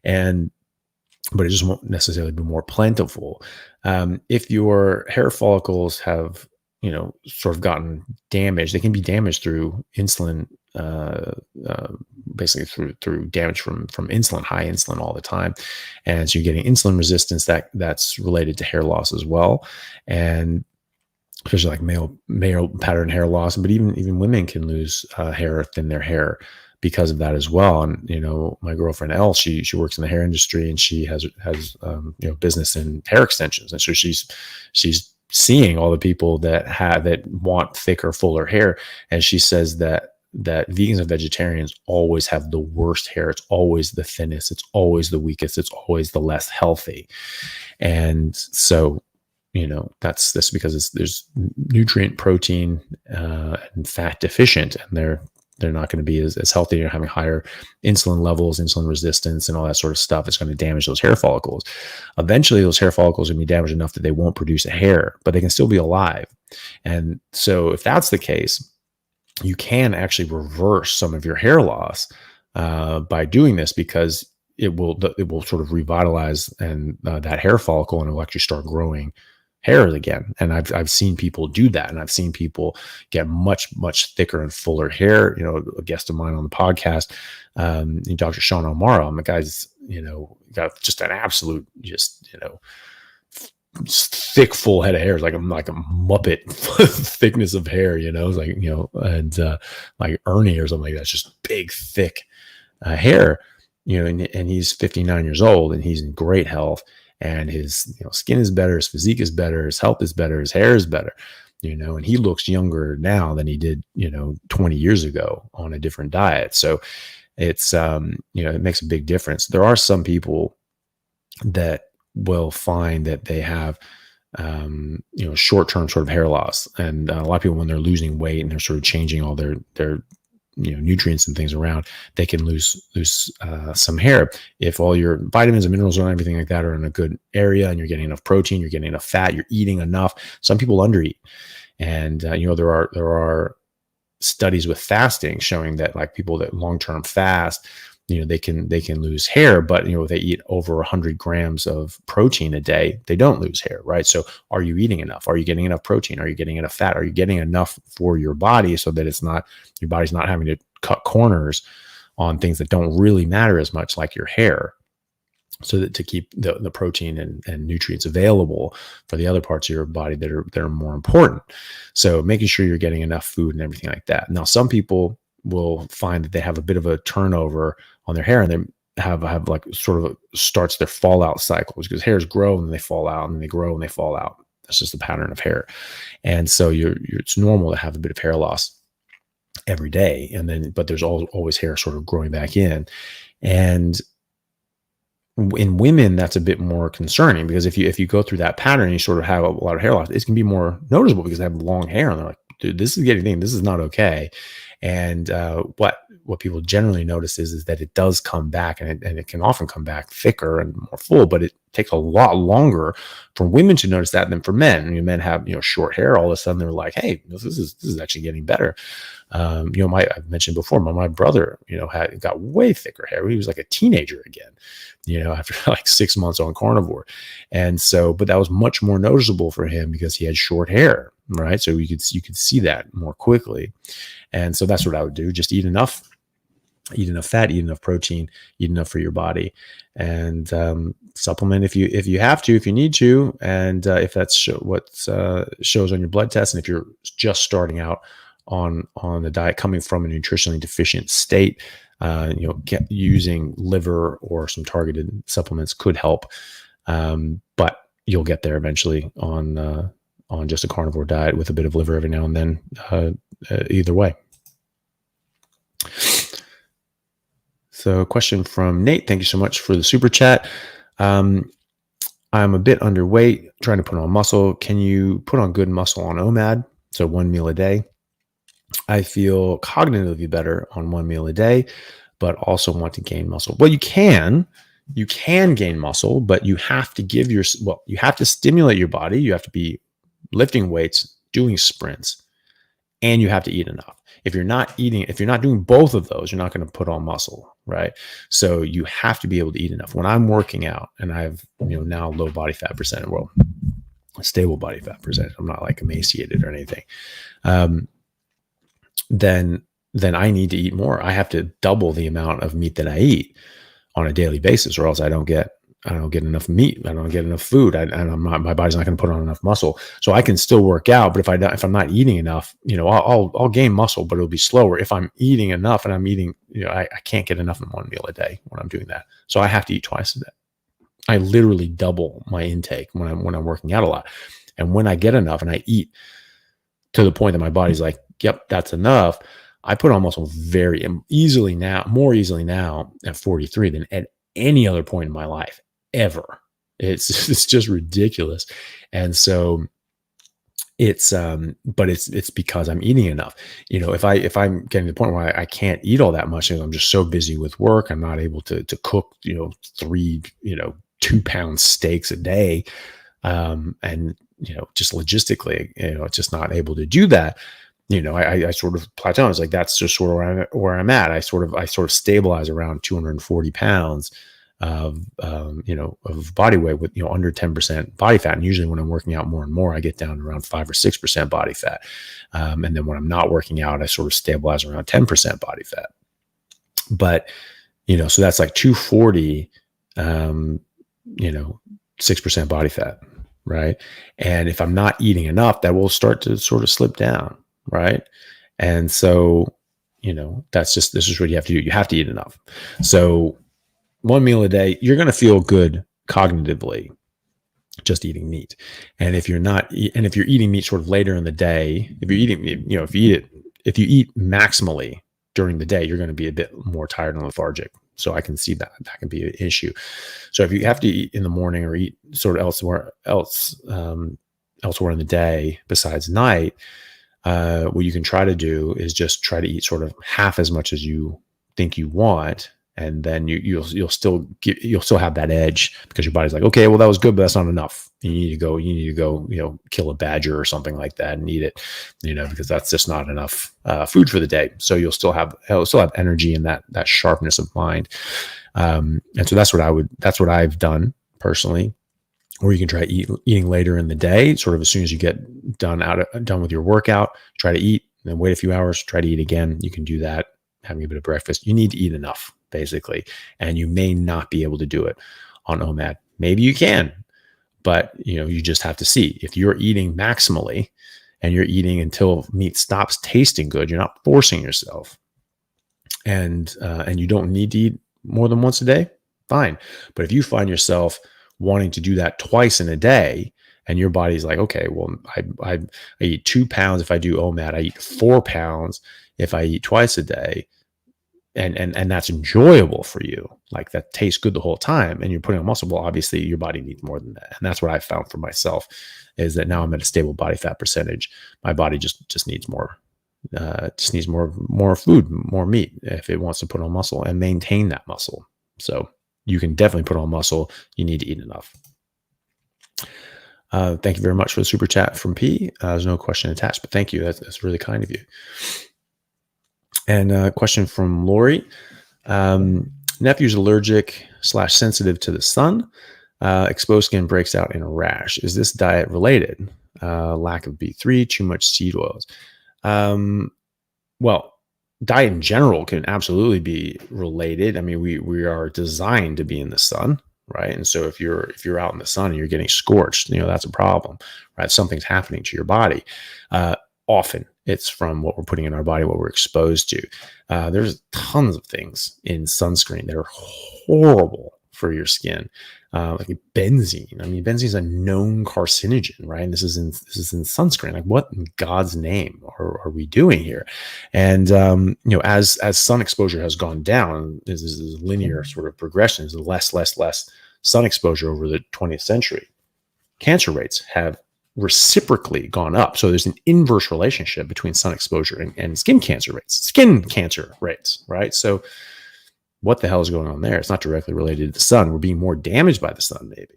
but it just won't necessarily be more plentiful. If your hair follicles have sort of gotten damaged. They can be damaged through insulin, basically through damage from insulin, high insulin all the time, and so you're getting insulin resistance that's related to hair loss as well, and especially like male pattern hair loss. But even women can lose hair, thin their hair because of that as well. And my girlfriend Elle, she works in the hair industry, and she has business in hair extensions, and so she's seeing all the people that want thicker, fuller hair, and she says that vegans and vegetarians always have the worst hair. It's always the thinnest. It's always the weakest. It's always the less healthy. And so, that's because there's nutrient, protein, and fat deficient, and they're not going to be as healthy. You're having higher insulin levels, insulin resistance, and all that sort of stuff. It's going to damage those hair follicles. Eventually, those hair follicles are going to be damaged enough that they won't produce a hair, but they can still be alive. And so if that's the case, you can actually reverse some of your hair loss by doing this, because it will sort of revitalize and that hair follicle, and it'll actually start growing hair again. And I've seen people do that, and I've seen people get much thicker and fuller hair. A guest of mine on the podcast, Dr. Sean O'Mara, the guy's got just an absolute thick, full head of hair, like a Muppet thickness of hair. It's like and like Ernie or something like that. It's just big, thick hair. And he's 59 years old, and he's in great health. And his skin is better, his physique is better, his health is better, his hair is better, and he looks younger now than he did, 20 years ago on a different diet. So it's, it makes a big difference. There are some people that will find that they have, short-term sort of hair loss. And a lot of people, when they're losing weight and they're sort of changing all their nutrients and things around, they can lose some hair. If all your vitamins and minerals and everything like that are in a good area, and you're getting enough protein, you're getting enough fat, you're eating enough. Some people undereat. And, there are studies with fasting showing that, like, people that long-term fast, they can lose hair, but if they eat over 100 grams of protein a day, they don't lose hair, right? So are you eating enough? Are you getting enough protein? Are you getting enough fat? Are you getting enough for your body, so that your body's not having to cut corners on things that don't really matter as much, like your hair, so that to keep the protein and nutrients available for the other parts of your body that are more important. So making sure you're getting enough food and everything like that. Now, some people will find that they have a bit of a turnover on their hair, and they have like sort of starts their fallout cycles, because hairs grow and they fall out, and they grow and they fall out. That's just the pattern of hair. And so it's normal to have a bit of hair loss every day. But there's always hair sort of growing back in. And in women, that's a bit more concerning, because if you go through that pattern and you sort of have a lot of hair loss, it can be more noticeable, because they have long hair and they're like, dude, this is not okay. And what people generally notice is that it does come back, and it can often come back thicker and more full, but it takes a lot longer for women to notice that than for men. And men have short hair, all of a sudden they're like, hey, this is actually getting better. I've mentioned before, my brother got way thicker hair. He was like a teenager again, after like 6 months on carnivore. And so, but that was much more noticeable for him because he had short hair, right? So you could see that more quickly. And so that's what I would do. Just eat enough fat, eat enough protein, eat enough for your body, and supplement if you have to, if you need to. And if that's what shows on your blood test, and if you're just starting out on the diet coming from a nutritionally deficient state, using liver or some targeted supplements could help. But you'll get there eventually on just a carnivore diet with a bit of liver every now and then, either way. So, question from Nate. Thank you so much for the super chat. I'm a bit underweight, trying to put on muscle. Can you put on good muscle on OMAD? So 1 meal a day. I feel cognitively better on 1 meal a day, but also want to gain muscle. Well, you can gain muscle, but you have to you have to stimulate your body. You have to be lifting weights, doing sprints, and you have to eat enough. If you're not doing both of those, you're not going to put on muscle, right? So you have to be able to eat enough. When I'm working out and I have, now low body fat percent, well, stable body fat percentage, I'm not like emaciated or anything, um, then I need to eat more. I have to double the amount of meat that I eat on a daily basis, or else I don't get enough meat. I don't get enough food. My body's not going to put on enough muscle. So I can still work out, but if I'm not eating enough, I'll gain muscle, but it'll be slower. If I'm eating enough and I'm eating, I can't get enough in one meal a day when I'm doing that. So I have to eat twice a day. I literally double my intake when I'm working out a lot. And when I get enough and I eat to the point that my body's like, yep, that's enough, I put on muscle very easily now, more easily now at 43 than at any other point in my life ever. It's just ridiculous. And so but it's because I'm eating enough. If I'm getting to the point where I can't eat all that much, I'm just so busy with work, I'm not able to cook, 3, 2-pound steaks a day. And, just logistically, it's just not able to do that. I sort of plateau. I was like, that's just sort of where I'm at. I sort of stabilize around 240 pounds of body weight with, under 10% body fat. And usually when I'm working out more and more, I get down to around 5 or 6% body fat. And then when I'm not working out, I sort of stabilize around 10% body fat. But, so that's like 240, 6% body fat. Right. And if I'm not eating enough, that will start to sort of slip down. Right. And so, this is what you have to do. You have to eat enough. So one meal a day, you're going to feel good cognitively just eating meat. And if you're eating meat sort of later in the day, if you eat maximally during the day, you're going to be a bit more tired and lethargic. So I can see that can be an issue. So if you have to eat in the morning or eat sort of elsewhere in the day besides night, what you can try to do is just try to eat sort of half as much as you think you want. And then you'll still have that edge because your body's like, okay, well, that was good, but that's not enough. You need to go, kill a badger or something like that and eat it, because that's just not enough food for the day. So you'll still have energy and that sharpness of mind. And so that's what I've done personally. Or you can try eating later in the day, sort of as soon as you get done with your workout, try to eat, and then wait a few hours, try to eat again. You can do that, having a bit of breakfast. You need to eat enough, basically, and you may not be able to do it on OMAD. Maybe you can, but you just have to see. If you're eating maximally and you're eating until meat stops tasting good, you're not forcing yourself, and you don't need to eat more than once a day, fine. But if you find yourself wanting to do that twice in a day, and your body's like, okay, well, I eat 2 pounds if I do OMAD, I eat 4 pounds if I eat twice a day, and that's enjoyable for you, like that tastes good the whole time, and you're putting on muscle, well, obviously your body needs more than that. And that's what I found for myself, is that now I'm at a stable body fat percentage. My body just needs more, more food, more meat if it wants to put on muscle and maintain that muscle. So you can definitely put on muscle. You need to eat enough. Thank you very much for the super chat from P. There's no question attached, but thank you. That's really kind of you. And a question from Lori. Nephew's allergic/sensitive to the sun. Exposed skin breaks out in a rash. Is this diet related? Lack of B3, too much seed oils. Well, diet in general can absolutely be related. I mean, we are designed to be in the sun, right? And so if you're out in the sun and you're getting scorched, that's a problem, right? Something's happening to your body. Often it's from what we're putting in our body, what we're exposed to. There's tons of things in sunscreen that are horrible for your skin. Like benzene. I mean, benzene is a known carcinogen, right? And this is in sunscreen. Like, what in God's name are we doing here? And as sun exposure has gone down, this is a linear sort of progression. There's less sun exposure over the 20th century. Cancer rates have reciprocally gone up. So there's an inverse relationship between sun exposure and skin cancer rates, right? So what the hell is going on there? It's not directly related to the sun. We're being more damaged by the sun, maybe.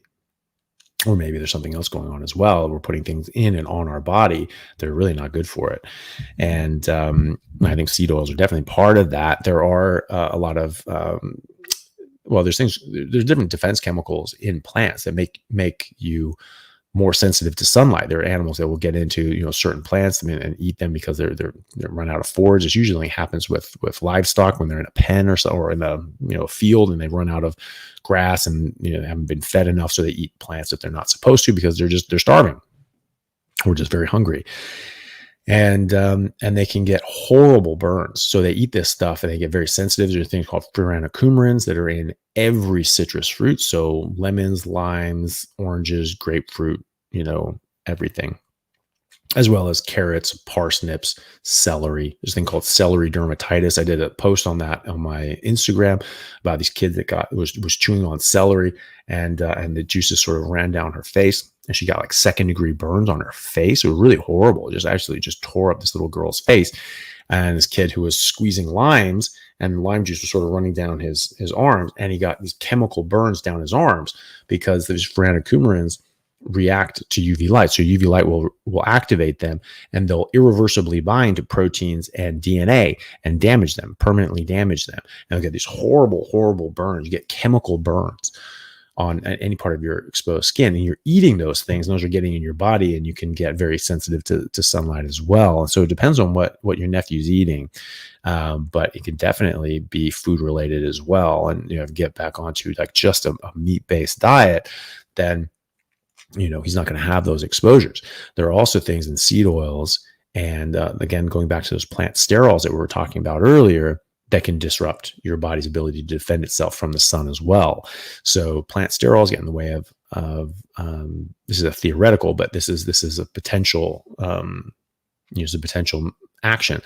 Or maybe there's something else going on as well. We're putting things in and on our body that are really not good for it. And I think seed oils are definitely part of that. There are a lot of, there's different defense chemicals in plants that make you more sensitive to sunlight. There are animals that will get into, certain plants and eat them because they're run out of forage. This usually happens with livestock when they're in a pen or so, or in a field, and they run out of grass and haven't been fed enough, so they eat plants that they're not supposed to because they're starving or just very hungry. And they can get horrible burns. So they eat this stuff and they get very sensitive. There's things called furanocoumarins that are in every citrus fruit. So lemons, limes, oranges, grapefruit, everything, as well as carrots, parsnips, celery. There's a thing called celery dermatitis. I did a post on that on my Instagram about these kids that was chewing on celery, and the juices sort of ran down her face, and she got like 2nd-degree burns on her face. It was really horrible. It just tore up this little girl's face. And this kid who was squeezing limes, and lime juice was sort of running down his arms, and he got these chemical burns down his arms because those furanocoumarins react to UV light. So UV light will activate them, and they'll irreversibly bind to proteins and DNA and permanently damage them. And they'll get these horrible, horrible burns. You get chemical burns on any part of your exposed skin, and you're eating those things, and those are getting in your body, and you can get very sensitive to sunlight as well. And so it depends on what your nephew's eating, but it can definitely be food related as well. And get back onto like just a meat-based diet, then he's not going to have those exposures. There are also things in seed oils, and again, going back to those plant sterols that we were talking about earlier, that can disrupt your body's ability to defend itself from the sun as well. So plant sterols get in the way of this is a theoretical, but this is a potential potential action,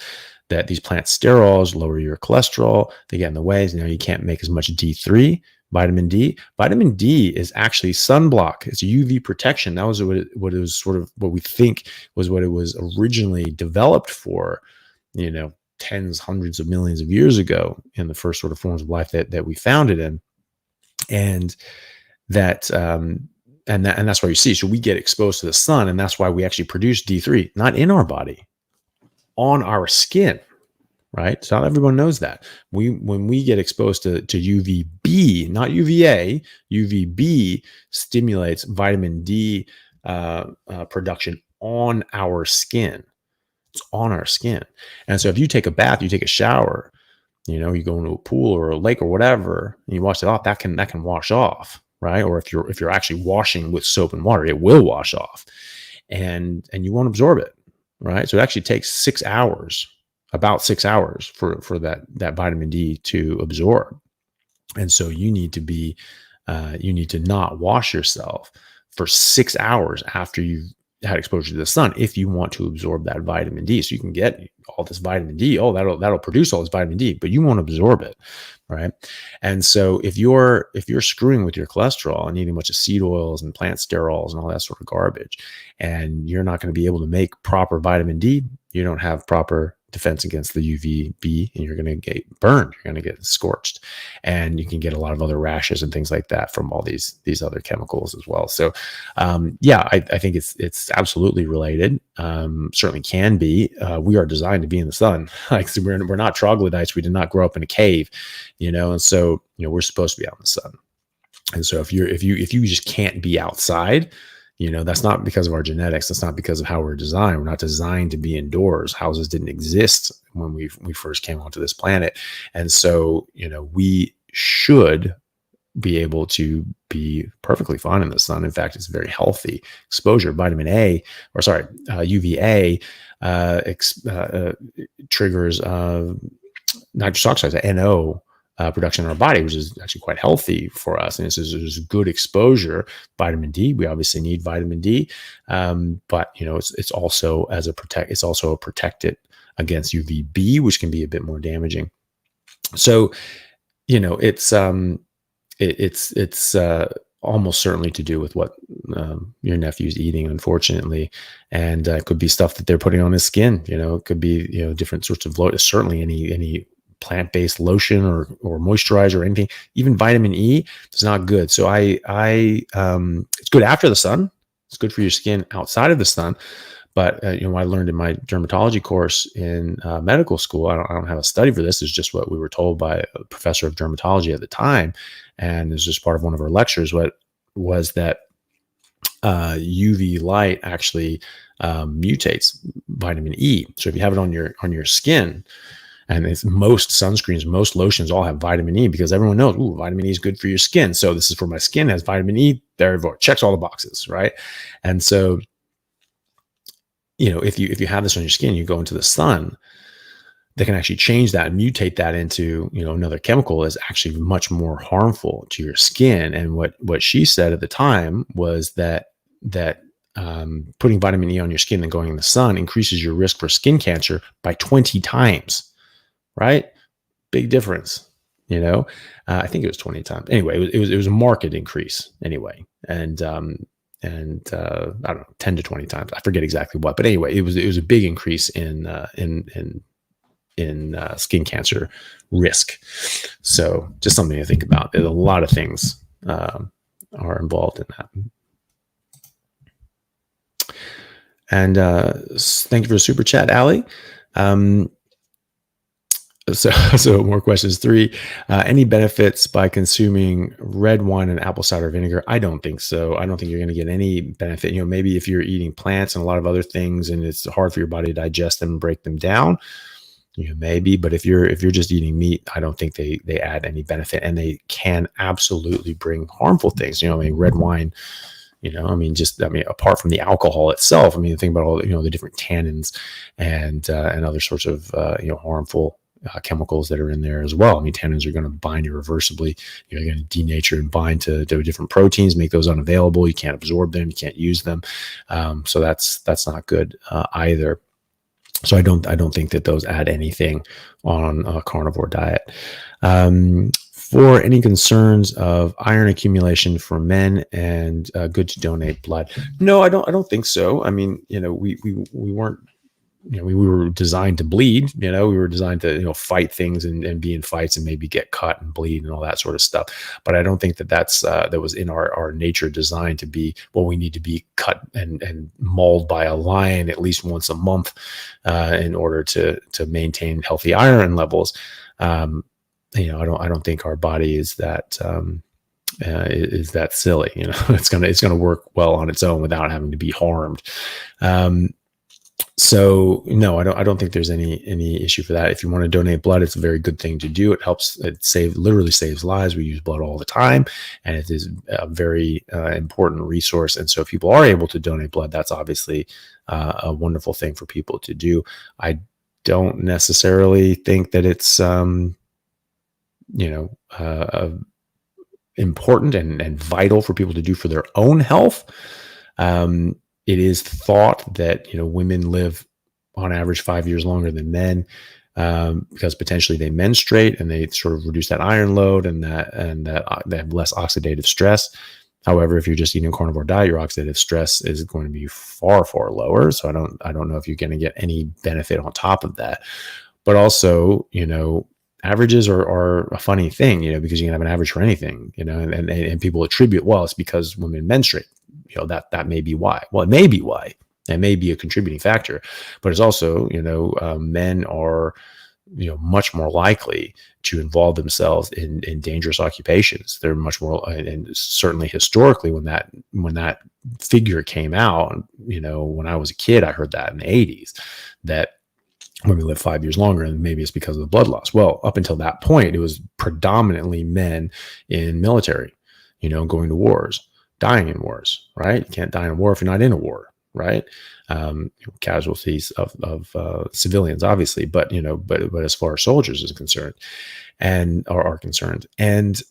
that these plant sterols lower your cholesterol. They get in the way. You can't make as much D3. Vitamin D. Vitamin D is actually sunblock. It's UV protection. That was what it was, sort of what we think was what it was originally developed for, tens, hundreds of millions of years ago, in the first sort of forms of life that we found it in. And that's why you see, so we get exposed to the sun, and that's why we actually produce D3, not in our body, on our skin. Right. So not everyone knows that. When we get exposed to UVB, not UVA, UVB stimulates vitamin D production on our skin. It's on our skin. And so if you take a bath, you take a shower, you go into a pool or a lake or whatever, and you wash it off, that can wash off. Right. Or if you're actually washing with soap and water, it will wash off, and you won't absorb it. Right. So it actually takes 6 hours. About 6 hours for that vitamin D to absorb. And so you need to not wash yourself for 6 hours after you've had exposure to the sun if you want to absorb that vitamin D. So you can get all this vitamin D. Oh, that'll produce all this vitamin D, but you won't absorb it. Right. And so if you're screwing with your cholesterol and eating a bunch of seed oils and plant sterols and all that sort of garbage, and you're not going to be able to make proper vitamin D, you don't have proper defense against the UVB, and you're going to get burned. You're going to get scorched, and you can get a lot of other rashes and things like that from all these other chemicals as well. So, I think it's absolutely related. Certainly can be. We are designed to be in the sun. Like, so we're not troglodytes. We did not grow up in a cave, and so we're supposed to be out in the sun. And so if you just can't be outside, that's not because of our genetics. That's not because of how we're designed. We're not designed to be indoors. Houses didn't exist when we first came onto this planet. And so, we should be able to be perfectly fine in the sun. In fact, it's very healthy exposure. UVA triggers nitrous oxide, NO, production in our body, which is actually quite healthy for us. And this is good exposure. Vitamin D, we obviously need vitamin D, but it's also it's also a protected against UVB, which can be a bit more damaging. So it's almost certainly to do with what your nephew's eating, unfortunately, and it could be stuff that they're putting on his skin. It could be different sorts of certainly any plant-based lotion or moisturizer or anything. Even vitamin E is not good. So it's good after the sun. It's good for your skin outside of the sun. But I learned in my dermatology course in medical school, I don't have a study for this. It's just what we were told by a professor of dermatology at the time, and it's just part of one of our lectures. What was that? UV light actually mutates vitamin E. So if you have it on your skin, and it's most sunscreens, most lotions all have vitamin E, because everyone knows, ooh, vitamin E is good for your skin. So this is for my skin, has vitamin E. There, checks all the boxes, right? And so, if you have this on your skin, you go into the sun, they can actually change that and mutate that into, another chemical is actually much more harmful to your skin. And what she said at the time was that putting vitamin E on your skin and going in the sun increases your risk for skin cancer by 20 times, right? Big difference, I think it was 20 times. Anyway, it was a market increase anyway. And I don't know, 10 to 20 times. I forget exactly what, but anyway, it was a big increase in skin cancer risk. So just something to think about. There's a lot of things are involved in that. And thank you for the super chat, Allie. So more questions. 3, any benefits by consuming red wine and apple cider vinegar? I don't think so. I don't think you're going to get any benefit. Maybe if you're eating plants and a lot of other things and it's hard for your body to digest them and break them down, maybe. But if you're just eating meat, I don't think they add any benefit, and they can absolutely bring harmful things. Red wine, apart from the alcohol itself, think about all the different tannins and other sorts of harmful chemicals that are in there as well. Tannins are going to bind irreversibly. You're going to denature and bind to different proteins, make those unavailable. You can't absorb them. You can't use them. So that's not good either. So I don't think that those add anything on a carnivore diet. For any concerns of iron accumulation for men and good to donate blood? No, I don't think so. We weren't. We were designed to bleed. We were designed to fight things and be in fights and maybe get cut and bleed and all that sort of stuff. But I don't think that was in our nature designed to be, well, we need to be cut and mauled by a lion at least once a month in order to maintain healthy iron levels. I don't think our body is that silly. It's gonna work well on its own without having to be harmed. So no, I don't think there's any issue for that. If you want to donate blood, it's a very good thing to do. It helps. Literally saves lives. We use blood all the time, and it is a very important resource. And so if people are able to donate blood, that's obviously a wonderful thing for people to do. I don't necessarily think that it's important and vital for people to do for their own health. It is thought that women live on average 5 years longer than men because potentially they menstruate and they sort of reduce that iron load and that they have less oxidative stress. However, if you're just eating a carnivore diet, your oxidative stress is going to be far, far lower. So I don't know if you're going to get any benefit on top of that. But also, averages are a funny thing, because you can have an average for anything, and people attribute, well, it's because women menstruate. That may be why. Well, it may be why. It may be a contributing factor, but it's also, men are, much more likely to involve themselves in dangerous occupations. They're much more, and certainly historically, when that figure came out, when I was a kid, I heard that in the 80s, that women live 5 years longer, and maybe it's because of the blood loss. Well, up until that point, it was predominantly men in military, going to wars, dying in wars, right? You can't die in a war if you're not in a war, right? Casualties of civilians, obviously, but as far as soldiers is concerned, and are concerned, and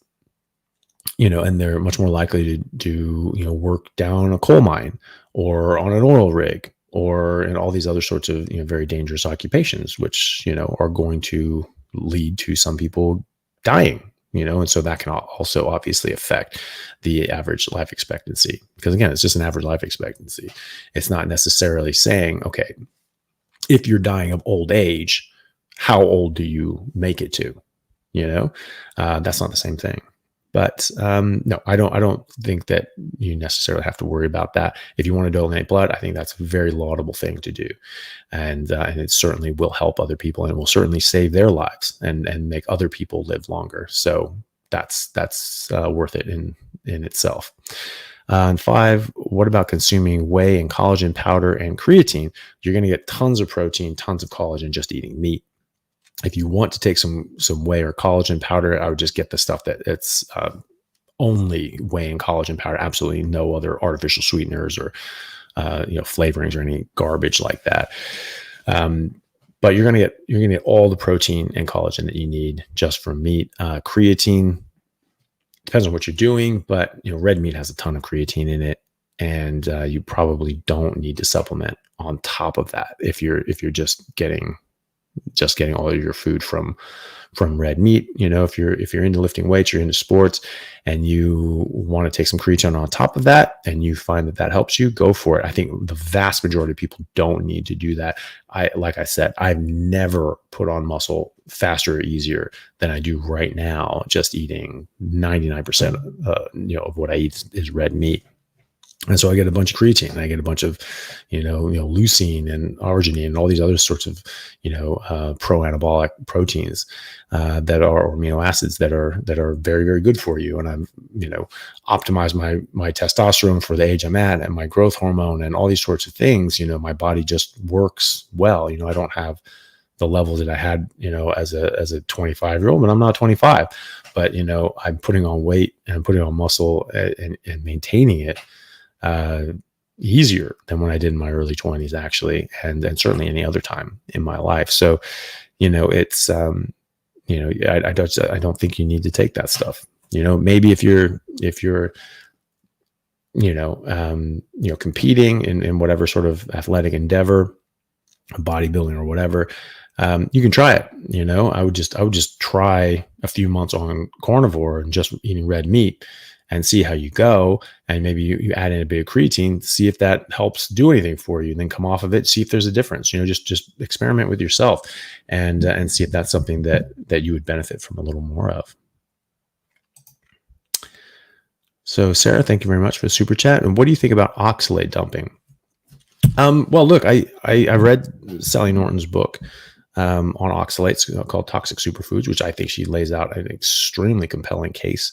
they're much more likely to work down a coal mine or on an oil rig or in all these other sorts of very dangerous occupations, which are going to lead to some people dying. And so that can also obviously affect the average life expectancy, because again, it's just an average life expectancy. It's not necessarily saying, okay, if you're dying of old age, how old do you make it to? That's not the same thing. But no, I don't think that you necessarily have to worry about that. If you want to donate blood, I think that's a very laudable thing to do, and it certainly will help other people, and it will certainly save their lives and make other people live longer. So that's worth it in itself. And 5, what about consuming whey and collagen powder and creatine? You're going to get tons of protein, tons of collagen just eating meat. If you want to take some whey or collagen powder, I would just get the stuff that it's only whey and collagen powder, absolutely no other artificial sweeteners or flavorings or any garbage like that. But you're gonna get all the protein and collagen that you need just from meat. Creatine depends on what you're doing, but red meat has a ton of creatine in it, and you probably don't need to supplement on top of that if you're just getting all of your food from red meat. If you're into lifting weights, you're into sports, and you want to take some creatine on top of that, and you find that helps you, go for it. I think the vast majority of people don't need to do that. Like I said, I've never put on muscle faster or easier than I do right now, just eating 99% of what I eat is red meat. And so I get a bunch of creatine, and I get a bunch of, leucine and arginine and all these other sorts of, pro-anabolic proteins that are amino acids that are very, very good for you. And I'm, optimize my testosterone for the age I'm at, and my growth hormone and all these sorts of things. My body just works well. I don't have the levels that I had, as a 25-year-old, but I'm not 25. But I'm putting on weight and I'm putting on muscle and maintaining it easier than when I did in my early 20s, actually, and certainly any other time in my life. So, it's I don't think you need to take that stuff. Maybe if you're competing in whatever sort of athletic endeavor, bodybuilding or whatever, you can try it. I would just try a few months on carnivore and just eating red meat and see how you go. And maybe you add in a bit of creatine, see if that helps do anything for you, and then come off of it, see if there's a difference. Just experiment with yourself and see if that's something that you would benefit from a little more of. So Sarah, thank you very much for the super chat. And what do you think about oxalate dumping? Well, look, I read Sally Norton's book on oxalates called Toxic Superfoods, which I think she lays out an extremely compelling case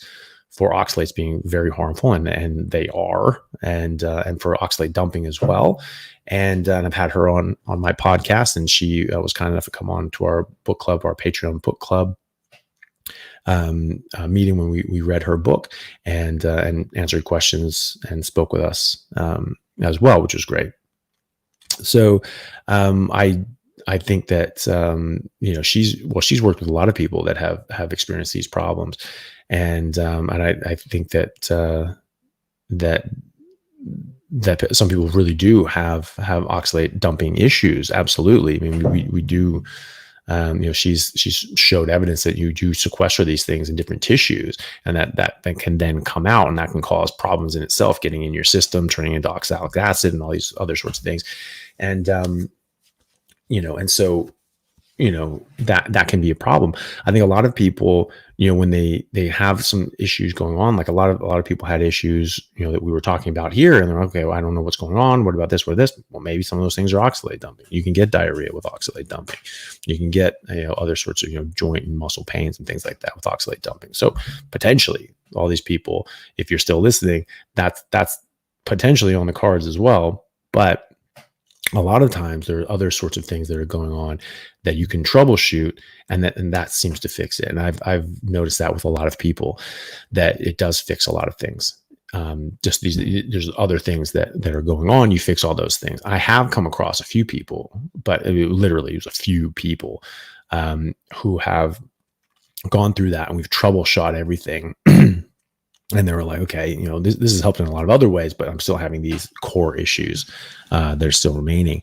for oxalates being very harmful, and they are, and for oxalate dumping as well. And I've had her on my podcast, and she was kind enough to come on to our book club, our Patreon book club meeting when we read her book and answered questions and spoke with us as well, which was great. So I think that she's worked with a lot of people that have experienced these problems, and I think that that some people really do have oxalate dumping issues. Absolutely. I mean, we do. She's showed evidence that you do sequester these things in different tissues, and that can then come out, and that can cause problems in itself, getting in your system, turning into oxalic acid and all these other sorts of things. And and so that can be a problem. I think a lot of people, when they have some issues going on, like a lot of people had issues, that we were talking about here, and they're like, okay, well, I don't know what's going on. What about this? What this? Well, maybe some of those things are oxalate dumping. You can get diarrhea with oxalate dumping. You can get other sorts of joint and muscle pains and things like that with oxalate dumping. So potentially, all these people, if you're still listening, that's potentially on the cards as well. But a lot of times there are other sorts of things that are going on that you can troubleshoot, and that seems to fix it. And I've noticed that with a lot of people, that it does fix a lot of things. Just there's other things that are going on. You fix all those things. I have come across a few people, but it was a few people who have gone through that, and we've troubleshot everything. And they were like, okay, this has helped in a lot of other ways, but I'm still having these core issues that are still remaining.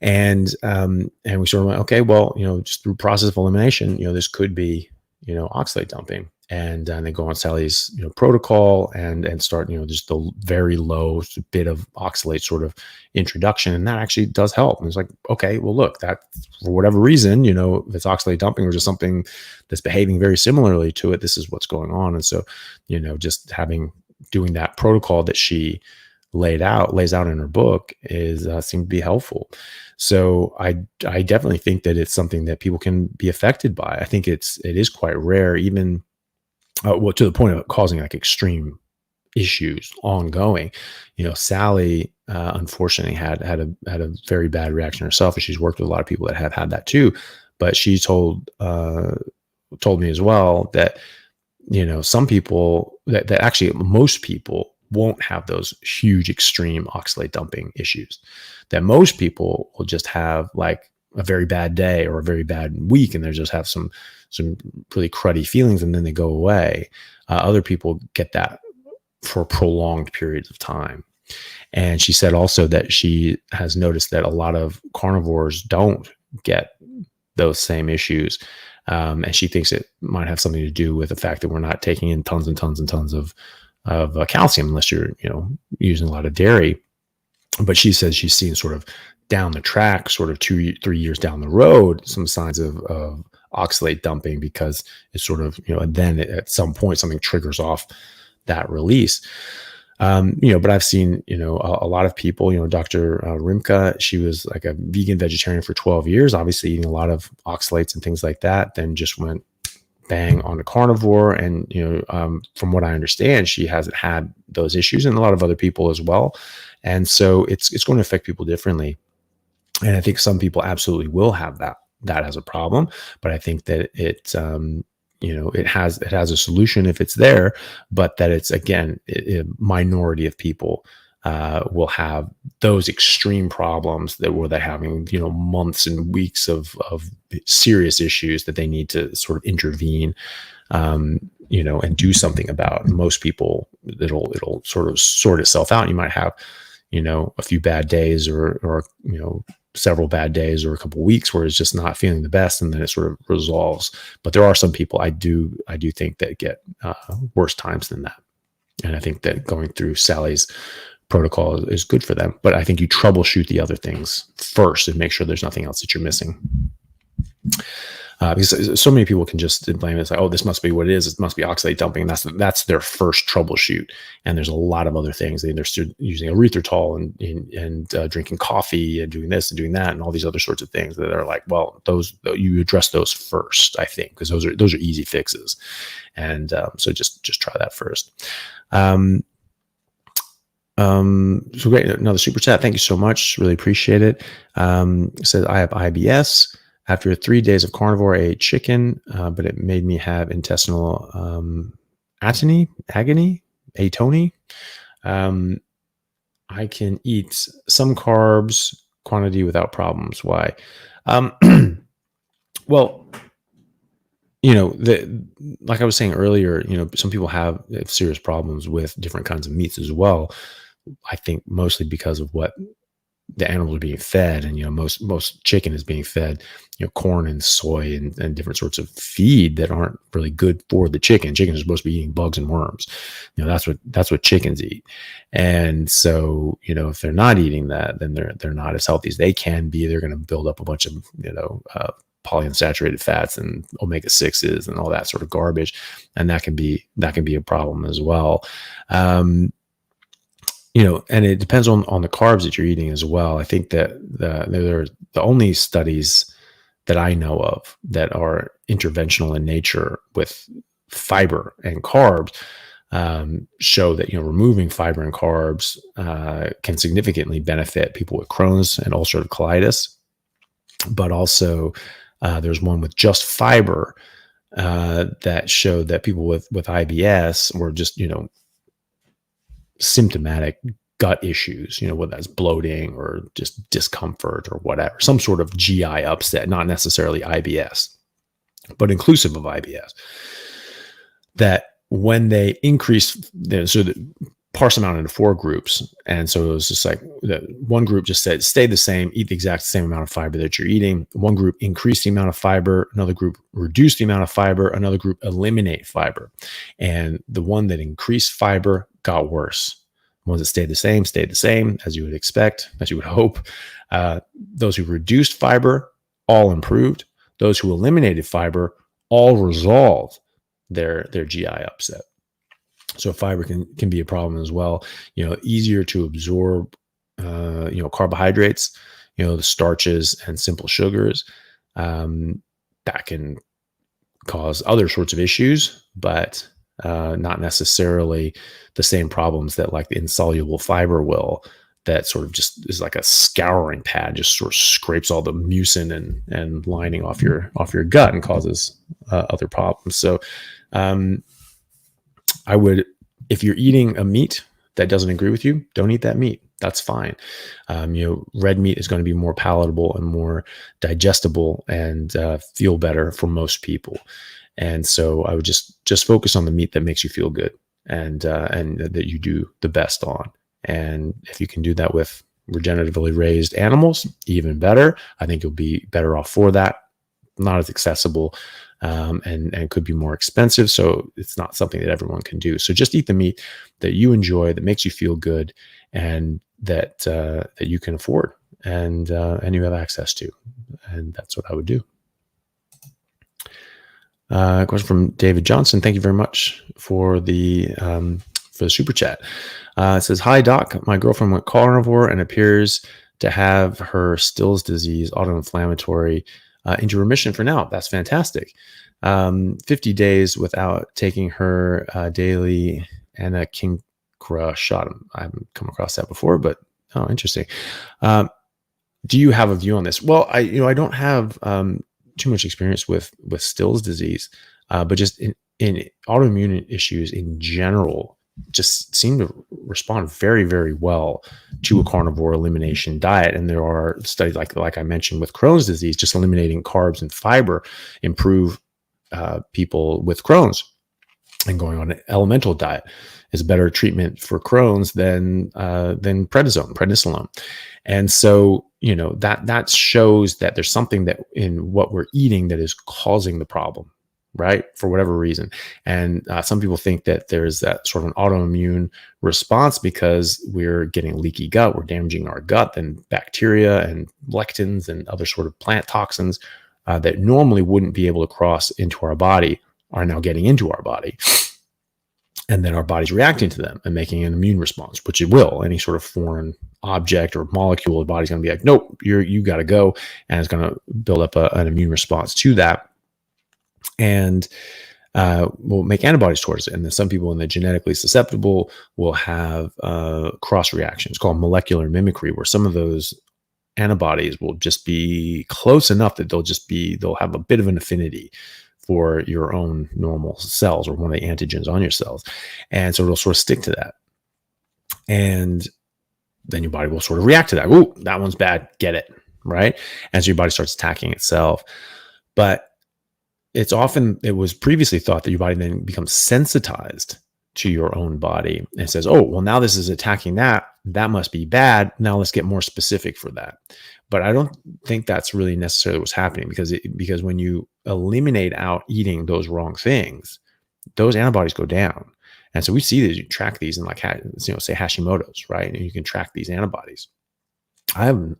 And we sort of went, okay, well, just through process of elimination, this could be, oxalate dumping. And they go on Sally's, protocol and start, just the very low bit of oxalate sort of introduction. And that actually does help. And it's like, okay, well, look, that for whatever reason, if it's oxalate dumping or just something that's behaving very similarly to it, this is what's going on. And so, just doing that protocol that she lays out in her book is seemed to be helpful. So I definitely think that it's something that people can be affected by. I think it is quite rare, even to the point of causing like extreme issues ongoing. Sally, unfortunately had a very bad reaction herself, and she's worked with a lot of people that have had that too. But she told me as well that some people that actually most people won't have those huge extreme oxalate dumping issues. That most people will just have like a very bad day or a very bad week, and they just have some really cruddy feelings, and then they go away. Other people get that for prolonged periods of time. And she said also that she has noticed that a lot of carnivores don't get those same issues. And she thinks it might have something to do with the fact that we're not taking in tons and tons and tons of calcium unless you're, using a lot of dairy. But she says she's seen sort of down the track, sort of 2-3 years down the road, some signs of oxalate dumping, because it's sort of, and then at some point something triggers off that release. But I've seen, a lot of people, Dr. Rimka, she was like a vegan vegetarian for 12 years, obviously eating a lot of oxalates and things like that, then just went bang on a carnivore. And, from what I understand, she hasn't had those issues, and a lot of other people as well. And so it's going to affect people differently. And I think some people absolutely will have that as a problem, but I think that it has a solution if it's there, but that it's, again, a minority of people will have those extreme problems where they're having, months and weeks of serious issues that they need to sort of intervene, and do something about. Most people, it'll sort of sort itself out. You might have, a few bad days or several bad days or a couple of weeks where it's just not feeling the best, and then it sort of resolves. But there are some people I do think that get worse times than that. And I think that going through Sally's protocol is good for them. But I think you troubleshoot the other things first and make sure there's nothing else that you're missing. Because so many people can just blame it. It's like, oh, this must be what it is. It must be oxalate dumping. And that's their first troubleshoot. And there's a lot of other things. They're still using erythritol and drinking coffee and doing this and doing that and all these other sorts of things that are like, well, you address those first, I think, because those are easy fixes. And so just try that first. So great. Another super chat. Thank you so much. Really appreciate it. It says, I have IBS. After 3 days of carnivore, I ate chicken, but it made me have intestinal agony. I can eat some carbs quantity without problems. Why? Well, like I was saying earlier, some people have serious problems with different kinds of meats as well. I think mostly because of what the animals are being fed, and most chicken is being fed corn and soy and different sorts of feed that aren't really good for the chicken. Chickens are supposed to be eating bugs and worms. That's what chickens eat. And so if they're not eating that, then they're not as healthy as they can be. They're going to build up a bunch of polyunsaturated fats and omega-6s and all that sort of garbage, and that can be a problem as well. And it depends on the carbs that you're eating as well. I think that they're the only studies that I know of that are interventional in nature with fiber and carbs show that removing fiber and carbs can significantly benefit people with Crohn's and ulcerative colitis. But also there's one with just fiber that showed that people with IBS were just symptomatic gut issues, whether that's bloating or just discomfort or whatever, some sort of GI upset, not necessarily IBS, but inclusive of IBS, that when they increase, so parse them out into 4 groups. And so it was just like one group just said, stay the same, eat the exact same amount of fiber that you're eating. One group increased the amount of fiber. Another group reduced the amount of fiber. Another group eliminate fiber. And the one that increased fiber got worse. The ones that stayed the same, as you would expect, as you would hope. Those who reduced fiber all improved. Those who eliminated fiber all resolved their GI upset. So fiber can be a problem as well. Easier to absorb, carbohydrates, the starches and simple sugars, that can cause other sorts of issues. But not necessarily the same problems that like the insoluble fiber will, that sort of just is like a scouring pad, just sort of scrapes all the mucin and lining off your gut and causes other problems. So I would, if you're eating a meat that doesn't agree with you, don't eat that meat. That's fine. Red meat is going to be more palatable and more digestible and feel better for most people. And so I would just focus on the meat that makes you feel good and that you do the best on. And if you can do that with regeneratively raised animals, even better. I think you'll be better off for that. Not as accessible, and could be more expensive. So it's not something that everyone can do. So just eat the meat that you enjoy, that makes you feel good, and that you can afford and you have access to. And that's what I would do. Question from David Johnson. Thank you very much for the super chat. It says, "Hi Doc, my girlfriend went carnivore and appears to have her Still's disease, autoinflammatory, into remission for now." That's fantastic. 50 days without taking her daily anakinra shot. I haven't come across that before, but interesting. Do you have a view on this? Well, I don't have too much experience with Still's disease, but just in autoimmune issues in general, just seem to respond very, very well to a carnivore elimination diet. And there are studies like I mentioned with Crohn's disease, just eliminating carbs and fiber improve people with Crohn's, and going on an elemental diet is a better treatment for Crohn's than prednisolone. And so, that shows that there's something that in what we're eating that is causing the problem, right? For whatever reason. And some people think that there's that sort of an autoimmune response because we're getting leaky gut, we're damaging our gut, then bacteria and lectins and other sort of plant toxins that normally wouldn't be able to cross into our body are now getting into our body. And then our body's reacting to them and making an immune response, which it will. Any sort of foreign object or molecule, the body's going to be like, nope, you got to go. And it's going to build up an immune response to that. And will make antibodies towards it. And then some people in the genetically susceptible will have cross reactions called molecular mimicry, where some of those antibodies will just be close enough that they'll have a bit of an affinity for your own normal cells or one of the antigens on your cells. And so it'll sort of stick to that. And then your body will sort of react to that. Ooh, that one's bad. Get it. Right. And so your body starts attacking itself. But it was previously thought that your body then becomes sensitized to your own body and says, oh, well, now this is attacking that must be bad. Now let's get more specific for that. But I don't think that's really necessarily what's happening, because when you eliminate out eating those wrong things, those antibodies go down. And so we see that you track these in say Hashimoto's, right? And you can track these antibodies. I don't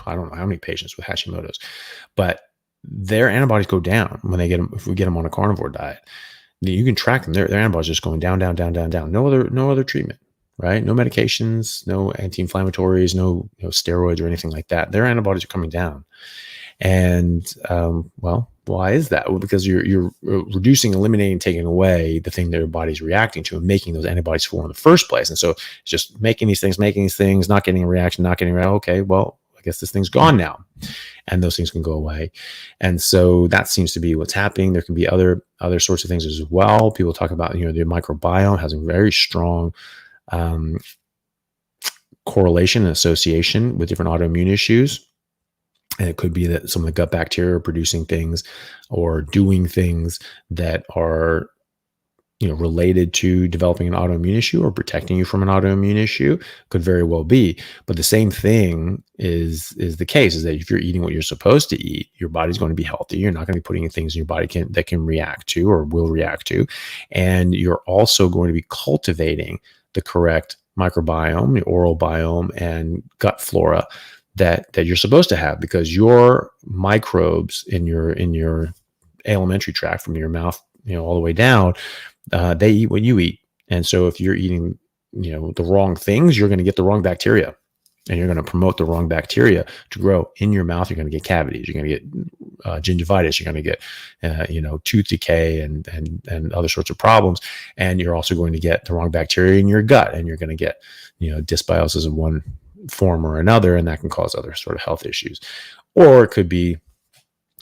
know how many patients with Hashimoto's, but their antibodies go down when they get them. If we get them on a carnivore diet, you can track them. Their antibodies just going down, down, down, down, down. No other treatment, right? No medications, no anti-inflammatories, no steroids or anything like that. Their antibodies are coming down. And well, why is that? Well, because you're reducing, eliminating, taking away the thing that your body's reacting to and making those antibodies for in the first place. And so it's just making these things, not getting a reaction, okay, well, I guess this thing's gone now. And those things can go away. And so that seems to be what's happening. There can be other sorts of things as well. People talk about, the microbiome has a very strong correlation and association with different autoimmune issues. And it could be that some of the gut bacteria are producing things or doing things that are, related to developing an autoimmune issue or protecting you from an autoimmune issue. Could very well be. But the same thing is the case, is that if you're eating what you're supposed to eat, your body's going to be healthy. You're not going to be putting things in your body that can react to or will react to. And you're also going to be cultivating the correct microbiome, the oral biome, and gut flora that you're supposed to have, because your microbes in your alimentary tract from your mouth, all the way down, they eat what you eat. And so if you're eating, the wrong things, you're going to get the wrong bacteria. and you're going to promote the wrong bacteria to grow in your mouth, you're going to get cavities. You're going to get gingivitis. You're going to get, tooth decay and other sorts of problems. And you're also going to get the wrong bacteria in your gut, and you're going to get, dysbiosis of one form or another, and that can cause other sort of health issues. Or it could be,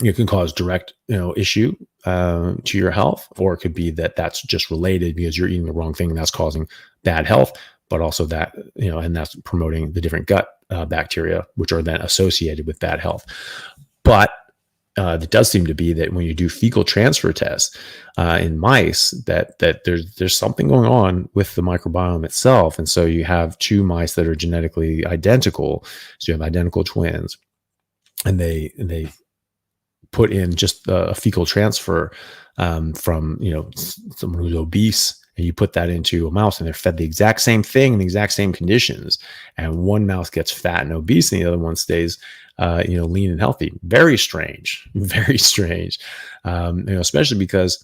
it can cause direct, issue to your health, or it could be that that's just related because you're eating the wrong thing and that's causing bad health, but also that, and that's promoting the different gut bacteria, which are then associated with bad health. But it does seem to be that when you do fecal transfer tests in mice, that there's something going on with the microbiome itself. And so you have two mice that are genetically identical. So you have identical twins, and they put in just a fecal transfer from someone who's obese, and you put that into a mouse, and they're fed the exact same thing in the exact same conditions. And one mouse gets fat and obese, and the other one stays lean and healthy. Very strange, very strange. Especially because,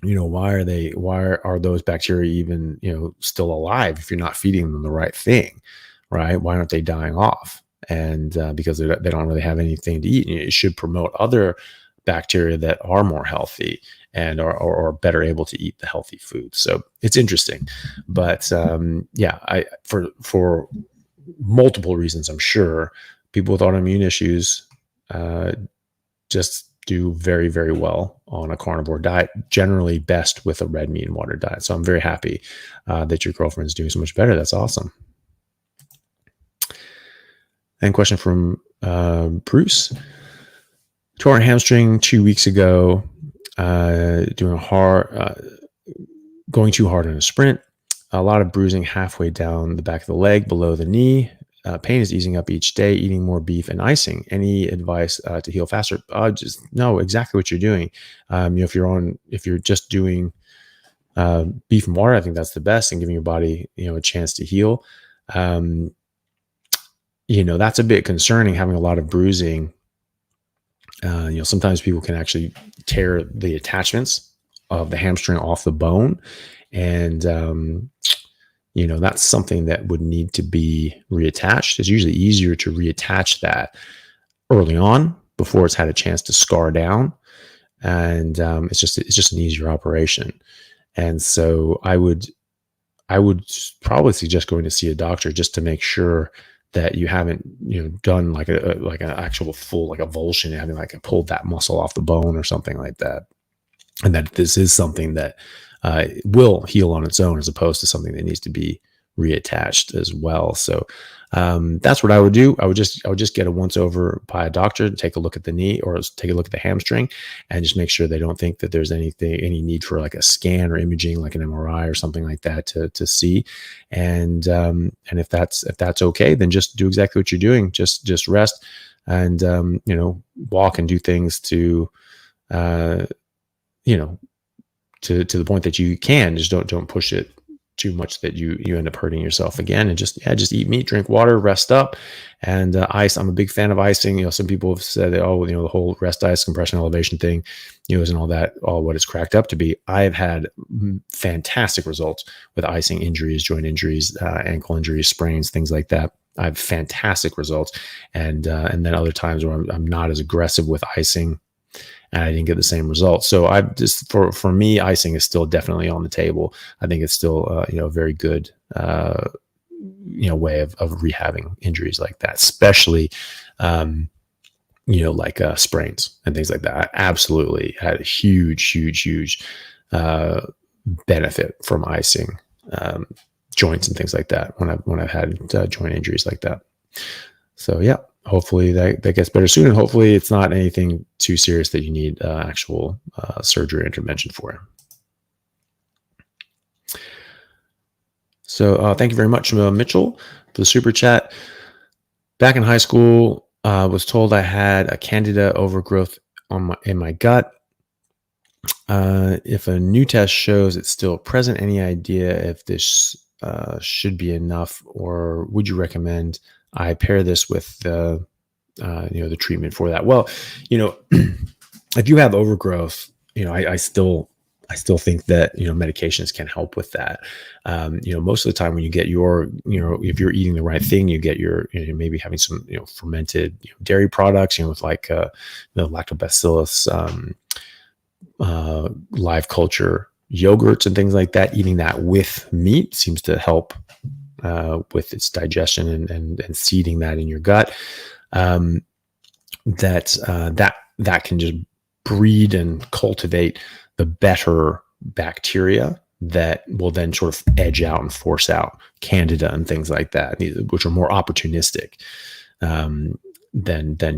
why are those bacteria even, still alive if you're not feeding them the right thing, right? Why aren't they dying off? And because they don't really have anything to eat. It should promote other bacteria that are more healthy and are better able to eat the healthy food. So it's interesting, but for multiple reasons, I'm sure people with autoimmune issues just do very, very well on a carnivore diet, generally best with a red meat and water diet. So I'm very happy that your girlfriend's doing so much better. That's awesome. And question from Bruce. Tore a hamstring 2 weeks ago, going too hard on a sprint. A lot of bruising halfway down the back of the leg, below the knee. Pain is easing up each day. Eating more beef and icing. Any advice to heal faster? Just know exactly what you're doing. If you're just doing beef and water, I think that's the best, and giving your body a chance to heal. That's a bit concerning, having a lot of bruising. Sometimes people can actually tear the attachments of the hamstring off the bone. And, that's something that would need to be reattached. It's usually easier to reattach that early on before it's had a chance to scar down. And it's just an easier operation. And so I would probably suggest going to see a doctor just to make sure that you haven't, done like an actual full like avulsion, having pulled that muscle off the bone or something like that, and that this is something that will heal on its own, as opposed to something that needs to be reattached as well. So that's what I would do. I would just get a once over by a doctor to take a look at the knee, or take a look at the hamstring, and just make sure they don't think that there's any need for like a scan or imaging, like an MRI or something like that to see. And if that's okay, then just do exactly what you're doing. Just rest and walk and do things to to the point that you can. Just don't push it too much that you end up hurting yourself again. And just eat meat, drink water, rest up, and ice. I'm a big fan of icing. Some people have said that, the whole rest, ice, compression, elevation thing, isn't all what it's cracked up to be. I've had fantastic results with icing injuries, joint injuries, ankle injuries, sprains, things like that. I have fantastic results. And then other times where I'm not as aggressive with icing, and I didn't get the same results. So I just, for me, icing is still definitely on the table. I think it's still, a very good, way of rehabbing injuries like that, especially, sprains and things like that. I absolutely had a huge benefit from icing joints and things like that when I've had joint injuries like that. So yeah. Hopefully that gets better soon, and hopefully it's not anything too serious that you need actual surgery intervention for. So thank you very much, Mitchell, for the super chat. Back in high school, was told I had a candida overgrowth in my gut. If a new test shows it's still present, any idea if this should be enough, or would you recommend I pair this with the treatment for that? Well, if you have overgrowth, I still I still think that, medications can help with that. Most of the time when you get if you're eating the right thing, you get maybe having some, fermented dairy products, with like, the lactobacillus, live culture yogurts and things like that. Eating that with meat seems to help with its digestion and seeding that in your gut. That can just breed and cultivate the better bacteria that will then sort of edge out and force out candida and things like that, which are more opportunistic than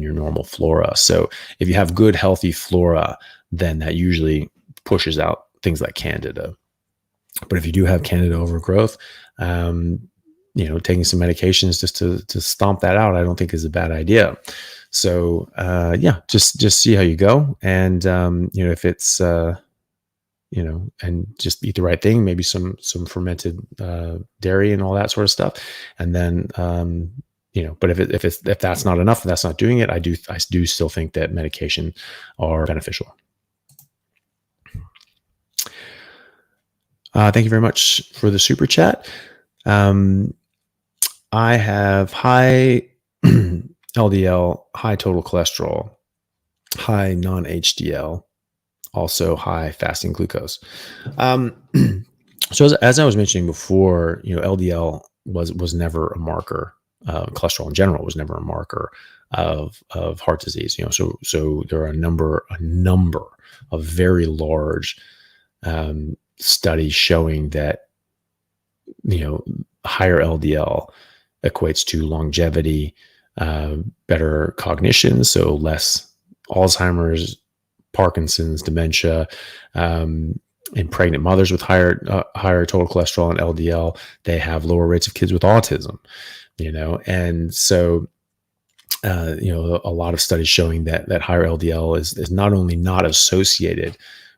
your normal flora. So if you have good, healthy flora, then that usually pushes out things like candida. But if you do have candida overgrowth, taking some medications just to stomp that out, I don't think is a bad idea. So just see how you go, and if it's and just eat the right thing, maybe some fermented dairy and all that sort of stuff, and then but if that's not enough, if that's not doing it, I do still think that medication are beneficial. Thank you very much for the super chat. I have high LDL, high total cholesterol, high non-HDL, also high fasting glucose. So as I was mentioning before, LDL was never a marker. Cholesterol in general was never a marker of heart disease. So there are a number of very large studies showing that higher LDL equates to longevity, better cognition, so less Alzheimer's, Parkinson's, dementia. In pregnant mothers with higher total cholesterol and LDL, they have lower rates of kids with autism. And so a lot of studies showing that higher LDL is not only not associated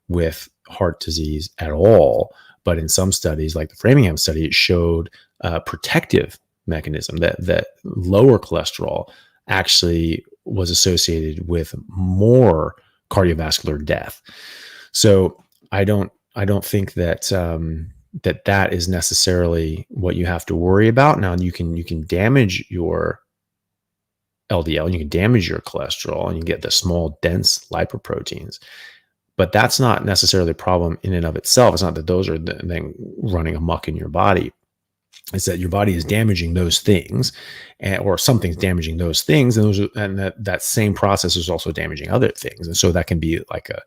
with heart disease at all, but in some studies, like the Framingham study, it showed a protective mechanism that lower cholesterol actually was associated with more cardiovascular death. So I don't think that that is necessarily what you have to worry about. Now you can damage your LDL, and you can damage your cholesterol, and you get the small dense lipoproteins. But that's not necessarily a problem in and of itself. It's not that those are then running amok in your body. It's that your body is damaging those things, or something's damaging those things, and that same process is also damaging other things. And so that can be like a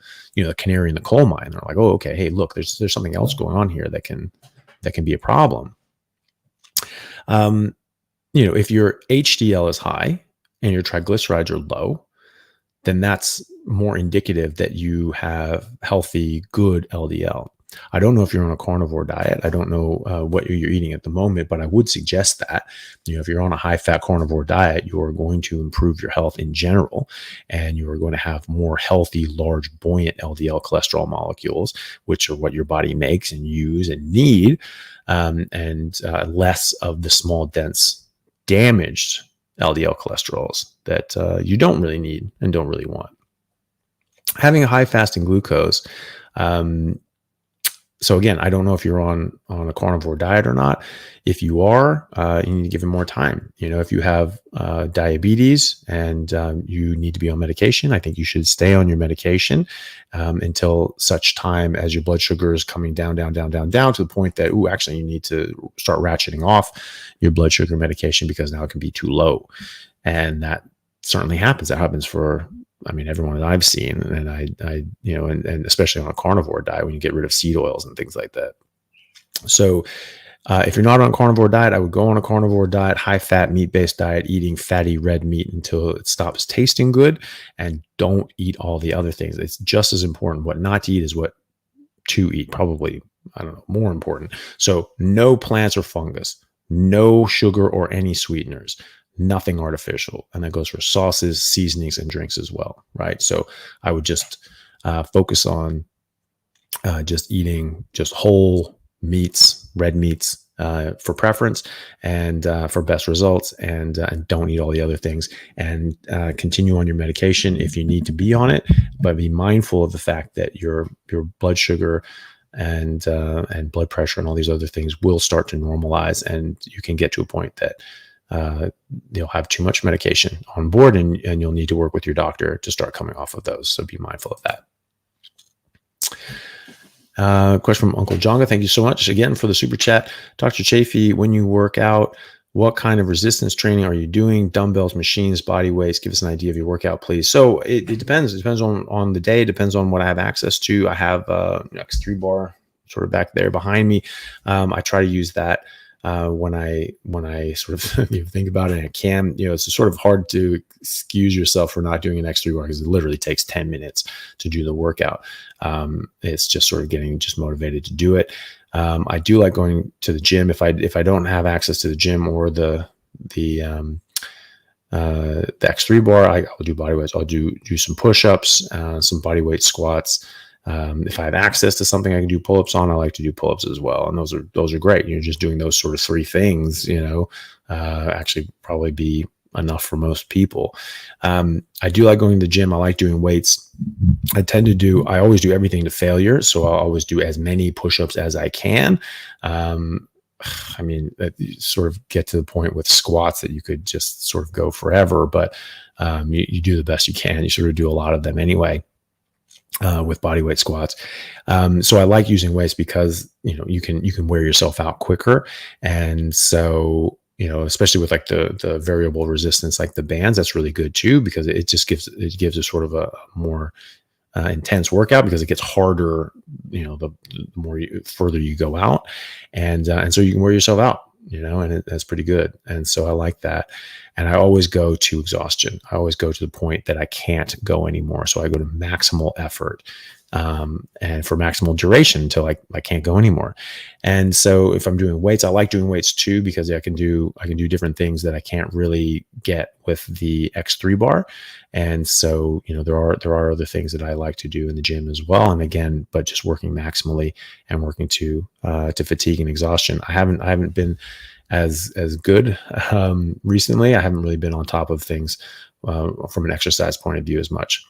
canary in the coal mine. They're like, oh, okay, hey, look, there's something else going on here that can be a problem. If your HDL is high and your triglycerides are low, then that's more indicative that you have healthy, good LDL. I don't know if you're on a carnivore diet. I don't know what you're eating at the moment, but I would suggest that, if you're on a high-fat carnivore diet, you are going to improve your health in general, and you are going to have more healthy, large, buoyant LDL cholesterol molecules, which are what your body makes and use and need, and less of the small, dense, damaged LDL cholesterols that you don't really need and don't really want. Having a high fasting glucose. So again, I don't know if you're on a carnivore diet or not. If you are, you need to give it more time. If you have diabetes and you need to be on medication, I think you should stay on your medication until such time as your blood sugar is coming down to the point that, actually you need to start ratcheting off your blood sugar medication because now it can be too low. And that certainly happens. That happens for everyone that I've seen, and and especially on a carnivore diet when you get rid of seed oils and things like that. So if you're not on a carnivore diet, I would go on a carnivore diet, high fat, meat-based diet, eating fatty red meat until it stops tasting good, and don't eat all the other things. It's just as important. What not to eat is what to eat, probably, more important. So no plants or fungus, no sugar or any sweeteners, nothing artificial. And that goes for sauces, seasonings, and drinks as well, right? So I would just focus on just eating just whole meats, red meats, for preference and for best results, and don't eat all the other things, and continue on your medication if you need to be on it, but be mindful of the fact that your blood sugar and blood pressure and all these other things will start to normalize, and you can get to a point that you'll have too much medication on board, and you'll need to work with your doctor to start coming off of those. So be mindful of that. Question from Uncle Jonga. Thank you so much again for the super chat. Dr. Chaffee, when you work out, what kind of resistance training are you doing? Dumbbells, machines, body weights? Give us an idea of your workout, please. So it depends. It depends on the day. It depends on what I have access to. I have X3 bar sort of back there behind me. I try to use that when I sort of think about it, and I can, it's sort of hard to excuse yourself for not doing an X3 bar because it literally takes 10 minutes to do the workout. It's just sort of getting just motivated to do it. I do like going to the gym. If I don't have access to the gym or the X3 bar, I'll do body weights. I'll do some push-ups, some body weight squats. If I have access to something I can do pull-ups on, I like to do pull-ups as well. And those are great. You're just doing those sort of three things, actually probably be enough for most people. I do like going to the gym. I like doing weights. I always do everything to failure. So I'll always do as many push-ups as I can. You sort of get to the point with squats that you could just sort of go forever, but you do the best you can. You sort of do a lot of them anyway. With body weight squats. So I like using weights because, you can wear yourself out quicker. And so, especially with like the variable resistance, like the bands, that's really good too, because it gives a sort of a more intense workout, because it gets harder, the more further you go out. And so you can wear yourself out, and that's pretty good. And so I like that. And I always go to exhaustion. I always go to the point that I can't go anymore. So I go to maximal effort, and for maximal duration until I can't go anymore. And so if I'm doing weights, I like doing weights too, because I can do different things that I can't really get with the X3 bar. And so, there are other things that I like to do in the gym as well. And again, but just working maximally and working to fatigue and exhaustion. I haven't been as good recently. I haven't really been on top of things from an exercise point of view as much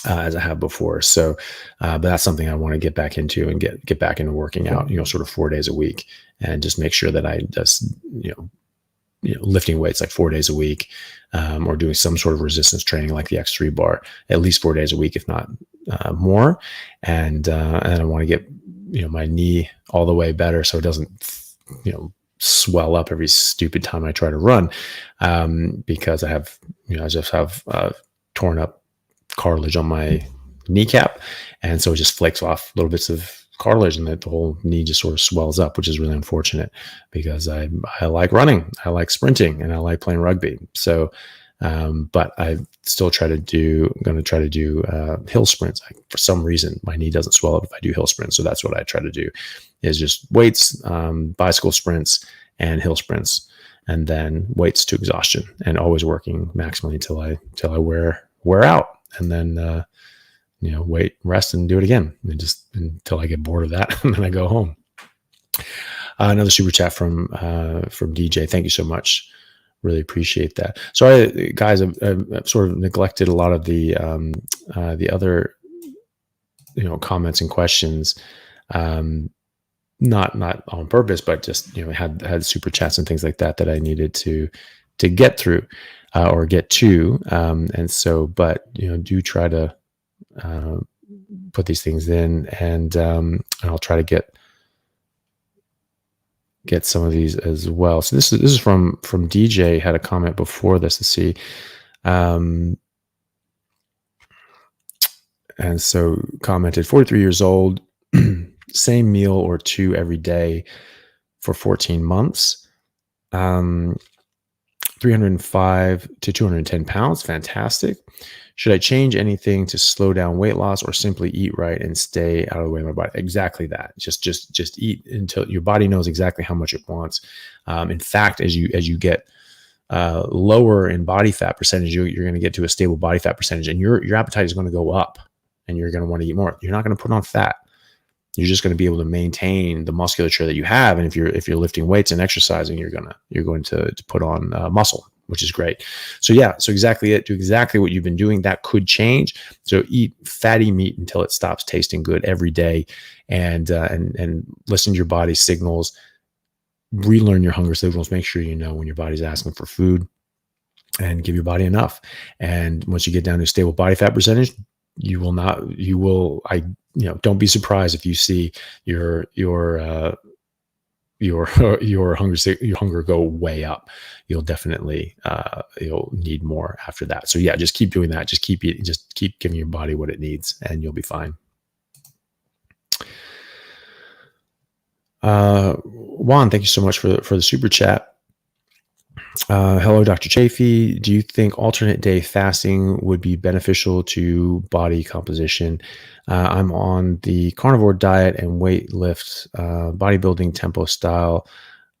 as I have before. So, but that's something I want to get back into and get back into working out, sort of 4 days a week, and just make sure that I just, lifting weights like 4 days a week, or doing some sort of resistance training like the X3 bar at least 4 days a week, if not more. And I want to get, my knee all the way better, so it doesn't, swell up every stupid time I try to run, because I just have torn up cartilage on my kneecap, and so it just flakes off little bits of cartilage, and the whole knee just sort of swells up, which is really unfortunate, because I like running, I like sprinting, and I like playing rugby. So, but I still going to try to do hill sprints. For some reason, my knee doesn't swell up if I do hill sprints. So that's what I try to do, is just weights, bicycle sprints, and hill sprints, and then weights to exhaustion, and always working maximally until I wear out. And then, wait, rest, and do it again, and just until I get bored of that, and then I go home. Another super chat from DJ. Thank you so much. Really appreciate that. Sorry, guys, I've sort of neglected a lot of the other, comments and questions. Not on purpose, but just, had super chats and things like that I needed to get through, or get to. And so, but, do try to put these things in, and I'll try to get some of these as well. So this is from DJ, had a comment before this. Let's see. And so commented, 43 years old, same meal or two every day for 14 months, 305 to 210 pounds. Fantastic. Should I change anything to slow down weight loss, or simply eat right and stay out of the way of my body? Exactly that. Just eat until your body knows exactly how much it wants. In fact, as you get lower in body fat percentage, you're going to get to a stable body fat percentage, and your appetite is going to go up, and you're going to want to eat more. You're not going to put on fat. you're just going to be able to maintain the musculature that you have. And if you're lifting weights and exercising, you're going to put on muscle, which is great. So yeah, so exactly it. Do exactly what you've been doing. That could change. So eat fatty meat until it stops tasting good every day, and listen to your body's signals. Relearn your hunger signals. Make sure you know when your body's asking for food, and give your body enough. And once you get down to a stable body fat percentage, don't be surprised if you see your hunger go way up. You'll definitely you'll need more after that. So yeah, just keep doing that. Just keep eating, just keep giving your body what it needs, and you'll be fine. Juan, thank you so much for the super chat. Hello, Dr. Chaffee. Do you think alternate day fasting would be beneficial to body composition? I'm on the carnivore diet and weight lift, bodybuilding tempo style.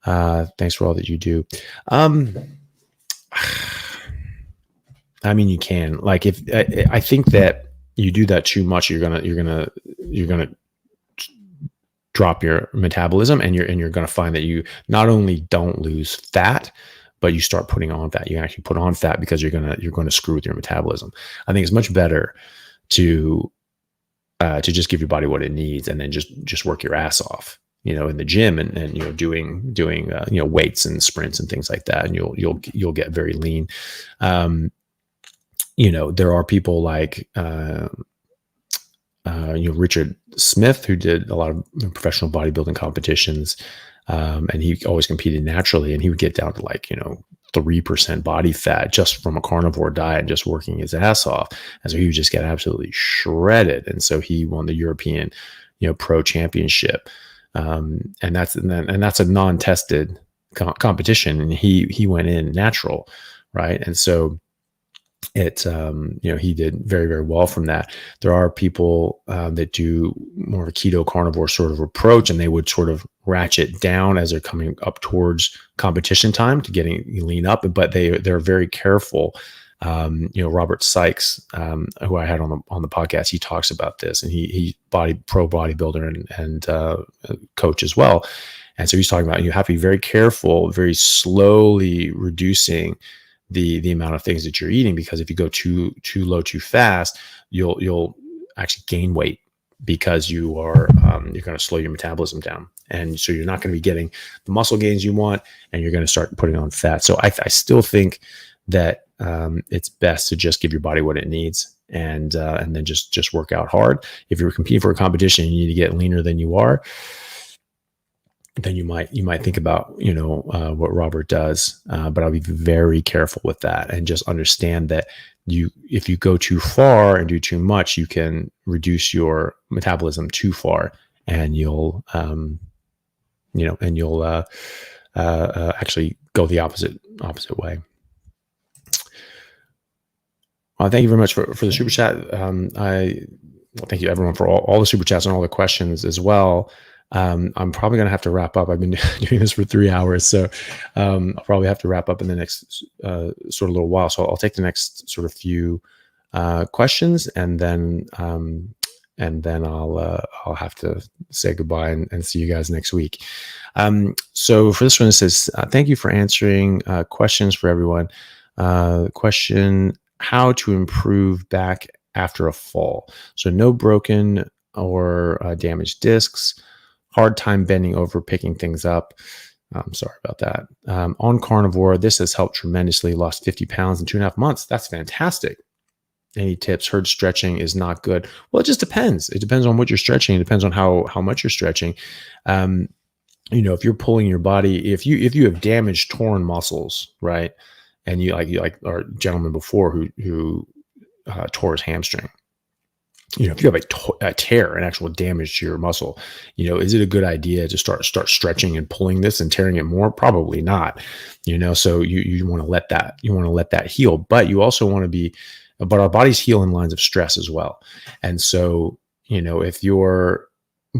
Thanks for all that you do. I mean, you can, like, if I think that you do that too much, you're gonna drop your metabolism, and you're gonna find that you not only don't lose fat, but you start putting on fat. You actually put on fat because you're going to screw with your metabolism. I think it's much better to just give your body what it needs, and then just work your ass off, in the gym, and doing weights and sprints and things like that. And you'll get very lean. There are people like, Richard Smith, who did a lot of professional bodybuilding competitions. And he always competed naturally, and he would get down to 3% body fat just from a carnivore diet, just working his ass off. And so he would just get absolutely shredded. And so he won the European, pro championship. And that's a non-tested competition. And he went in natural. Right. And so he did very, very well from that. There are people that do more of a keto carnivore sort of approach, and they would sort of ratchet down as they're coming up towards competition time to getting lean up, but they're very careful. Robert Sykes, who I had on the podcast, he talks about this, and he pro bodybuilder and coach as well. And so he's talking about, you have to be very careful, very slowly reducing the amount of things that you're eating, because if you go too low too fast, you'll actually gain weight, because you're going to slow your metabolism down, and so you're not going to be getting the muscle gains you want, and you're going to start putting on fat. So I still think that it's best to just give your body what it needs, and then just work out hard. If you're competing for a competition and you need to get leaner than you are, then you might think about what Robert does, but I'll be very careful with that, and just understand that if you go too far and do too much, you can reduce your metabolism too far, and you'll actually go the opposite way. Thank you very much for the super chat. Thank you everyone for all the super chats and all the questions as well. I'm probably going to have to wrap up. I've been doing this for 3 hours, so I'll probably have to wrap up in the next sort of little while. So I'll take the next sort of few questions, and then I'll have to say goodbye and see you guys next week. So for this one, it says, thank you for answering questions for everyone. Question: how to improve back after a fall? So no broken or damaged discs. Hard time bending over, picking things up. I'm sorry about that. On carnivore, this has helped tremendously. Lost 50 pounds in 2.5 months. That's fantastic. Any tips? Heard stretching is not good. Well, it just depends. It depends on what you're stretching. It depends on how much you're stretching. If you're pulling your body, if you have damaged, torn muscles, right, and you like our gentleman before who tore his hamstring. If you have a tear, an actual damage to your muscle, is it a good idea to start stretching and pulling this and tearing it more? Probably not. So you want to let that heal, but you also want to but our bodies heal in lines of stress as well. And so,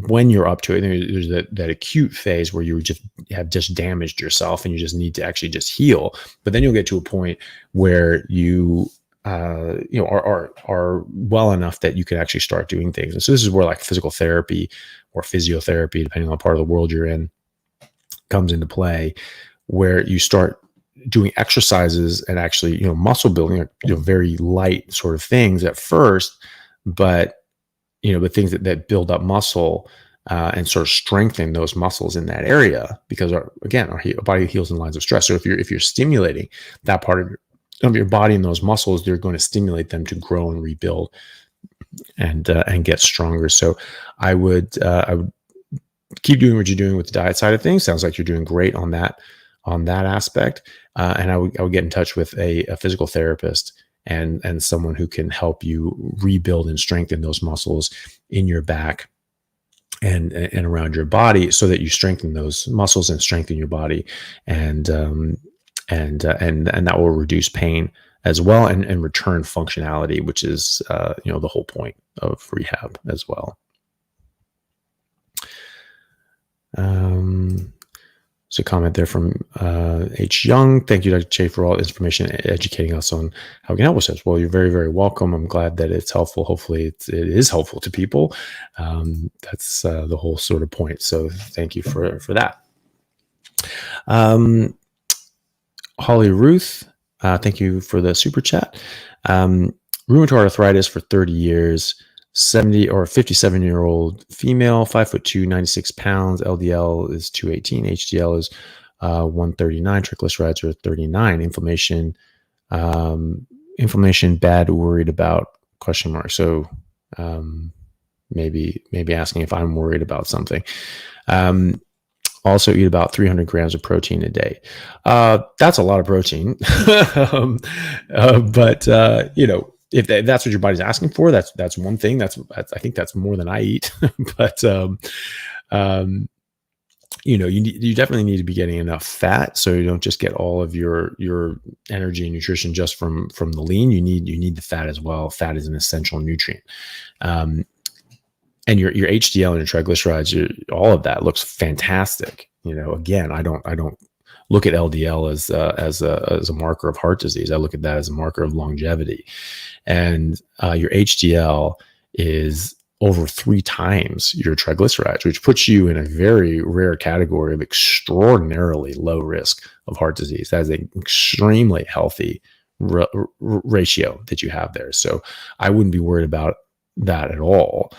when you're up to it, there's that acute phase where you have damaged yourself and you just need to actually just heal. But then you'll get to a point where you are well enough that you can actually start doing things. And so this is where like physical therapy or physiotherapy, depending on the part of the world you're in, comes into play, where you start doing exercises and actually, muscle building, very light sort of things at first, but things that build up muscle and sort of strengthen those muscles in that area, because our body heals in lines of stress. So if you're stimulating that part of your body and those muscles, they're going to stimulate them to grow and rebuild and get stronger. So I would keep doing what you're doing with the diet side of things. Sounds like you're doing great on that aspect. And I would get in touch with a physical therapist and someone who can help you rebuild and strengthen those muscles in your back and around your body, so that you strengthen those muscles and strengthen your body, and that will reduce pain as well, and return functionality, which is the whole point of rehab as well. So a comment there from H. Young. Thank you, Dr. Chaffee, for all the information educating us on how we can help ourselves. Well, you're very, very welcome. I'm glad that it's helpful. Hopefully it is helpful to people. That's the whole sort of point. So thank you for that. Holly Ruth, thank you for the super chat. Rheumatoid arthritis for 30 years. 70 or 57-year-old female, 5'2", 96 pounds. LDL is 218. HDL is 139. Triglycerides are 39. Inflammation bad, worried about, ? So maybe asking if I'm worried about something. Also eat about 300 grams of protein a day. That's a lot of protein. But if that's what your body's asking for, that's one thing. I think that's more than I eat. But you definitely need to be getting enough fat, so you don't just get all of your energy and nutrition just from the lean. You need the fat as well. Fat is an essential nutrient. And your HDL and your triglycerides, all of that looks fantastic. Again, I don't look at LDL as a marker of heart disease. I look at that as a marker of longevity. And your HDL is over 3 times your triglycerides, which puts you in a very rare category of extraordinarily low risk of heart disease. That is an extremely healthy ratio that you have there. So I wouldn't be worried about that at all.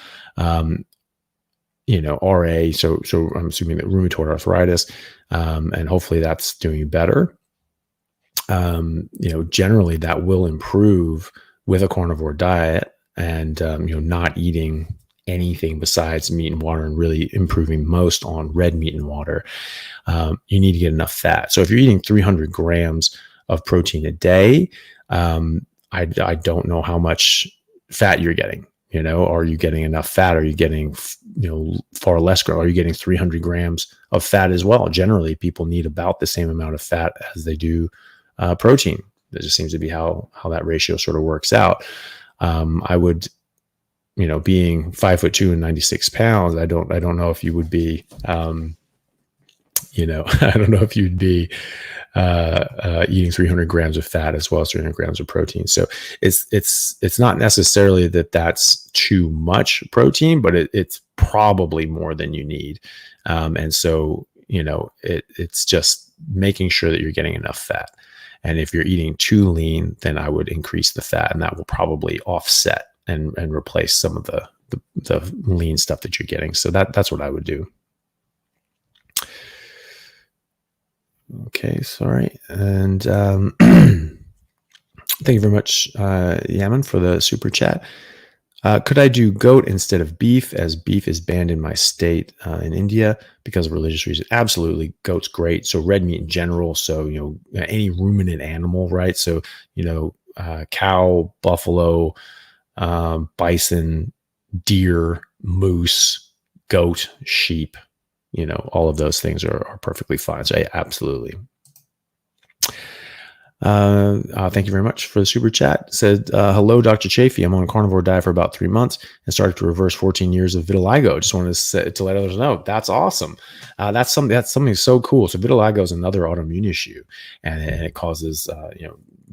RA, so I'm assuming that rheumatoid arthritis, and hopefully that's doing better. Generally that will improve with a carnivore diet, and not eating anything besides meat and water, and really improving most on red meat and water. You need to get enough fat. So if you're eating 300 grams of protein a day, I don't know how much fat you're getting. Are you getting enough fat? Are you getting, far less? Are you getting 300 grams of fat as well? Generally, people need about the same amount of fat as they do protein. That just seems to be how that ratio sort of works out. I would, being 5'2" and 96 pounds, I don't know if you would be, I don't know if you'd be eating 300 grams of fat as well as 300 grams of protein. So it's not necessarily that that's too much protein, but it's probably more than you need. And so, it's just making sure that you're getting enough fat. And if you're eating too lean, then I would increase the fat, and that will probably offset and replace some of the lean stuff that you're getting. So that's what I would do. Okay, sorry. And thank you very much, Yaman, for the super chat. Could I do goat instead of beef, as beef is banned in my state in India because of religious reasons? Absolutely. Goat's great. So red meat in general. So, any ruminant animal, right? So, cow, buffalo, bison, deer, moose, goat, sheep, all of those things are perfectly fine. So absolutely. Thank you very much for the super chat. Said, hello, Dr. Chaffee. I'm on a carnivore diet for about 3 months and started to reverse 14 years of vitiligo. Just wanted to let others know. That's awesome. That's something so cool. So vitiligo is another autoimmune issue, and it causes,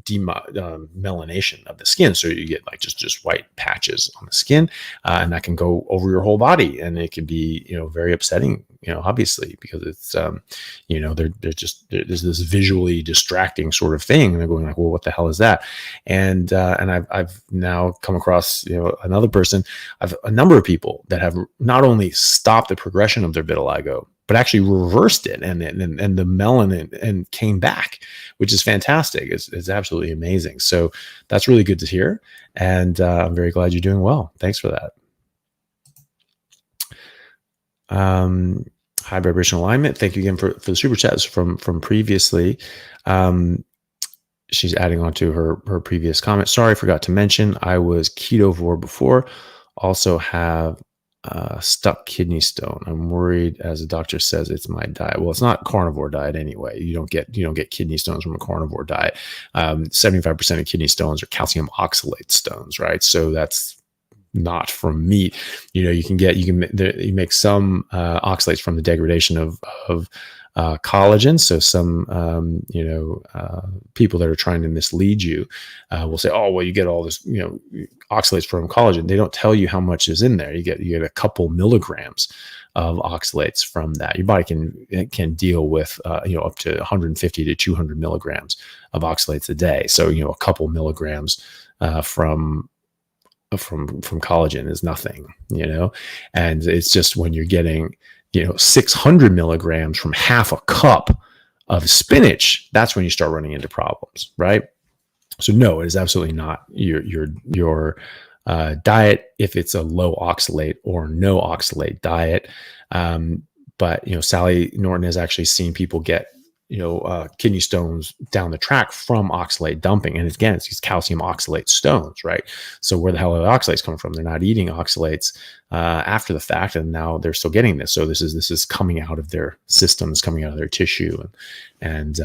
melanation of the skin. So you get like just white patches on the skin, and that can go over your whole body, and it can be, very upsetting, obviously, because it's, there's this visually distracting sort of thing. And they're going like, well, what the hell is that? And I've now come across, another person, a number of people that have not only stopped the progression of their vitiligo, but actually reversed it, and the melanin and came back, which is fantastic. It's absolutely amazing. So that's really good to hear. And I'm very glad you're doing well. Thanks for that. High vibrational alignment. Thank you again for the super chats from previously. She's adding on to her previous comment. Sorry, I forgot to mention I was ketovore before. Also have stuck kidney stone. I'm worried, as the doctor says, it's my diet. Well, it's not carnivore diet anyway. You don't get kidney stones from a carnivore diet. 75% of kidney stones are calcium oxalate stones, right? So that's not from meat. You make some oxalates from the degradation of collagen. So some people that are trying to mislead you will say, oh, well, you get all this oxalates from collagen. They don't tell you how much is in there. You get a couple milligrams of oxalates from that. Your body can deal with up to 150 to 200 milligrams of oxalates a day. So a couple milligrams from collagen is nothing, and it's just when you're getting 600 milligrams from half a cup of spinach, that's when you start running into problems, right? So no, it is absolutely not your diet if it's a low oxalate or no oxalate diet. But Sally Norton has actually seen people get kidney stones down the track from oxalate dumping. And again, it's these calcium oxalate stones, right? So where the hell are the oxalates coming from? They're not eating oxalates after the fact, and now they're still getting this. So this is coming out of their systems, coming out of their tissue, and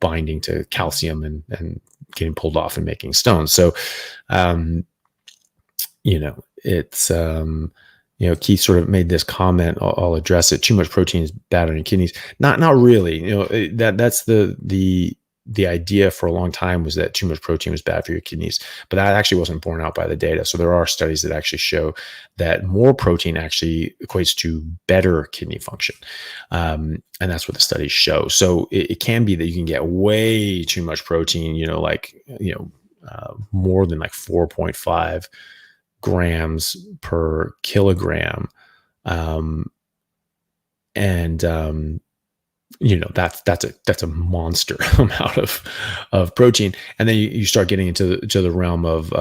binding to calcium and getting pulled off and making stones. So it's Keith sort of made this comment. I'll address it. Too much protein is bad on your kidneys. Not really. That's the idea for a long time, was that too much protein was bad for your kidneys, but that actually wasn't borne out by the data. So there are studies that actually show that more protein actually equates to better kidney function, and that's what the studies show. So it can be that you can get way too much protein. More than like 4.5 grams per kilogram. That's a monster amount of protein. And then you start getting into the realm of,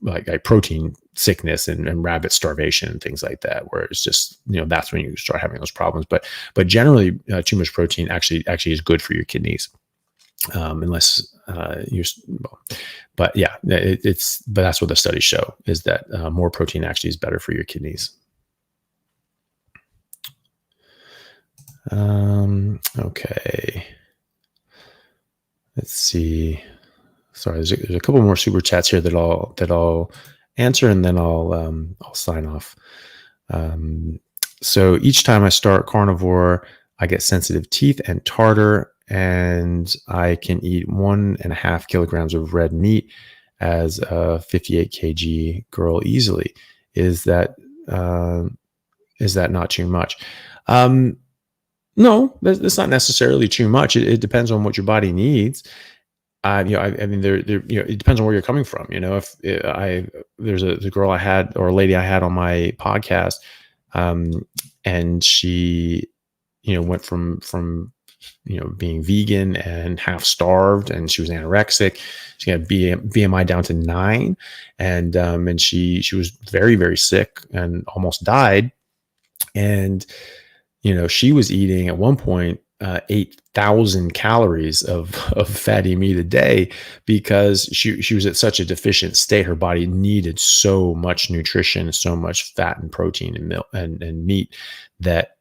like protein sickness and rabbit starvation and things like that, where it's just, that's when you start having those problems. But generally too much protein actually is good for your kidneys. Unless but that's what the studies show, is that more protein actually is better for your kidneys. Okay, let's see. Sorry, there's a couple more super chats here that I'll answer, and then I'll sign off. So each time I start carnivore, I get sensitive teeth and tartar, and I can eat 1.5 kilograms of red meat as a 58 kg girl easily. Is that not too much? No, that's not necessarily too much. It depends on what your body needs. It depends on where you're coming from. If there's a girl I had, or a lady I had on my podcast, and she, went from being vegan and half starved, and she was anorexic. She had BMI down to 9, and she was very, very sick and almost died. And she was eating at one point 8,000 calories of fatty meat a day, because she was at such a deficient state. Her body needed so much nutrition, so much fat and protein and milk and meat that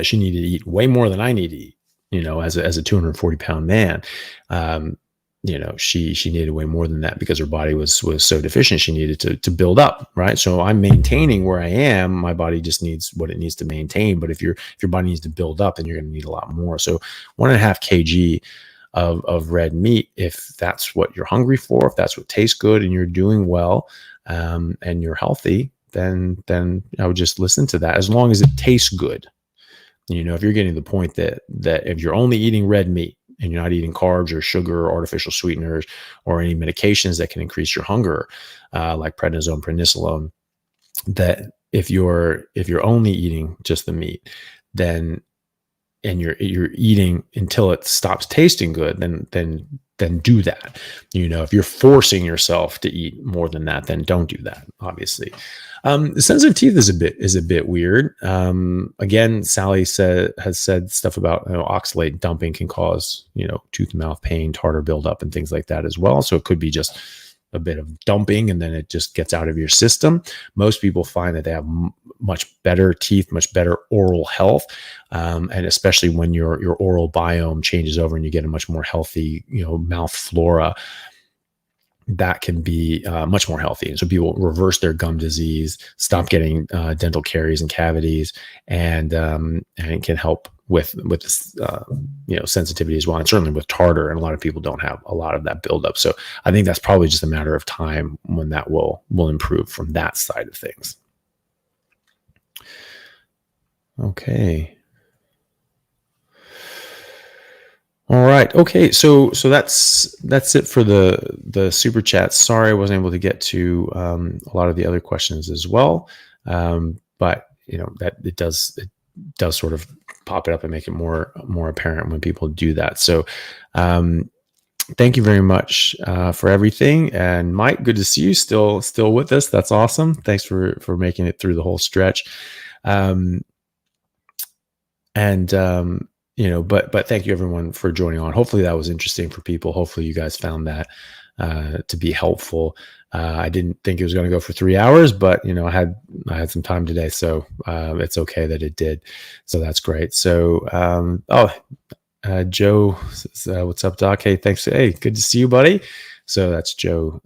she needed to eat way more than I need to eat. As a 240 pound man, she needed way more than that, because her body was so deficient. She needed to build up, right? So I'm maintaining where I am. My body just needs what it needs to maintain. But if your body needs to build up, then you're going to need a lot more. So 1.5 kg of red meat. If that's what you're hungry for, if that's what tastes good and you're doing well, and you're healthy, then I would just listen to that, as long as it tastes good. If you're getting to the point that if you're only eating red meat and you're not eating carbs or sugar or artificial sweeteners or any medications that can increase your hunger, like prednisone, prednisolone, that if you're only eating just the meat, then and you're eating until it stops tasting good, then do that. If you're forcing yourself to eat more than that, then don't do that, obviously. The sensitive teeth is a bit weird. Again, Sally has said stuff about oxalate dumping can cause tooth and mouth pain, tartar buildup, and things like that as well. So it could be just a bit of dumping, and then it just gets out of your system. Most people find that they have much better teeth, much better oral health, and especially when your oral biome changes over and you get a much more healthy mouth flora, that can be much more healthy. And so people reverse their gum disease, stop getting dental caries and cavities, and it can help with this, sensitivity as well. And certainly with tartar, and a lot of people don't have a lot of that buildup. So I think that's probably just a matter of time when that will improve from that side of things. Okay. All right. Okay. So that's it for the super chats. Sorry, I wasn't able to get to a lot of the other questions as well. But that it does sort of pop it up and make it more apparent when people do that. So thank you very much for everything. And Mike, good to see you still with us. That's awesome. Thanks for making it through the whole stretch. But thank you everyone for joining on. Hopefully that was interesting for people. Hopefully you guys found that to be helpful. I didn't think it was going to go for 3 hours, but I had some time today, so it's okay that it did. So that's great. So Joe says, what's up, Doc? Hey, thanks. Hey, good to see you, buddy. So that's Joe.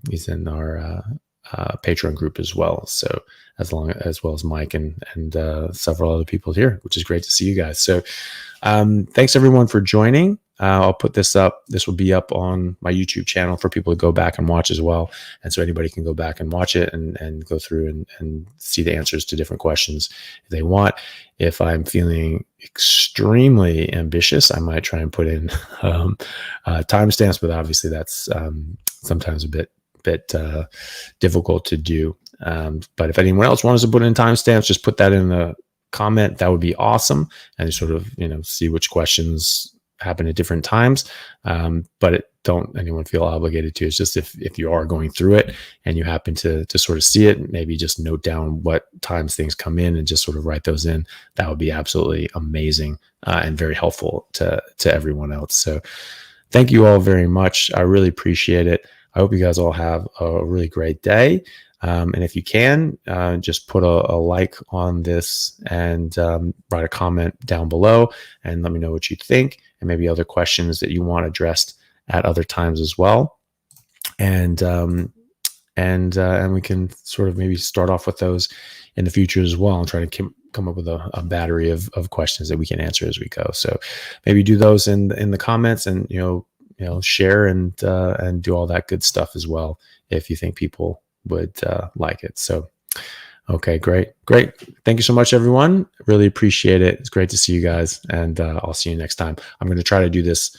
He's in our Patreon group as well. So as well as Mike and several other people here, which is great to see you guys. So thanks everyone for joining. I'll put this up. This will be up on my YouTube channel for people to go back and watch as well. And so anybody can go back and watch it and go through and see the answers to different questions if they want. If I'm feeling extremely ambitious, I might try and put in timestamps, but obviously that's sometimes a bit difficult to do. But if anyone else wants to put in timestamps, just put that in the comment. That would be awesome. And sort of, see which questions happen at different times. But don't anyone feel obligated to. It's just if you are going through it and you happen to sort of see it, maybe just note down what times things come in and just sort of write those in. That would be absolutely amazing and very helpful to everyone else. So thank you all very much. I really appreciate it. I hope you guys all have a really great day. And if you can, just put a like on this and write a comment down below and let me know what you think and maybe other questions that you want addressed at other times as well. And we can sort of maybe start off with those in the future as well and try to come up with a battery of questions that we can answer as we go. So maybe do those in the comments and, share and do all that good stuff as well if you think people would like it. So, okay, great. Thank you so much, everyone. Really appreciate it. It's great to see you guys, and I'll see you next time. I'm going to try to do this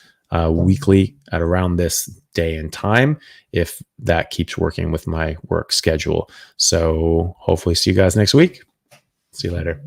weekly at around this day and time if that keeps working with my work schedule. So hopefully see you guys next week. See you later.